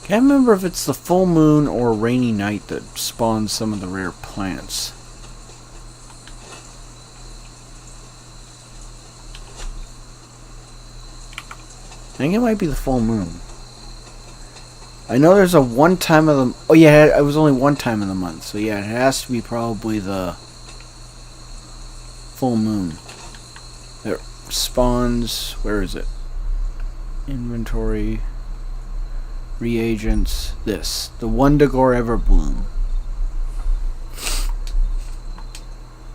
Can't remember if it's the full moon or rainy night that spawns some of the rare plants. I think it might be the full moon. I know there's a one time of the... Oh yeah, it was only one time in the month. So yeah, it has to be probably the full moon. It spawns... Where is it? Inventory... Reagents, this. The Wundagore Everbloom.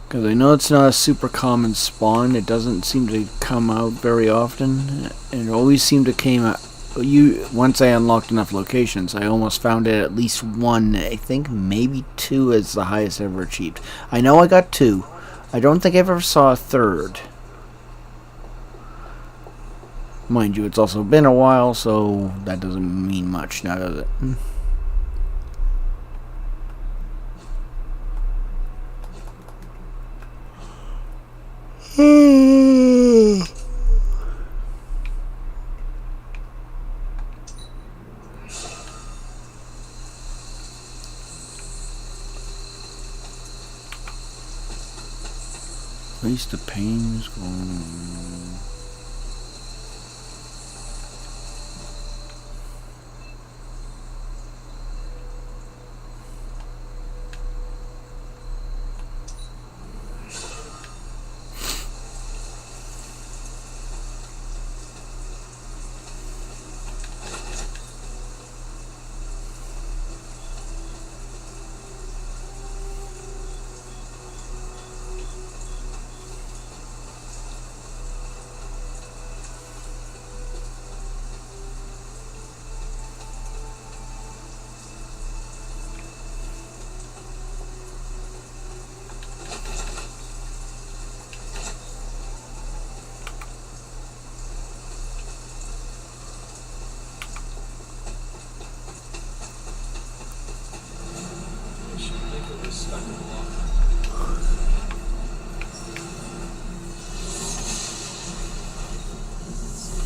Because I know it's not a super common spawn. It doesn't seem to come out very often. And it always seemed to came out... Once I unlocked enough locations, I almost found it at least one. I think maybe two is the highest ever achieved. I know I got two. I don't think I ever saw a third. Mind you, it's also been a while, so that doesn't mean much now, does it? At least the pain's gone.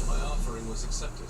My offering was accepted.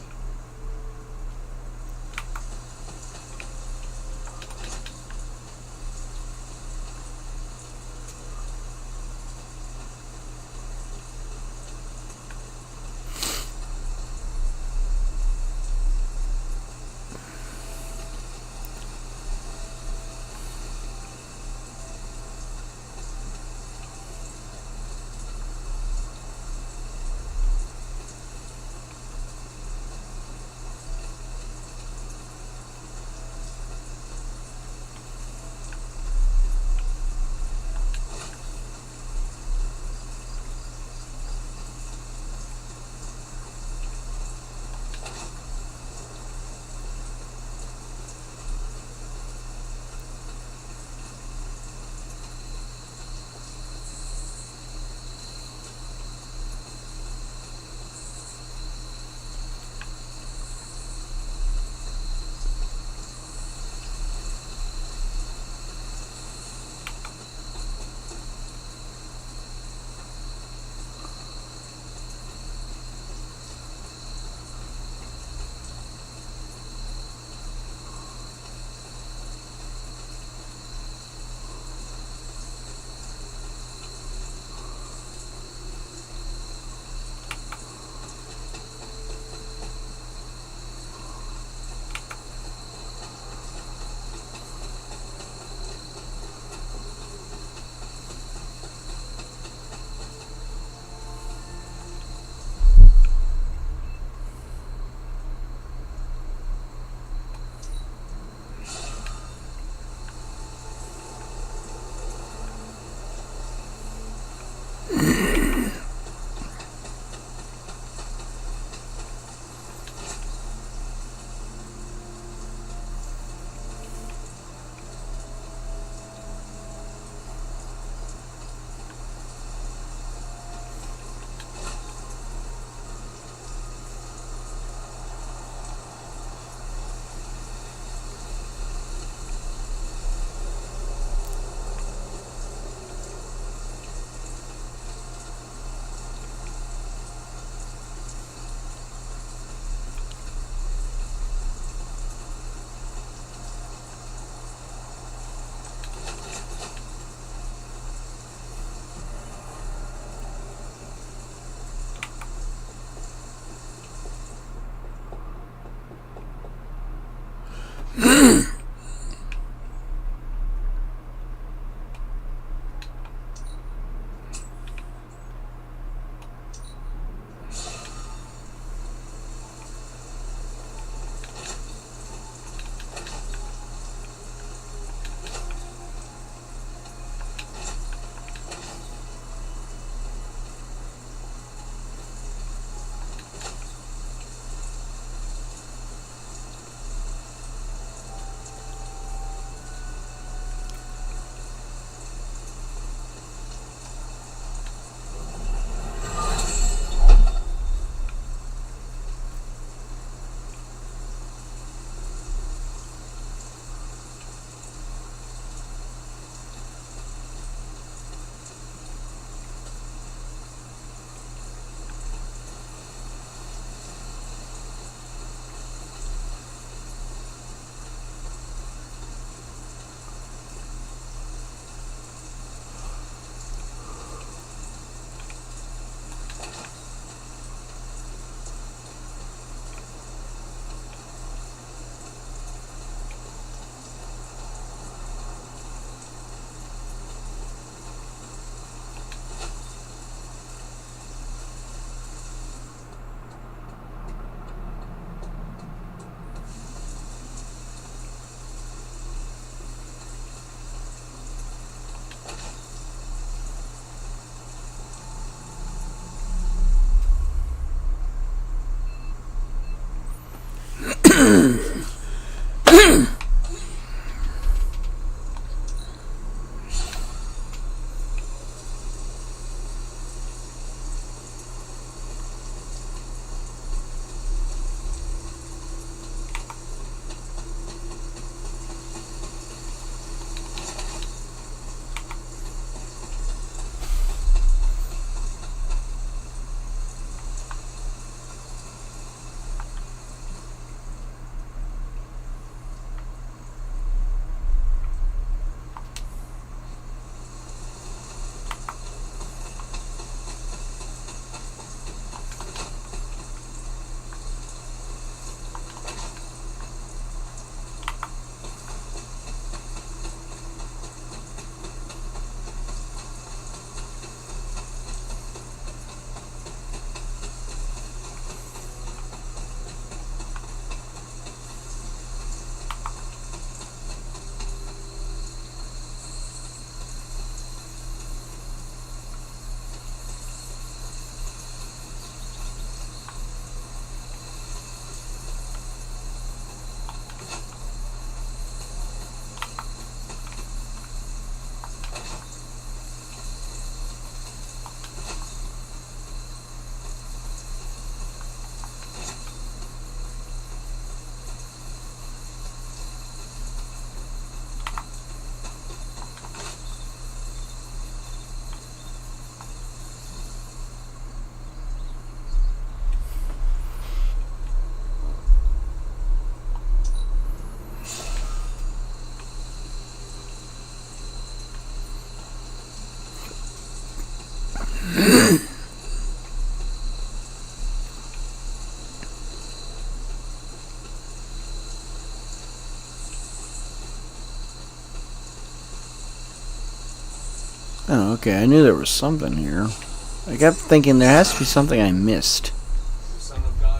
Oh, okay. I knew there was something here. I kept thinking there has to be something I missed. The son of Gaia.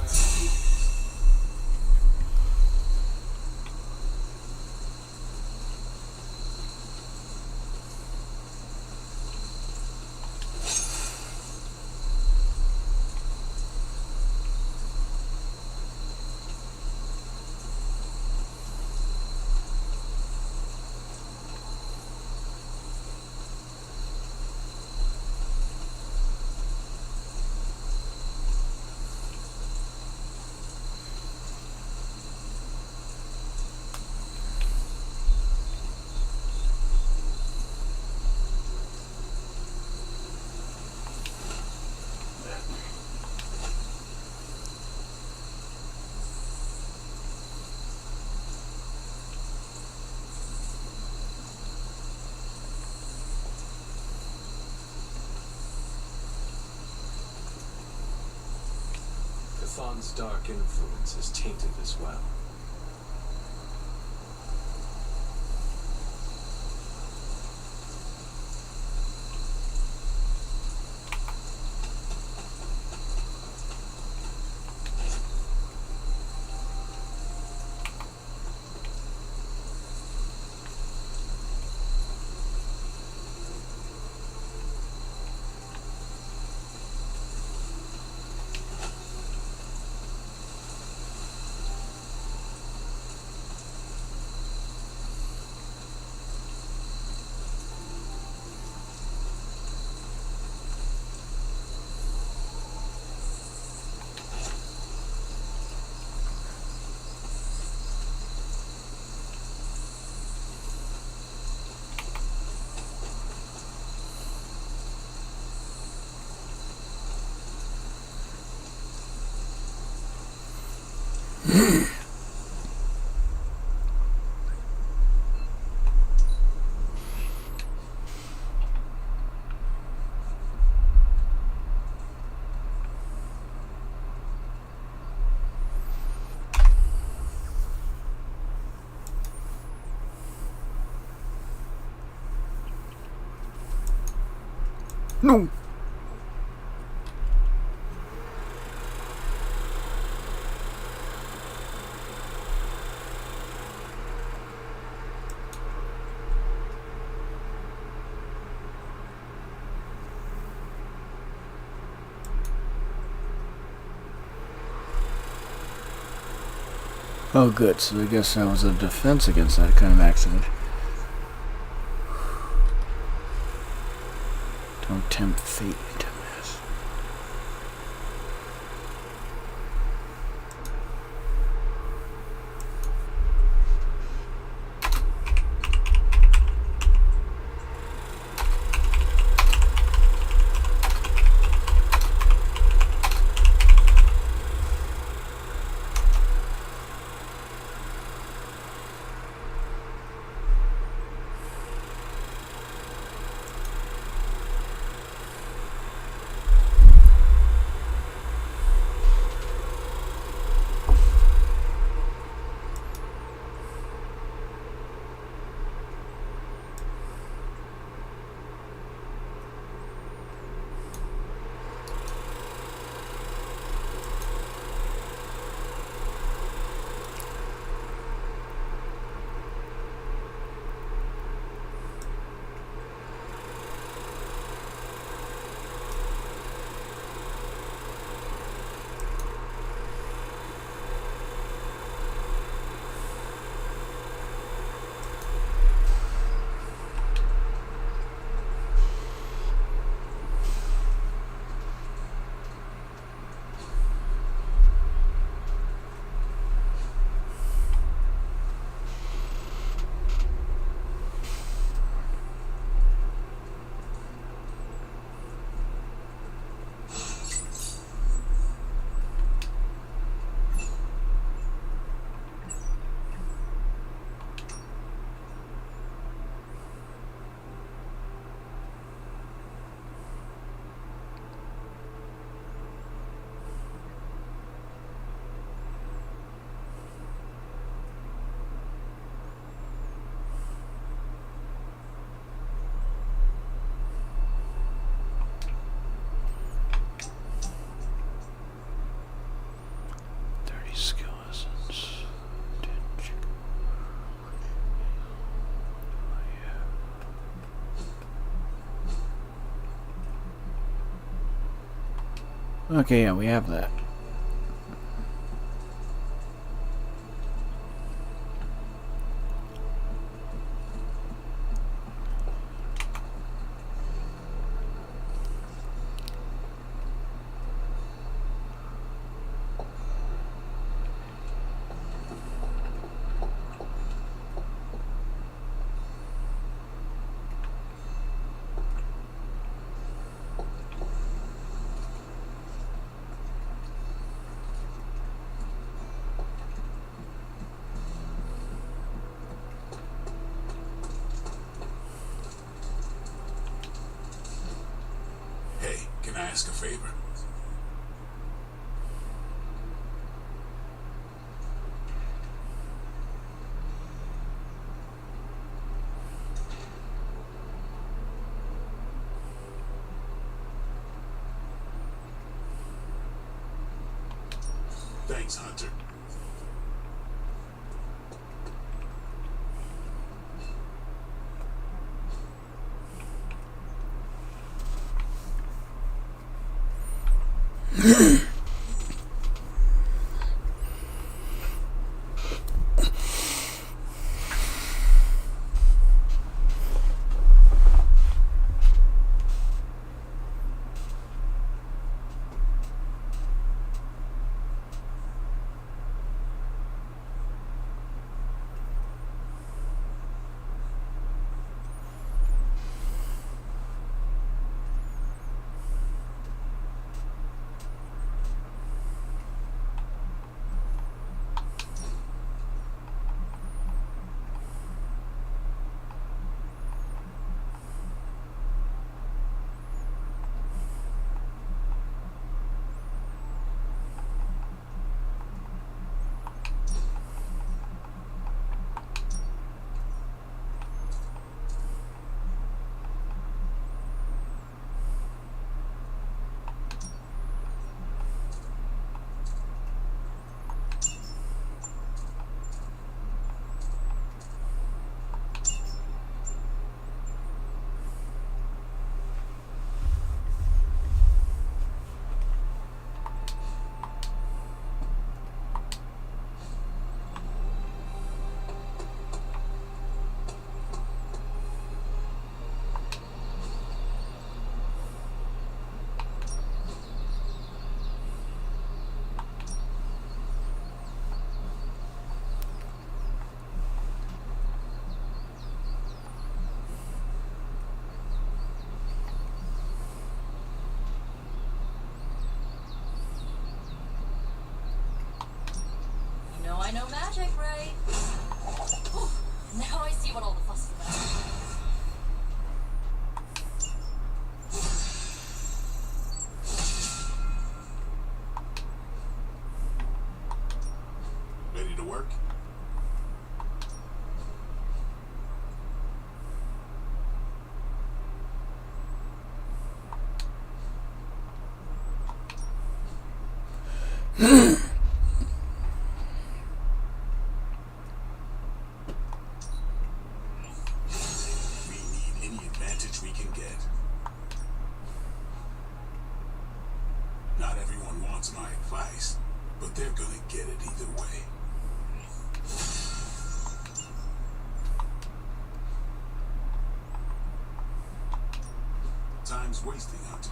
Chthon's dark influence is tainted as well. No. Oh, good. So I guess that was a defense against that kind of accident. Don't tempt fate, dumbass. Okay, yeah, we have that. Hey, can I ask a favor? Thanks, Hunter. You know I know magic, right? Whew, now I see what all the fuss is about. Ready to work? We need any advantage we can get. Not everyone wants my advice, but they're gonna get it either way. Time's wasting, Hunter.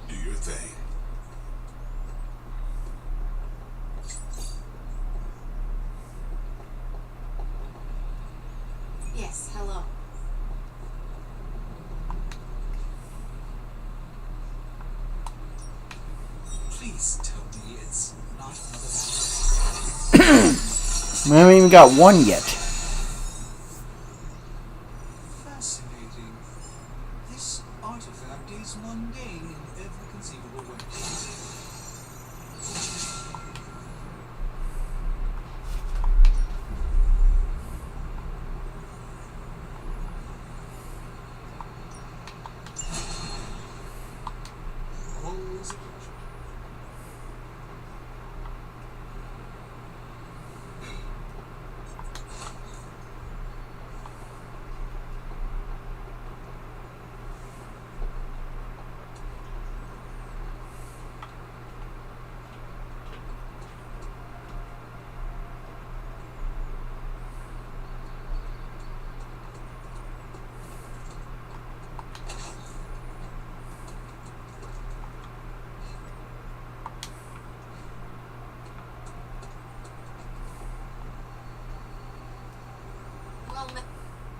Do your thing. Yes, hello. Please tell me it's not another We haven't even got one yet. Fascinating. This artifact is mundane in every conceivable way. Always a pleasure.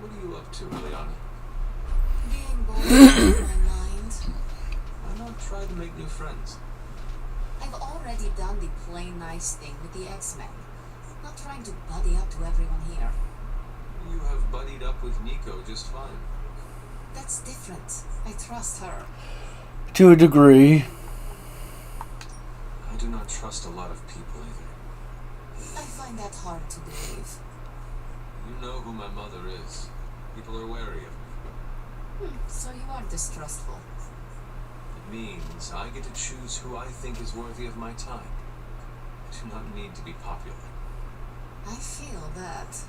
What are you up to, Liliana? Being bored in my mind. Why not try to make new friends? I've already done the plain nice thing with the X-Men. Not trying to buddy up to everyone here. You have buddied up with Nico just fine. That's different. I trust her. To a degree. I do not trust a lot of people either. I find that hard to believe. You know who my mother is. People are wary of me. So you are distrustful. It means I get to choose who I think is worthy of my time. I do not need to be popular. I feel that.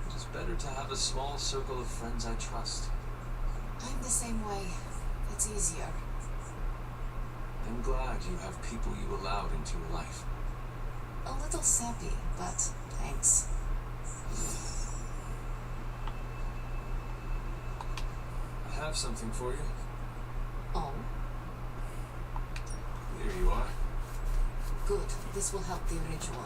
It is better to have a small circle of friends I trust. I'm the same way. It's easier. I'm glad you have people you allowed into your life. A little sappy, but thanks. I have something for you. Oh, Here you are. good. This will help the ritual.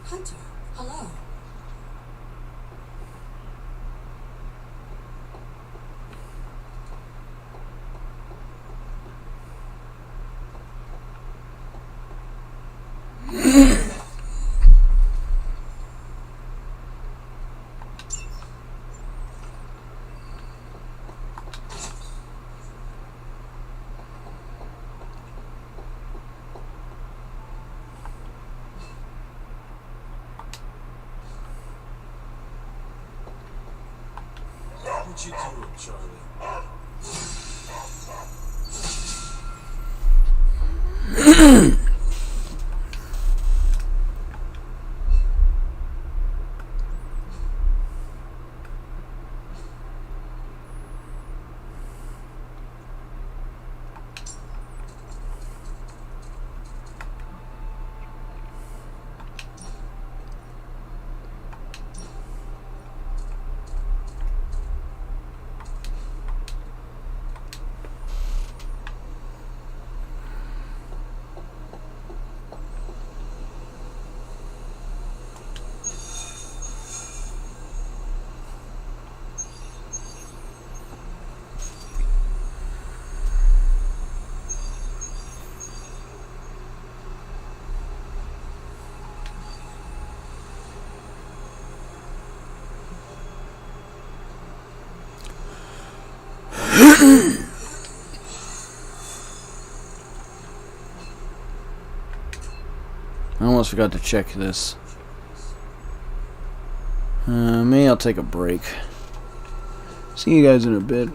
Hunter, hello. What you doing, Charlie? I almost forgot to check this. Maybe I'll take a break. See you guys in a bit.